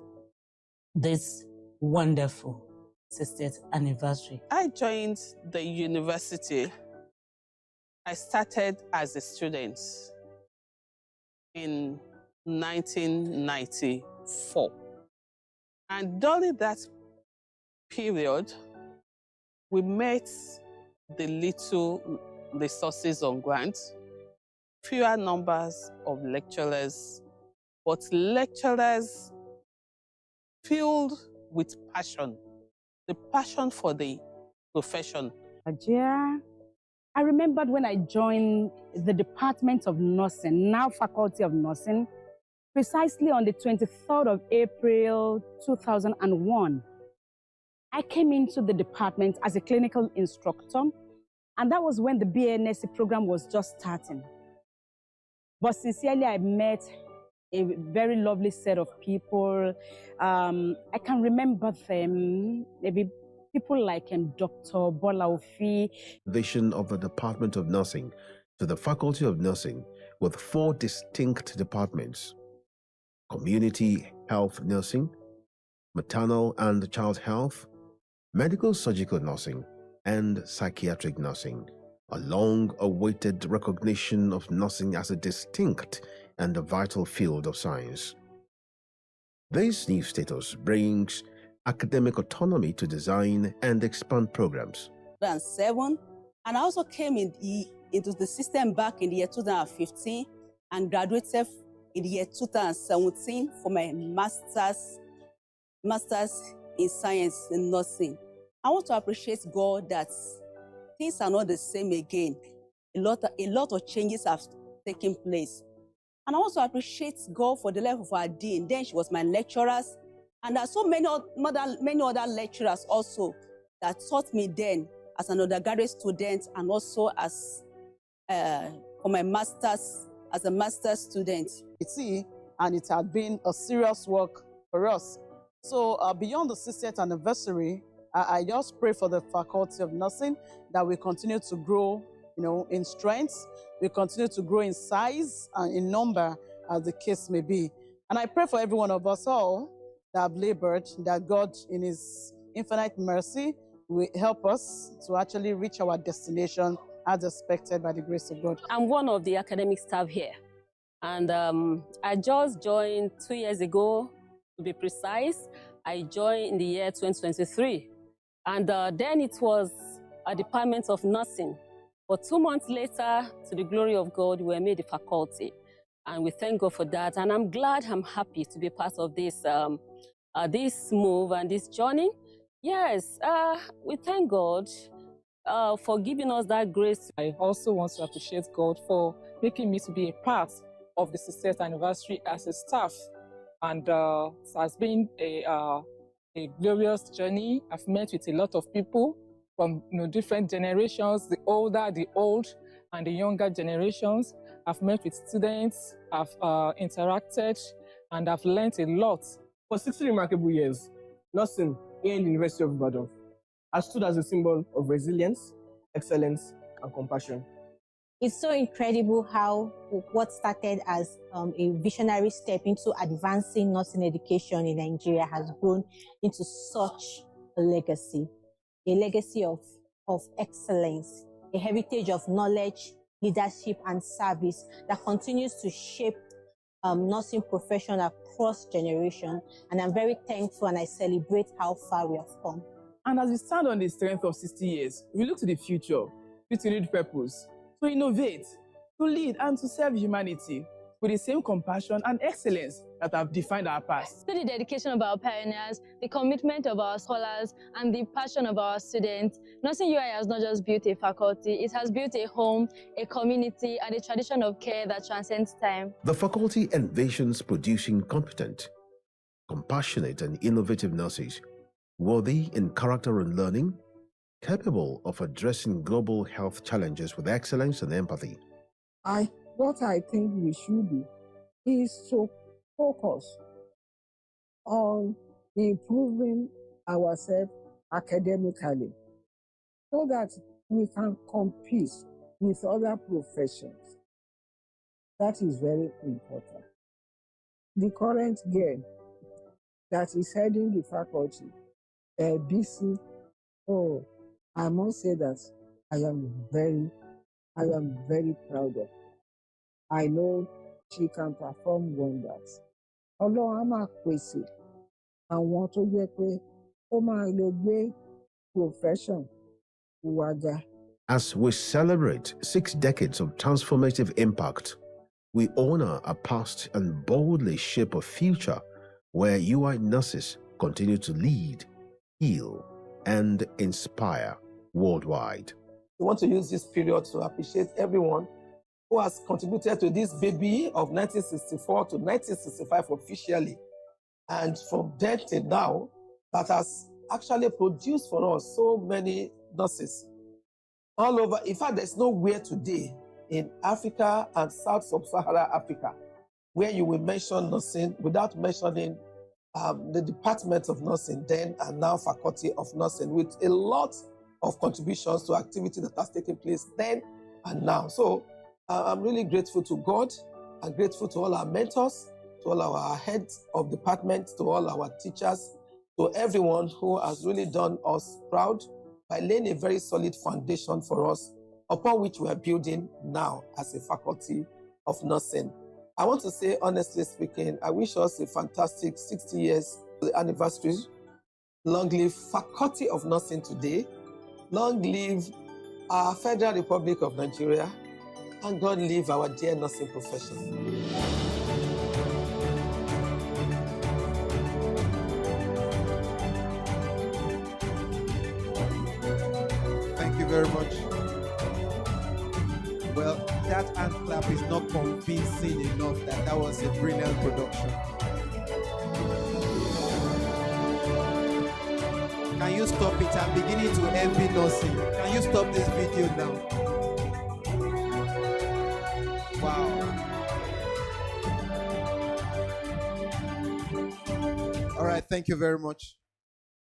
this wonderful 60th anniversary. I joined the university. I started as a student in 1994. And during that period, we met the little resources on grant, fewer numbers of lecturers, but lecturers filled with passion, the passion for the profession. Nigeria. I remembered when I joined the Department of Nursing, now Faculty of Nursing, precisely on the 23rd of April, 2001. I came into the department as a clinical instructor, and that was when the BNSC program was just starting. But sincerely, I met a very lovely set of people. I can remember them, maybe people like Dr. Bola Ofi. Vision of the Department of Nursing to the Faculty of Nursing with 4 distinct departments: community health nursing, maternal and child health, medical surgical nursing, and psychiatric nursing. A long-awaited recognition of nursing as a distinct and a vital field of science. This new status brings academic autonomy to design and expand programs. 2007, and I also came into the system back in the year 2015 and graduated in the year 2017 for my master's in science in nursing. I want to appreciate God that things are not the same again. A lot of changes have taken place. And I want to appreciate God for the life of our dean. Then she was my lecturers. And there are so many other lecturers also that taught me then as an undergraduate student and also as for my master's, as a master's student. And it had been a serious work for us. So beyond the 60th anniversary, I just pray for the Faculty of Nursing that we continue to grow, in strength, we continue to grow in size and in number, as the case may be. And I pray for every one of us all that have labored, that God, in His infinite mercy, will help us to actually reach our destination as expected by the grace of God. I'm one of the academic staff here, and I just joined 2 years ago, to be precise. I joined in the year 2023, and then it was a Department of Nursing. But 2 months later, to the glory of God, we were made a faculty, and we thank God for that. And I'm glad, I'm happy to be part of this this move and this journey. Yes, we thank God for giving us that grace. I also want to appreciate God for making me to be a part of the 60th anniversary as a staff. And it has been a glorious journey. I've met with a lot of people from different generations, the older, the old, and the younger generations. I've met with students, I've interacted, and I've learned a lot. For 60 remarkable years, nursing in the University of Ibadan has stood as a symbol of resilience, excellence, and compassion. It's so incredible how what started as a visionary step into advancing nursing education in Nigeria has grown into such a legacy of excellence, a heritage of knowledge, leadership, and service that continues to shape nursing profession across generations. And I'm very thankful, and I celebrate how far we have come. And as we stand on the strength of 60 years, we look to the future with renewed purpose, to innovate, to lead, and to serve humanity. with the same compassion and excellence that have defined our past. Through the dedication of our pioneers, the commitment of our scholars, and the passion of our students, Nursing UI has not just built a faculty, it has built a home, a community, and a tradition of care that transcends time. The faculty envisions producing competent, compassionate, and innovative nurses, worthy in character and learning, capable of addressing global health challenges with excellence and empathy. What I think we should do is to focus on improving ourselves academically so that we can compete with other professions. That is very important. The current girl that is heading the faculty, BC, oh, I must say that I am very proud of her. I know she can perform wonders. Ọlọ́run á máa pèsè àwọn tó jẹ́ pé ó máa lè gbé profession wa ga. As we celebrate 6 decades of transformative impact, we honor a past and boldly shape a future where UI nurses continue to lead, heal, and inspire worldwide. We want to use this period to appreciate everyone who has contributed to this baby of 1964 to 1965 officially, and from then till now, that has actually produced for us so many nurses all over. In fact, there's nowhere today in Africa and South Sub-Saharan Africa where you will mention nursing without mentioning the Department of Nursing then and now Faculty of Nursing, with a lot of contributions to activity that has taken place then and now. So I'm really grateful to God and grateful to all our mentors, to all our heads of departments, to all our teachers, to everyone who has really done us proud by laying a very solid foundation for us upon which we are building now as a Faculty of Nursing. I want to say, honestly speaking, I wish us a fantastic 60 years anniversary. Long live Faculty of Nursing today. Long live our Federal Republic of Nigeria. And God live our dear nursing profession. Thank you very much. Well, that hand clap is not convincing enough that that was a brilliant production. Can you stop it? I'm beginning to envy nursing. Can you stop this video now? Wow. All right, thank you very much.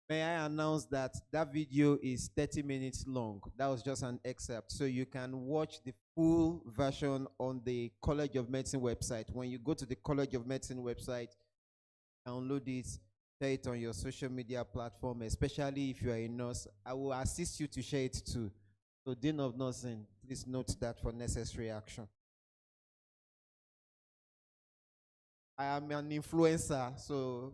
May I announce that that video is 30 minutes long. That was just an excerpt. So you can watch the full version on the College of Medicine website. When you go to the College of Medicine website, download it, share it on your social media platform, especially if you are a nurse. I will assist you to share it too. So Dean of Nursing, please note that for necessary action. I am an influencer, so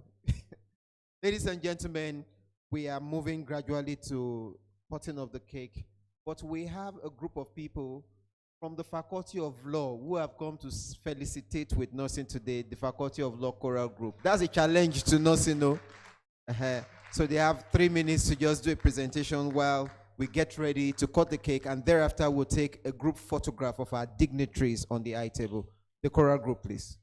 ladies and gentlemen, we are moving gradually to cutting of the cake, but we have a group of people from the Faculty of Law who have come to felicitate with nursing today, the Faculty of Law Choral Group. That's a challenge to nursing, no? So they have 3 minutes to just do a presentation while we get ready to cut the cake, and thereafter we'll take a group photograph of our dignitaries on the eye table. The choral group, please.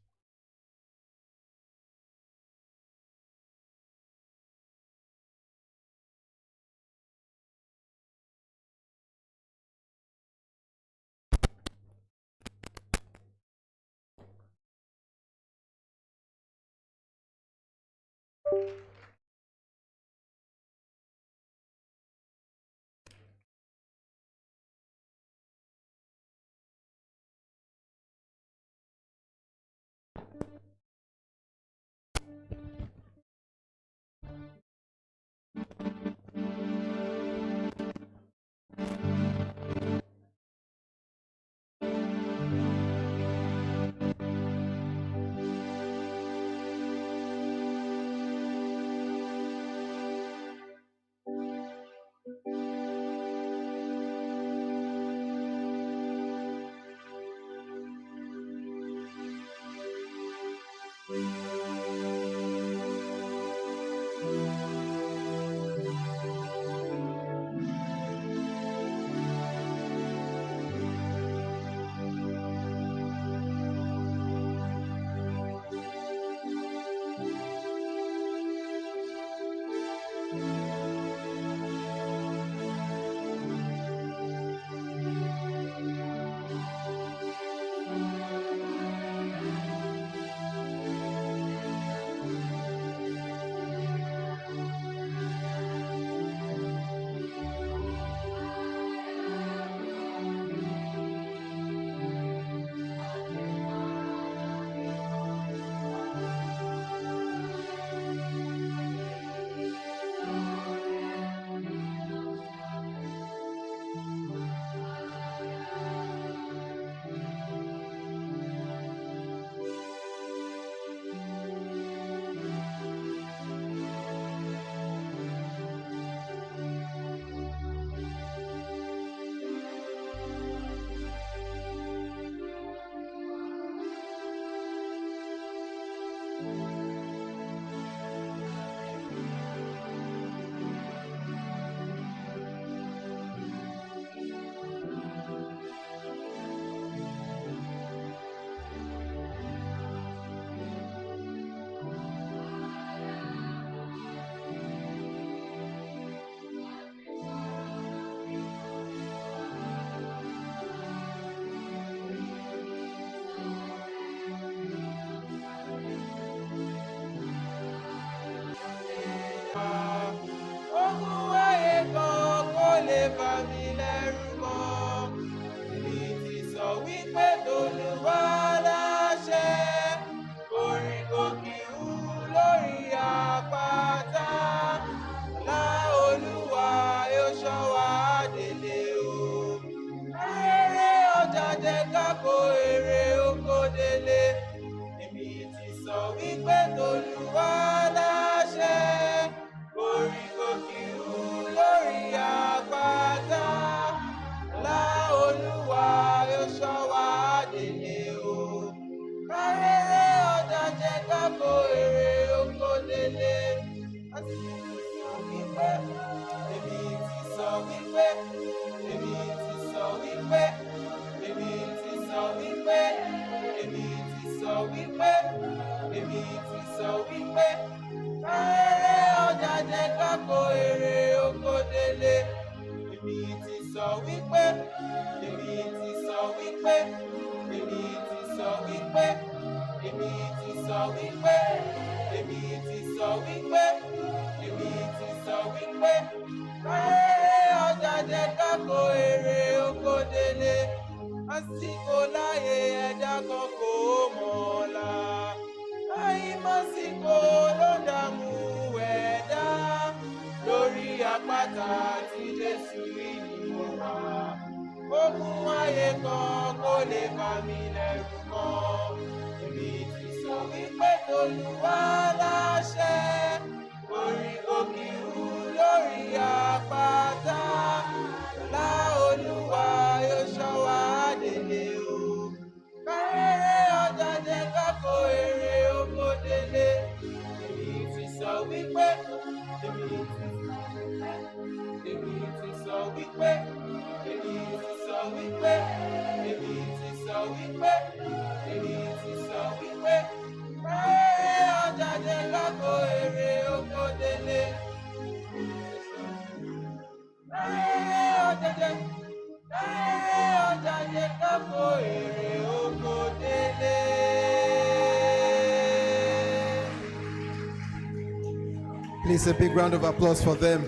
Please, a big round of applause for them.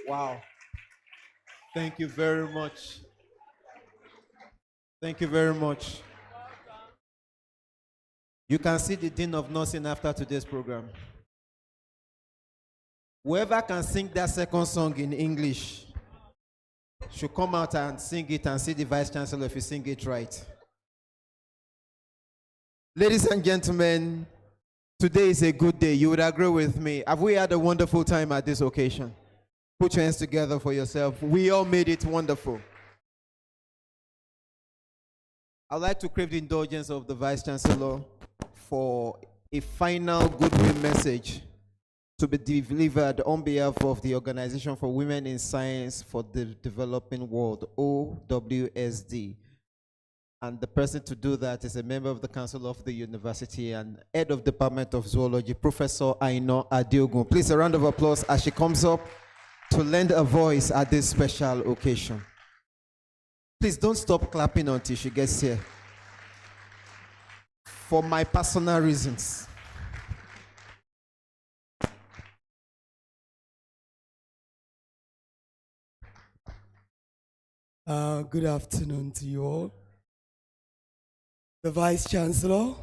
Wow. Thank you very much. Thank you very much. You can see the Dean of Nursing after today's program. Whoever can sing that second song in English should come out and sing it and see the Vice Chancellor if you sing it right. Ladies and gentlemen, today is a good day. You would agree with me. Have we had a wonderful time at this occasion? Put your hands together for yourself. We all made it wonderful. I'd like to crave the indulgence of the Vice Chancellor for a final goodwill message to be delivered on behalf of the Organization for Women in Science for the Developing World, OWSD. And the person to do that is a member of the Council of the University and Head of Department of Zoology, Professor Aino Adiogun. Please, a round of applause as she comes up to lend a voice at this special occasion. Please don't stop clapping until she gets here. For my personal reasons. Good afternoon to you all. The Vice Chancellor,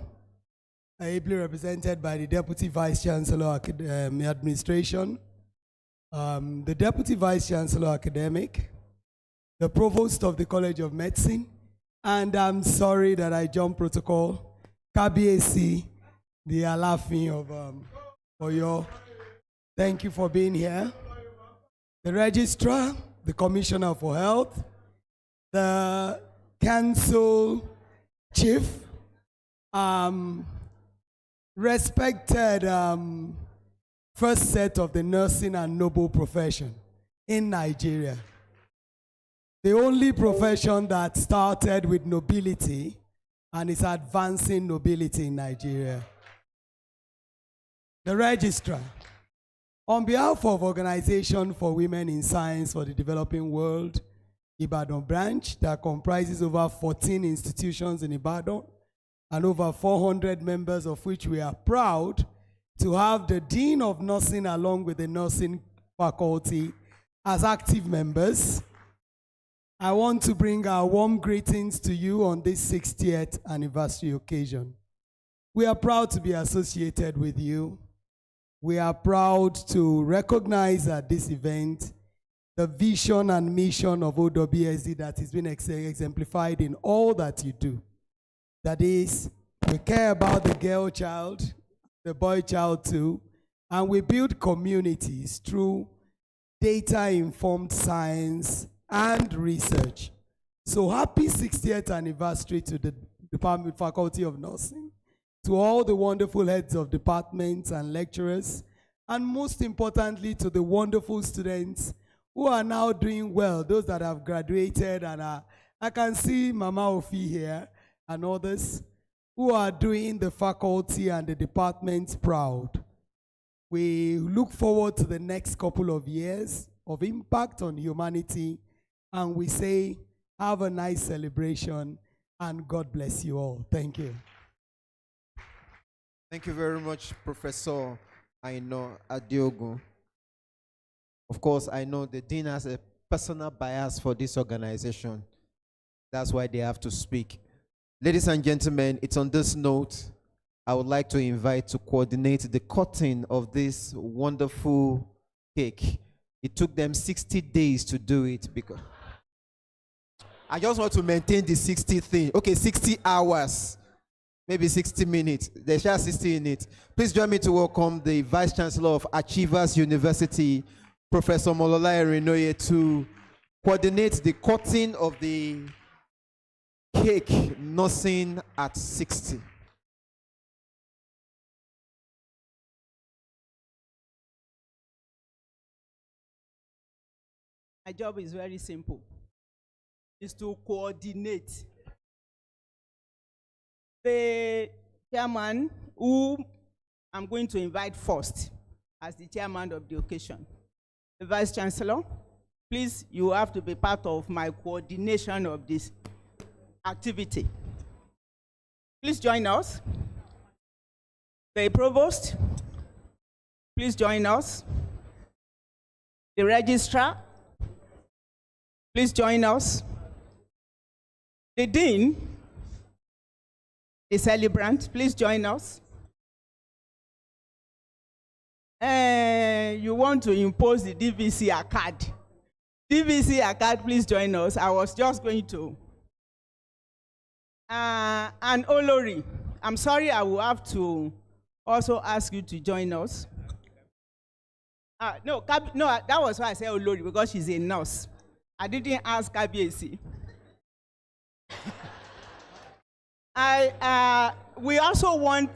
ably represented by the Deputy Vice Chancellor Administration, the Deputy Vice Chancellor Academic, the Provost of the College of Medicine, and I'm sorry that I jumped protocol, KBAC, the Alafin of Oyo. Thank you for being here. The Registrar, the Commissioner for Health, the Council Chief, respected first set of the nursing and noble profession in Nigeria. The only profession that started with nobility and is advancing nobility in Nigeria. The Registrar, on behalf of Organization for Women in Science for the Developing World, Ibadan branch that comprises over 14 institutions in Ibadan and over 400 members, of which we are proud to have the Dean of Nursing along with the nursing faculty as active members. I want to bring our warm greetings to you on this 60th anniversary occasion. We are proud to be associated with you. We are proud to recognize at this event the vision and mission of OWSD that has been exemplified in all that you do. That is, we care about the girl child, the boy child too, and we build communities through data-informed science and research. So happy 60th anniversary to the Department Faculty of Nursing, to all the wonderful heads of departments and lecturers, and most importantly to the wonderful students who are now doing well, those that have graduated and I can see Mama Ofi here and others who are doing the faculty and the departments proud. We look forward to the next couple of years of impact on humanity, and we say, have a nice celebration and God bless you all. Thank you. Thank you very much, Professor Aino Adiogun. Of course, I know the Dean has a personal bias for this organization. That's why they have to speak. Ladies and gentlemen, it's on this note, I would like to invite to coordinate the cutting of this wonderful cake. It took them 60 days to do it because I just want to maintain the 60 thing. Okay, 60 hours, maybe 60 minutes. They share 60 in it. Please join me to welcome the Vice Chancellor of Achievers University, Professor Molola Erinoye, to coordinate the cutting of the cake, nursing at 60. My job is very simple. It's to coordinate. The chairman, who I'm going to invite first as the chairman of the occasion, the Vice Chancellor, please, you have to be part of my coordination of this activity. Please join us. The Provost, please join us. The Registrar, please join us. The Dean, the celebrant, please join us. You want to impose the DVC card. DVC card, please join us. I was just going to. And Olori, I'm sorry, I will have to also ask you to join us. No, that was why I said Olori, because she's a nurse. I didn't ask KBAC. We also want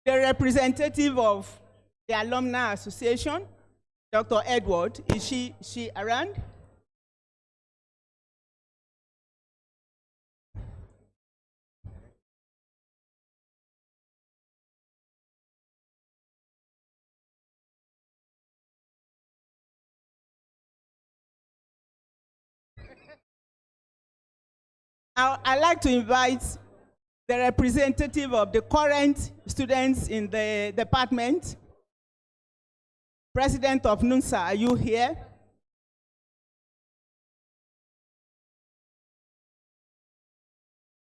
the representative of the Alumni Association, Dr. Edward. Is she around? I'd like to invite the representative of the current students in the department. President of NUNSA, are you here?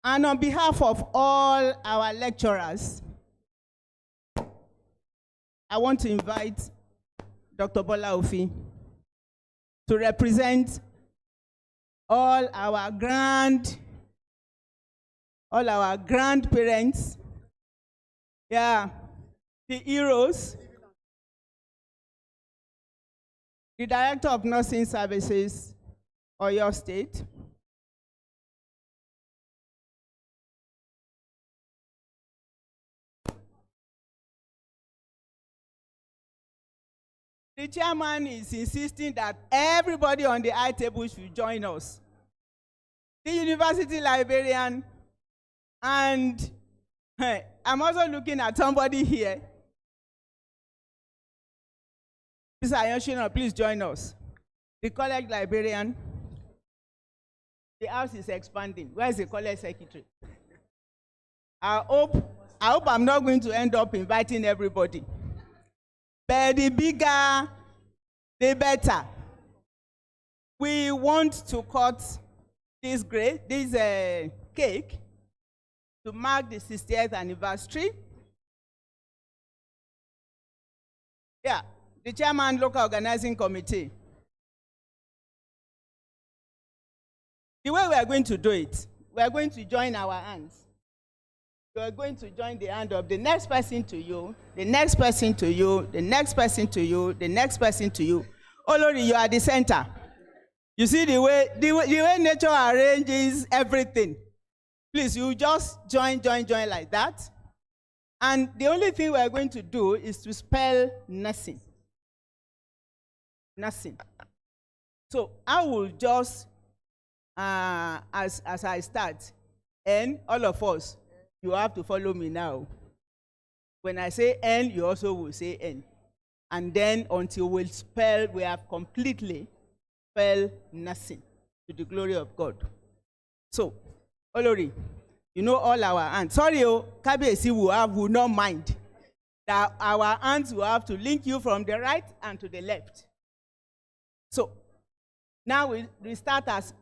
And on behalf of all our lecturers, I want to invite Dr. Bola Ofi to represent all our grandparents, yeah, the heroes, the Director of Nursing Services, Oyo State, the chairman is insisting that everybody on the high table should join us. The university librarian, and I'm also looking at somebody here. Mr. Ayoshino, please join us. The college librarian. The house is expanding. Where is the college secretary? I hope I'm not going to end up inviting everybody. But the bigger, the better. We want to cut this cake to mark the 60th anniversary. Yeah, the chairman, local organizing committee. The way we are going to do it, we are going to join our hands. You are going to join the hand of the next person to you, the next person to you, the next person to you, the next person to you. Olori, you are the center. You see the way nature arranges everything. Please, you just join like that. And the only thing we are going to do is to spell nursing. Nursing. So I will just, as I start, and all of us, you have to follow me now. When I say N, you also will say N. And then until we have completely spelled nursing to the glory of God. So, Olori, you know all our aunts. Sorry, Kabiyesi will not mind that our aunts will have to link you from the right and to the left. So, now we start as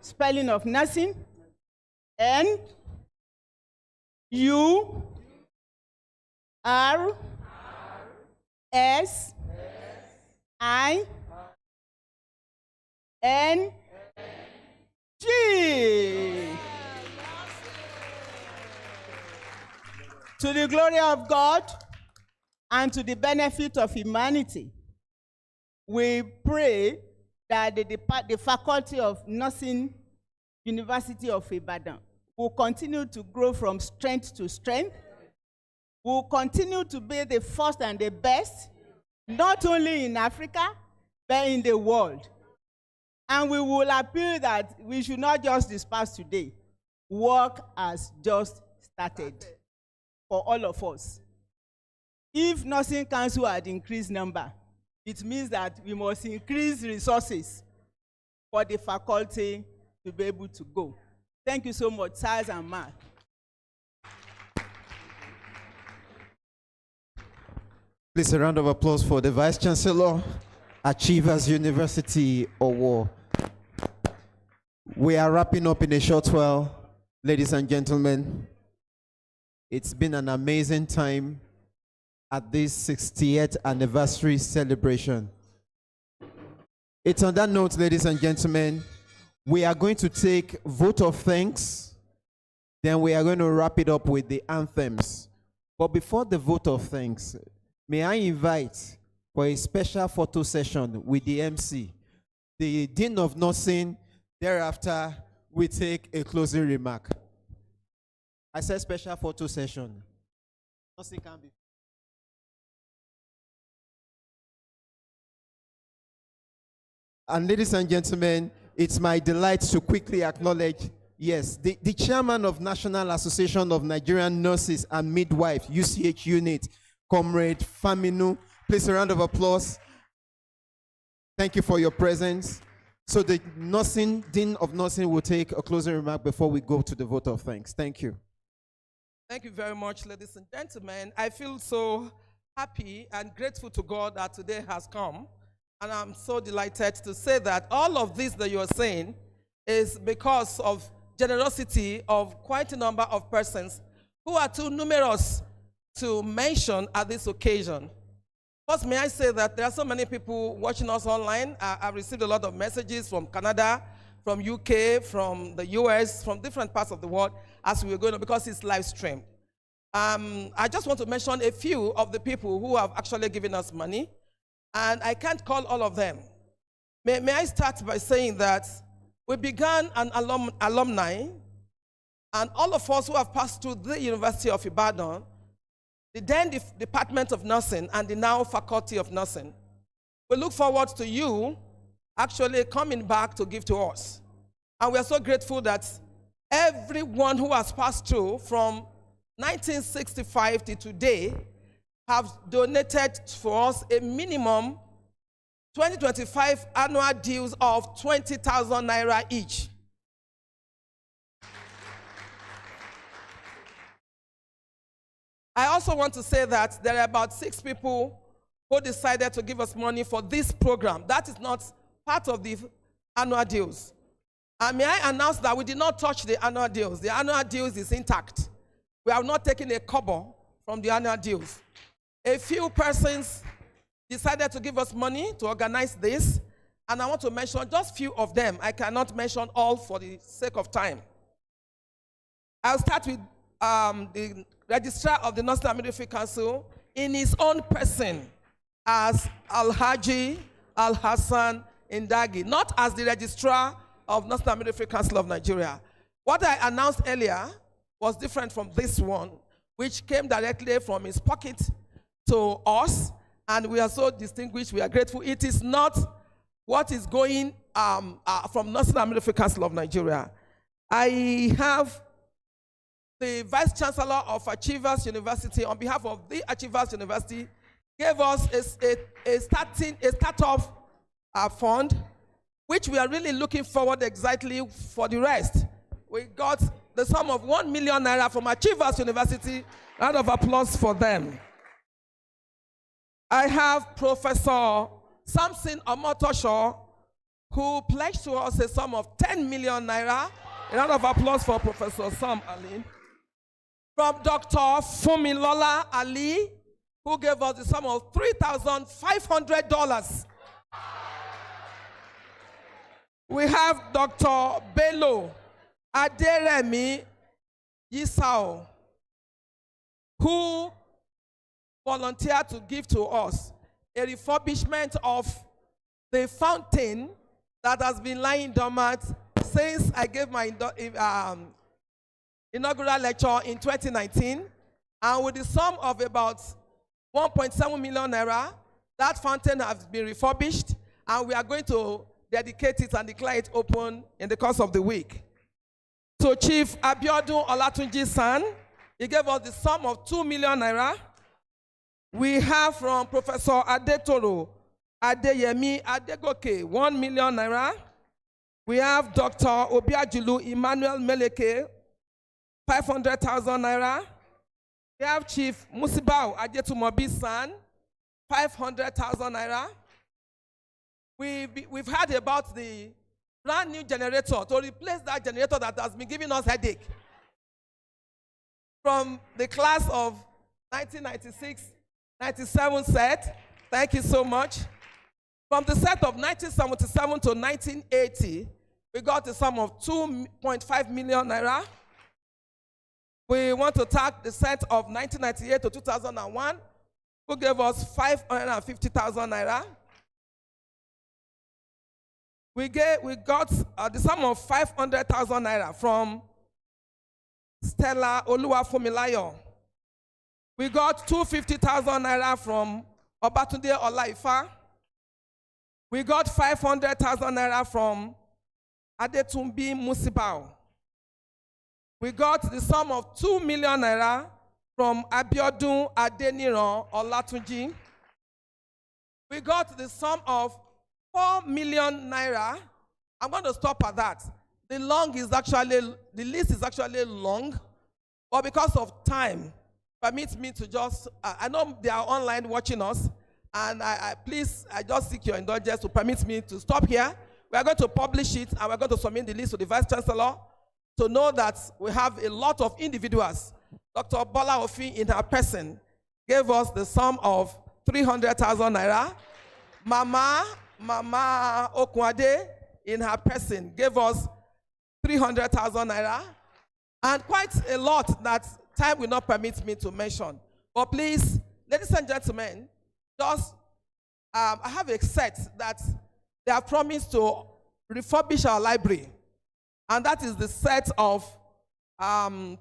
spelling of nursing. N, U, R, S, I, N, G. To the glory of God and to the benefit of humanity, we pray that the Faculty of Nursing, University of Ibadan, will continue to grow from strength to strength, will continue to be the first and the best, not only in Africa, but in the world. And we will appeal that we should not just disperse today. Work has just started for all of us. If Nursing Council had increased number, it means that we must increase resources for the faculty to be able to go. Thank you so much, sirs and ma. Please, a round of applause for the Vice Chancellor, Achievers University Award. We are wrapping up in a short while, ladies and gentlemen. It's been an amazing time at this 60th anniversary celebration. It's on that note, ladies and gentlemen, we are going to take vote of thanks, then we are going to wrap it up with the anthems. But before the vote of thanks, may I invite for a special photo session with the MC, the Dean of Nursing. Thereafter, we take a closing remark. I said special photo session. Nothing can be. And ladies and gentlemen, it's my delight to quickly acknowledge, yes, the chairman of National Association of Nigerian Nurses and Midwives, UCH unit, Comrade Faminu. Please, a round of applause. Thank you for your presence. So the Dean of Nursing will take a closing remark before we go to the vote of thanks. Thank you. Thank you very much, ladies and gentlemen. I feel so happy and grateful to God that today has come. And I'm so delighted to say that all of this that you are saying is because of generosity of quite a number of persons who are too numerous to mention at this occasion. First, may I say that there are so many people watching us online. I've received a lot of messages from Canada, from UK, from the US, from different parts of the world as we were going on, because it's live streamed. I just want to mention a few of the people who have actually given us money, and I can't call all of them. May I start by saying that we began an alumni, and all of us who have passed through the University of Ibadan, the then Department of Nursing and the now Faculty of Nursing, we look forward to you actually coming back to give to us. And we are so grateful that everyone who has passed through from 1965 to today have donated for us a minimum 2025 annual dues of 20,000 naira each. I also want to say that there are about 6 people who decided to give us money for this program. That is not part of the annual dues. And may I announce that we did not touch the annual dues. The annual dues is intact. We have not taken a kobo from the annual dues. A few persons decided to give us money to organize this, and I want to mention just few of them. I cannot mention all for the sake of time. I'll start with the Registrar of the Nursing and Midwifery Council in his own person as Alhaji Al-Hassan Indagi, not as the Registrar of Nursing and Midwifery Council of Nigeria. What I announced earlier was different from this one, which came directly from his pocket to us, and we are so distinguished, we are grateful. It is not what is going from Nursing and Midwifery Council of Nigeria. I have the Vice Chancellor of Achievers University, on behalf of the Achievers University, gave us a startup fund, which we are really looking forward exactly for the rest. We got the sum of 1 million naira from Achievers University. Round of applause for them. I have Professor Samson Omotosho, who pledged to us a sum of 10 million naira. A round of applause for Professor Sam Ali. From Dr. Fumilola Ali, who gave us the sum of $3,500. We have Dr. Bello Aderemi Yisao, who volunteered to give to us a refurbishment of the fountain that has been lying dormant since I gave my inaugural lecture in 2019, and with the sum of about 1.7 million naira, that fountain has been refurbished, and we are going to dedicate it and declare it open in the course of the week. So Chief Abiodun Olatunji San, he gave us the sum of 2 million naira. We have from Professor Adetoro Adeyemi Adegoke, 1 million naira. We have Dr. Obiajulu Emmanuel Meleke, 500,000 naira. We have Chief Musibau Ajetumobi San, 500,000 naira. We've heard about the brand new generator to replace that generator that has been giving us headache. From the class of 1996-97 set, thank you so much. From the set of 1977 to 1980, we got a sum of 2.5 million naira. We want to thank the set of 1998 to 2001, who gave us 550,000 naira. We got the sum of 500,000 naira from Stella Oluwafumilayo. We got 250,000 naira from Obatunde Olaifa. We got 500,000 naira from Adetumbi Musibao. We got the sum of 2 million naira from Abiodun Adeniran Olatunji. We got the sum of 4 million naira. I'm going to stop at that. The list is actually long, but because of time, permit me to just, I know they are online watching us, and I just seek your indulgence to permit me to stop here. We are going to publish it, and we're going to submit the list to the Vice Chancellor to know that we have a lot of individuals. Dr. Bola Ofi, in her person, gave us the sum of 300,000 naira. Mama Okwade, in her person, gave us 300,000 naira. And quite a lot that time will not permit me to mention. But please, ladies and gentlemen, just I have a set that they have promised to refurbish our library. And that is the set of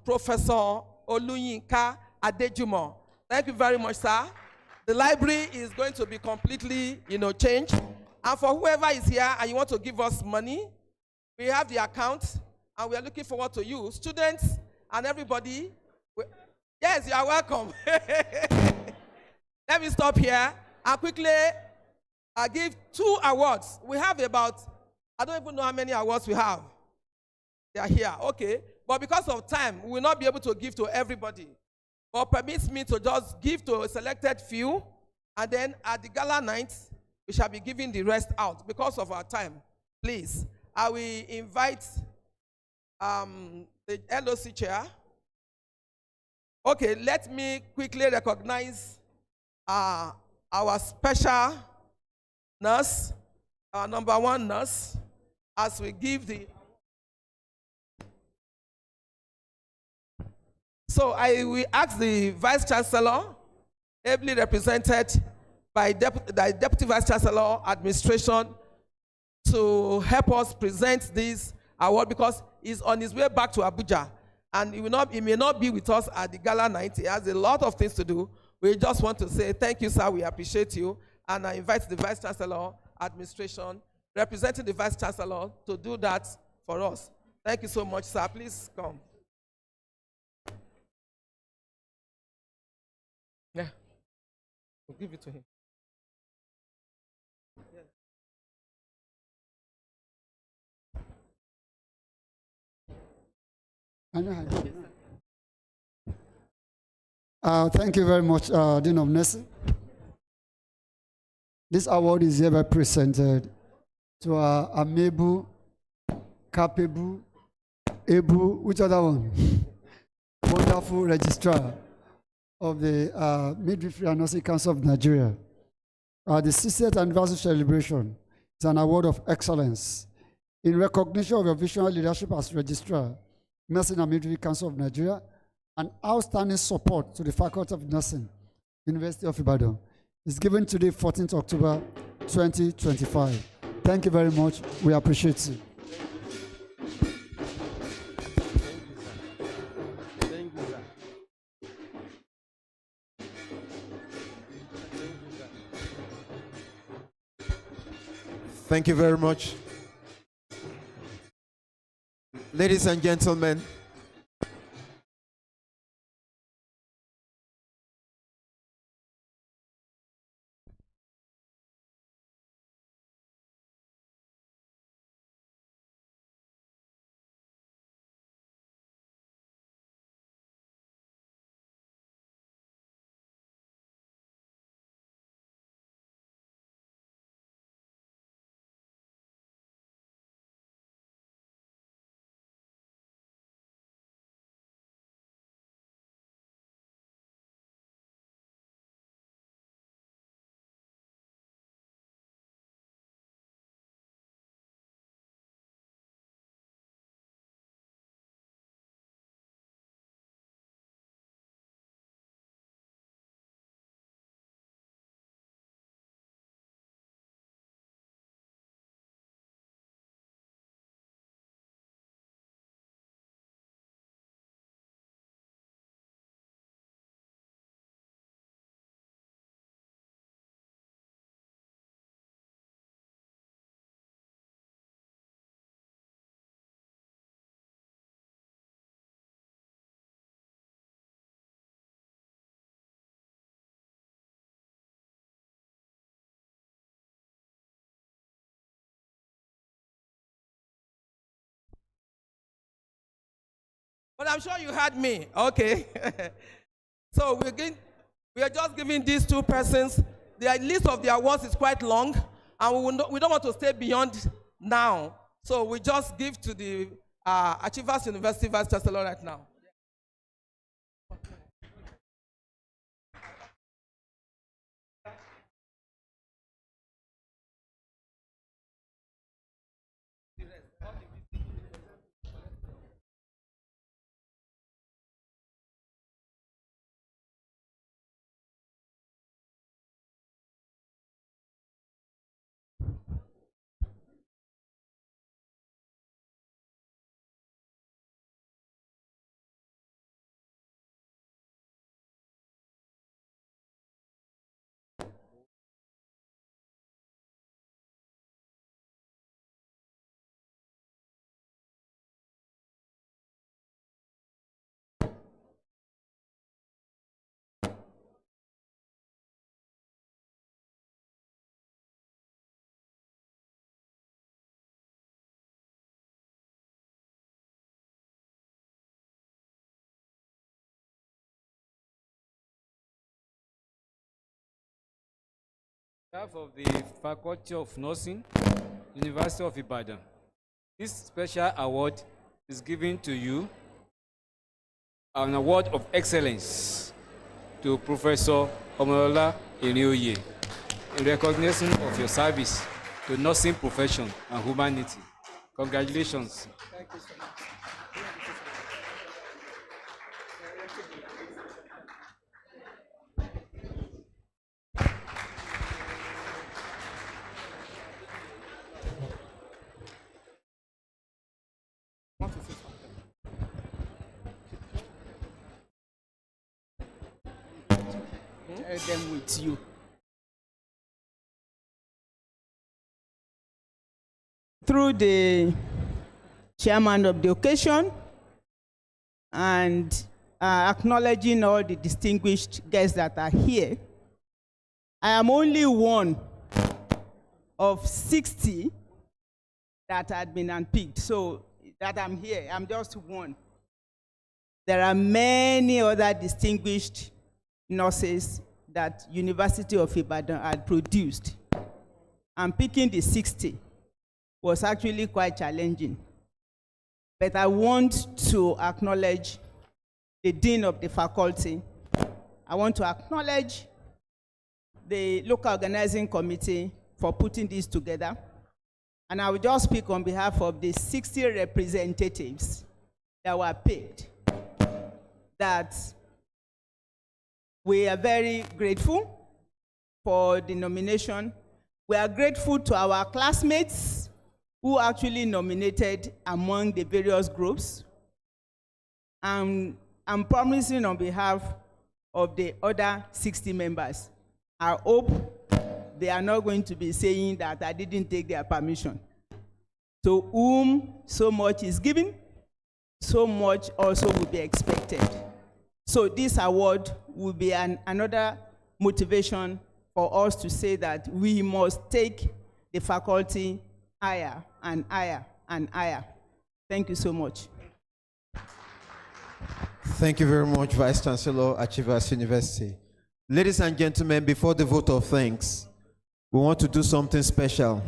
Professor Oluyinka Adejumo. Thank you very much, sir. The library is going to be completely, changed. And for whoever is here and you want to give us money, we have the account, and we are looking forward to you, students and everybody. Yes, you are welcome. Let me stop here and quickly give 2 awards. We have about, I don't even know how many awards we have. They are here, okay. But because of time, we will not be able to give to everybody. But permits me to just give to a selected few, and then at the gala night, we shall be giving the rest out because of our time. Please, I will invite the LOC chair. Okay, let me quickly recognize our special nurse, our #1 nurse, as we give the. So I will ask the Vice Chancellor, ably represented by the Deputy Vice Chancellor Administration, to help us present this award because he's on his way back to Abuja, and he may not be with us at the gala night. He has a lot of things to do. We just want to say thank you, sir. We appreciate you, and I invite the Vice Chancellor Administration, representing the Vice Chancellor, to do that for us. Thank you so much, sir. Please come. Yeah, we'll give it to him. Thank you very much, Dean of Nursing. This award is hereby presented to our amiable, capable, able, which other one? Wonderful registrar of the Midwifery and Nursing Council of Nigeria. The 60th anniversary celebration is an award of excellence in recognition of your visionary leadership as registrar, Nursing and Midwifery Council of Nigeria, and outstanding support to the Faculty of Nursing, University of Ibadan. It's given today, 14th October 2025. Thank you very much. We appreciate you. Thank you very much. Ladies and gentlemen, But I'm sure you heard me. Okay. So we are just giving these two persons, the list of the awards is quite long, and we don't want to stay beyond now. So we just give to the Achievers University Vice Chancellor right now. On behalf of the Faculty of Nursing, University of Ibadan, this special award is given to you, an award of excellence to Professor Omolola Irioye in recognition of your service to nursing profession and humanity. Congratulations. Thank you so much. Share them with you. Through the chairman of the occasion and acknowledging all the distinguished guests that are here, I am only one of 60 that had been unpicked. So that I'm here, I'm just one. There are many other distinguished nurses that University of Ibadan had produced. And picking the 60 was actually quite challenging. But I want to acknowledge the Dean of the faculty. I want to acknowledge the local organizing committee for putting this together. And I will just speak on behalf of the 60 representatives that were picked, that we are very grateful for the nomination. We are grateful to our classmates who actually nominated among the various groups. I'm promising on behalf of the other 60 members, I hope they are not going to be saying that I didn't take their permission. To whom so much is given, so much also will be expected. So this award will be another motivation for us to say that we must take the faculty higher and higher and higher. Thank you so much. Thank you very much, Vice Chancellor, Achievers University. Ladies and gentlemen, before the vote of thanks, we want to do something special.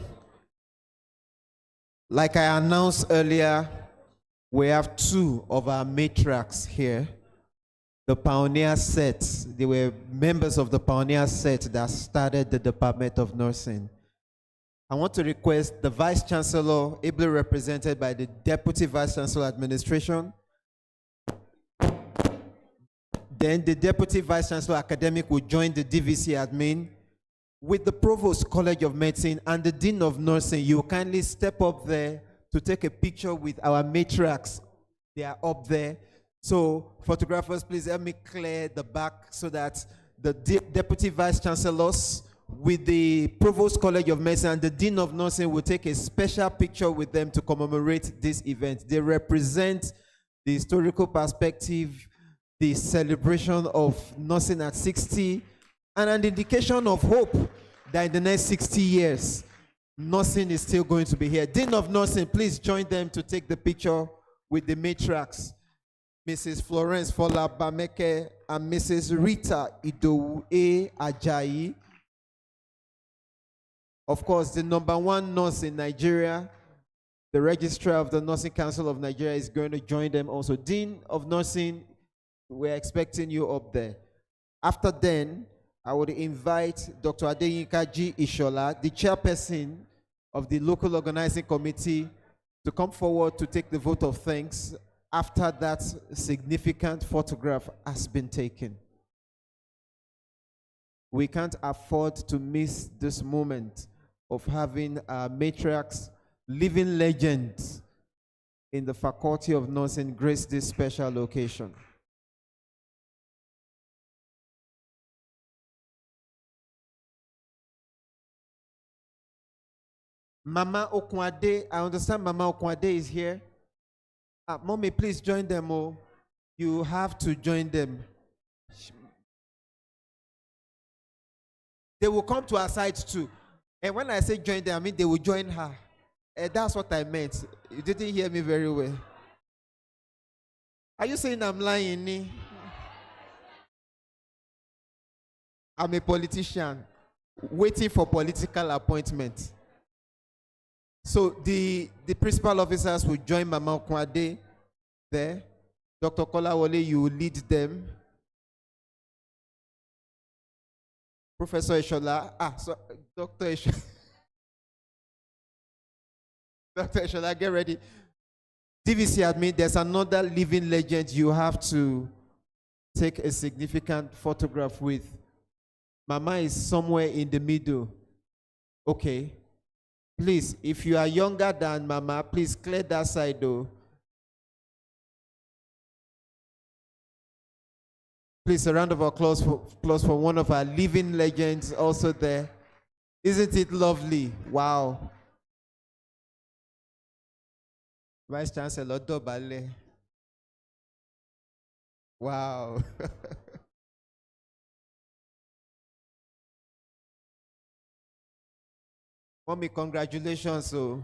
Like I announced earlier, we have two of our matriarchs here. The pioneer set, they were members of the pioneer set that started the Department of Nursing. I want to request the Vice Chancellor, ably represented by the Deputy Vice Chancellor Administration, then the Deputy Vice Chancellor Academic will join the DVC admin with the Provost College of Medicine and the Dean of Nursing. You kindly step up there to take a picture with our matriarchs. They are up there. So photographers, please help me clear the back so that the Deputy Vice Chancellors with the Provost College of Medicine and the Dean of Nursing will take a special picture with them to commemorate this event. They represent the historical perspective, the celebration of nursing at 60, and an indication of hope that in the next 60 years, nursing is still going to be here. Dean of Nursing, please join them to take the picture with the matriarchs. Mrs. Florence Fola Bameke, and Mrs. Rita Idowu Ajayi. Of course, the #1 nurse in Nigeria, the registrar of the Nursing Council of Nigeria, is going to join them also. Dean of Nursing, we're expecting you up there. After then, I would invite Dr. Adeyinka G. Ishola, the chairperson of the local organizing committee, to come forward to take the vote of thanks after that significant photograph has been taken. We can't afford to miss this moment of having our matriarchs, living legends in the Faculty of Nursing, grace this special occasion. Mama Okwade, I understand Mama Okwade is here. Mommy, please join them. Oh, you have to join them. They will come to our side too. And when I say join them, I mean they will join her. And that's what I meant. You didn't hear me very well. Are you saying I'm lying? I'm a politician waiting for political appointment. So the principal officers will join Mama Okwade there. Dr. Kolawole, you will lead them. Professor Eshola, Dr. Eshola. Dr. Eshola, get ready. DVC admin, there's another living legend you have to take a significant photograph with. Mama is somewhere in the middle. Okay. Please, if you are younger than Mama, please clear that side though. Please, a round of applause for one of our living legends also there. Isn't it lovely? Wow. Vice Chancellor Dobale. Wow. Mommy, congratulations. So.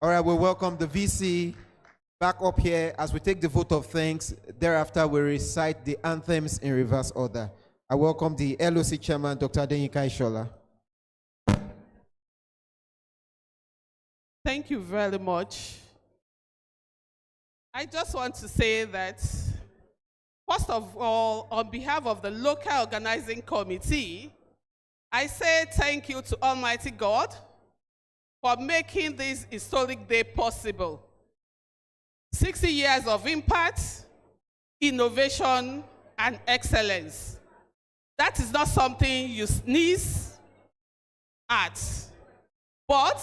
All right, we welcome the VC back up here as we take the vote of thanks. Thereafter, we recite the anthems in reverse order. I welcome the LOC chairman, Dr. Adeyinka Ishola. Thank you very much. I just want to say that, first of all, on behalf of the local organizing committee, I say thank you to Almighty God for making this historic day possible. 60 years of impact, innovation, and excellence. That is not something you sneeze at, but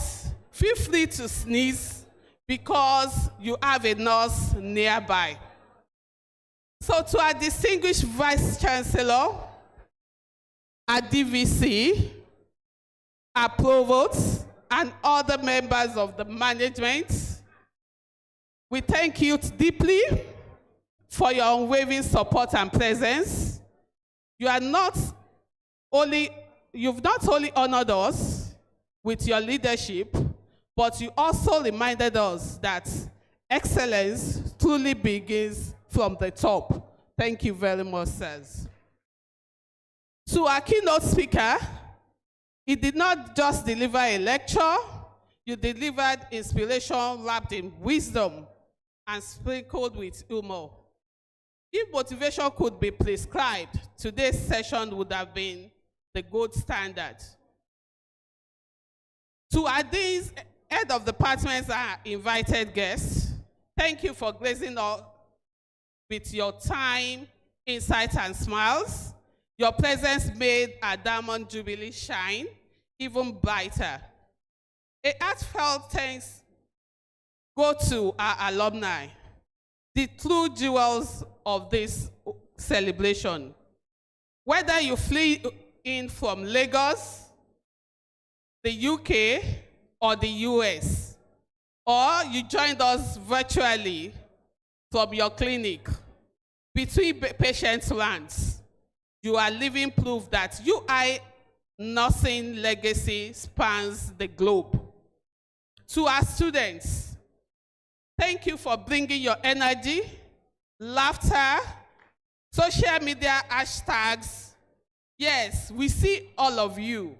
feel free to sneeze because you have a nurse nearby. So to our distinguished Vice Chancellor, our DVC, our Provost, and other members of the management, we thank you deeply for your unwavering support and presence. You've not only honored us with your leadership, but you also reminded us that excellence truly begins from the top. Thank you very much, sirs. To our keynote speaker, he did not just deliver a lecture, you delivered inspiration wrapped in wisdom and sprinkled with humor. If motivation could be prescribed, today's session would have been the gold standard. To our deans, head of departments, and invited guests, thank you for gracing us with your time, insight, and smiles. Your presence made our Diamond Jubilee shine even brighter. A heartfelt thanks go to our alumni, the true jewels of this celebration. Whether you flew in from Lagos, the UK, or the US, or you joined us virtually from your clinic, between patients' lands, you are living proof that UI nursing legacy spans the globe. To our students, thank you for bringing your energy, laughter, social media hashtags. Yes, we see all of you.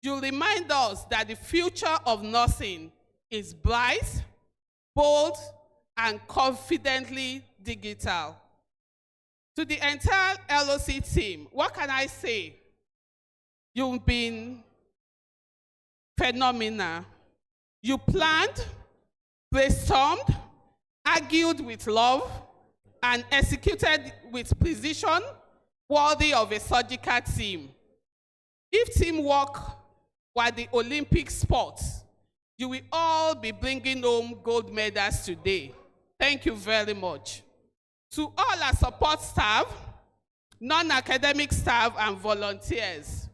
You remind us that the future of nursing is bright, bold, and confidently digital. To the entire LOC team, what can I say? You've been phenomenal. You planned, brainstormed, argued with love, and executed with precision worthy of a surgical team. If teamwork were the Olympic sports, you will all be bringing home gold medals today. Thank you very much. To all our support staff, non-academic staff, and volunteers,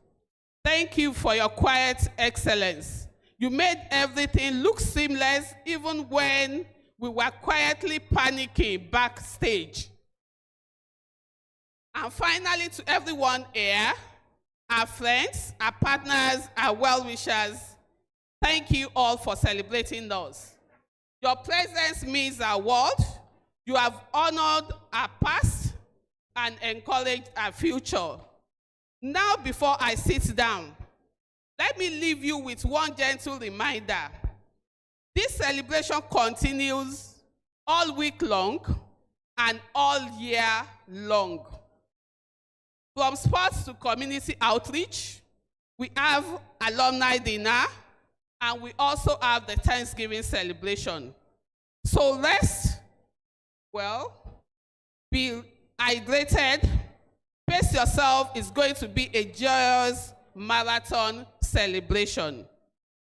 thank you for your quiet excellence. You made everything look seamless even when we were quietly panicking backstage. And finally, to everyone here, our friends, our partners, our well-wishers, thank you all for celebrating us. Your presence means our world. You have honored our past and encouraged our future. Now, before I sit down, let me leave you with one gentle reminder. This celebration continues all week long and all year long. From sports to community outreach, we have alumni dinner, and we also have the Thanksgiving celebration. So rest well, be hydrated, pace yourself. It's going to be a joyous marathon celebration.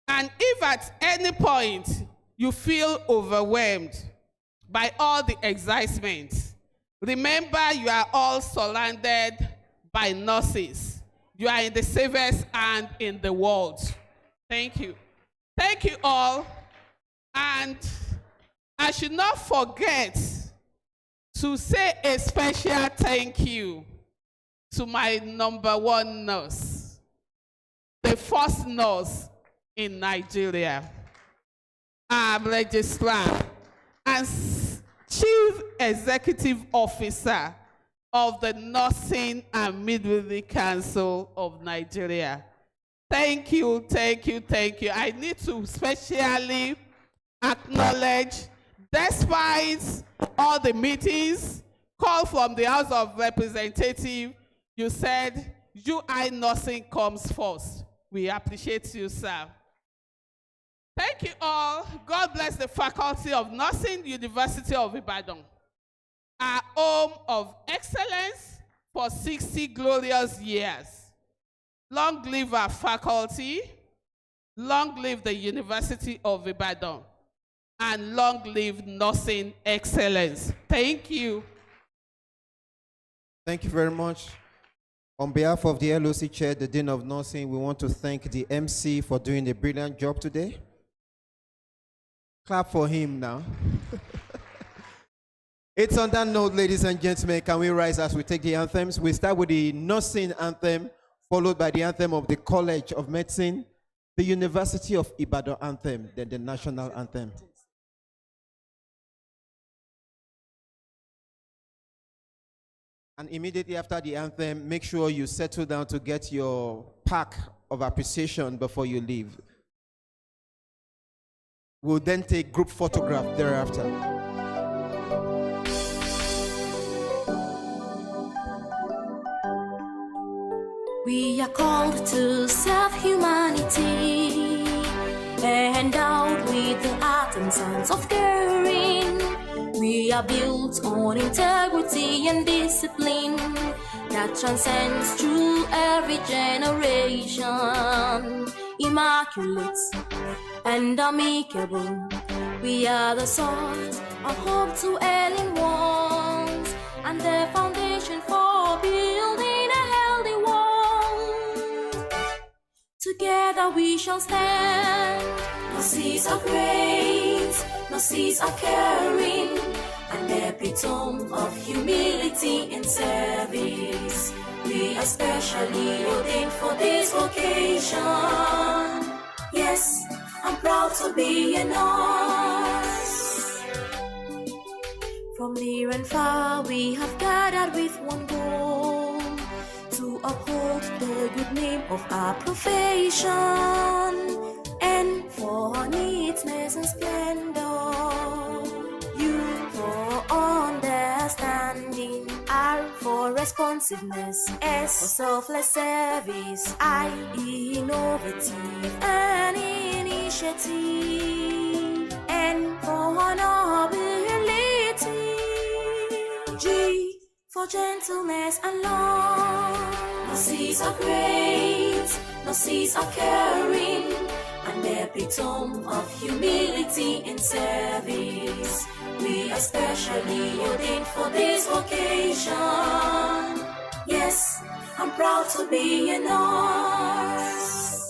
And if at any point you feel overwhelmed by all the excitement, remember you are all surrounded by nurses. You are in the safest hand in the world. Thank you. Thank you all. And I should not forget to say a special thank you to my #1 nurse, the first nurse in Nigeria, our registrar, and Chief Executive Officer of the Nursing and Midwifery Council of Nigeria. Thank you, thank you, thank you. I need to specially acknowledge, despite all the meetings, call from the House of Representatives, you said UI nursing comes first. We appreciate you, sir. Thank you all. God bless the Faculty of Nursing, University of Ibadan, our home of excellence for 60 glorious years. Long live our faculty, long live the University of Ibadan, and long live nursing excellence. Thank you. Thank you very much. On behalf of the LOC Chair, the Dean of Nursing, we want to thank the MC for doing a brilliant job today. Clap for him now. It's on that note, ladies and gentlemen, can we rise as we take the anthems? We start with the nursing anthem, followed by the anthem of the College of Medicine, the University of Ibadan anthem, then the national anthem. And immediately after the anthem, make sure you settle down to get your pack of appreciation before you leave. We'll then take group photograph thereafter. We are called to serve humanity, endowed with the art and science of caring. We are built on integrity and discipline that transcends through every generation. Immaculate and amicable, we are the source of hope to ailing ones and the foundation for building a healthy world. Together we shall stand. No seas are great, no seas are caring, an epitome of humility and service. We are specially ordained for this vocation. Yes, I'm proud to be a nurse. From near and far we have gathered with one goal, to uphold the good name of our profession, and for neatness and splendor, you for understanding, R for responsiveness, S for selfless service, I innovative and initiative, N for honorability, G for gentleness and love. No seas are great, no seas are caring, an epitome of humility and service. We are specially ordained for this vocation. Yes, I'm proud to be a nurse.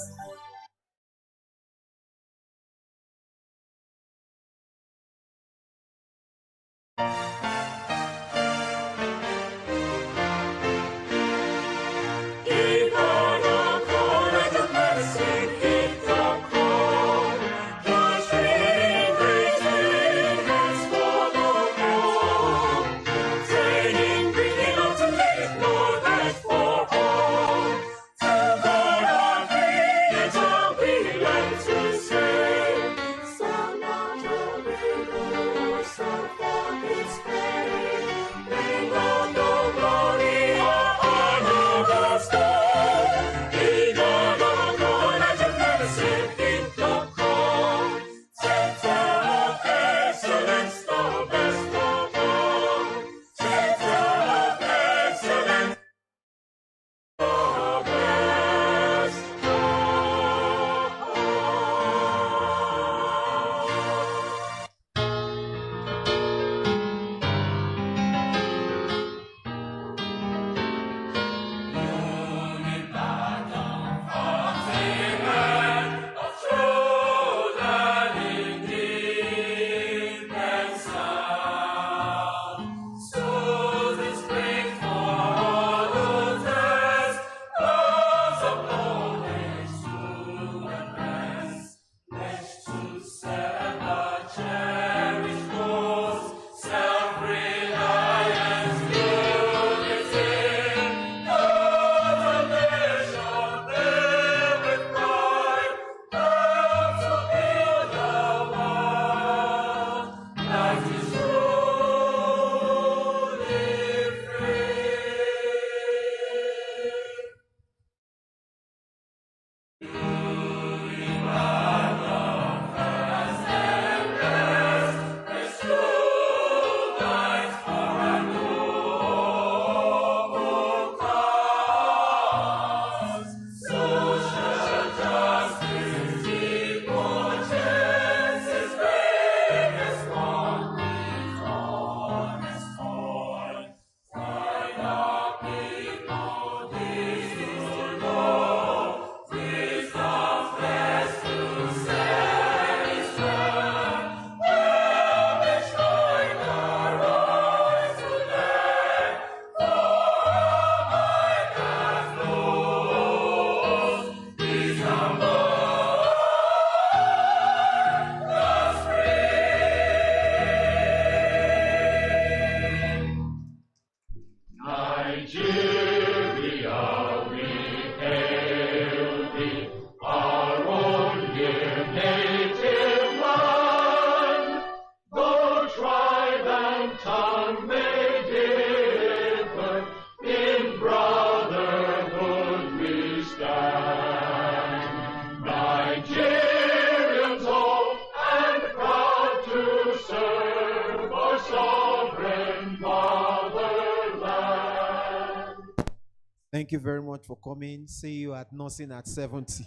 Thank you very much for coming. See you at nursing at 70.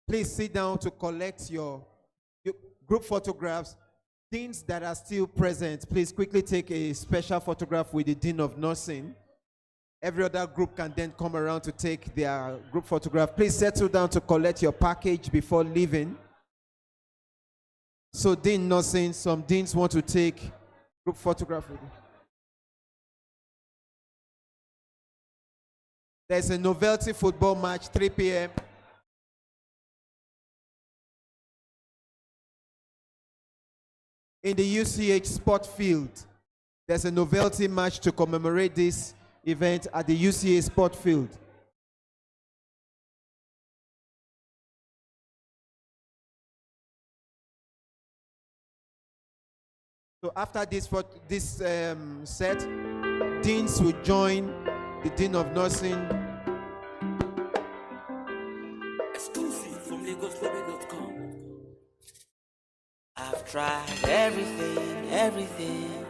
Please sit down to collect your group photographs. Deans that are still present, please quickly take a special photograph with the Dean of Nursing. Every other group can then come around to take their group photograph. Please settle down to collect your package before leaving. So Dean Nursing, some deans want to take group photograph with you. There's a novelty football match, 3 p.m. In the UCH sport field. There's a novelty match to commemorate this event at the UCH sport field. So after this set, deans will join the Dean of Nursing. Exclusive from LagosLobby.com. I've tried everything.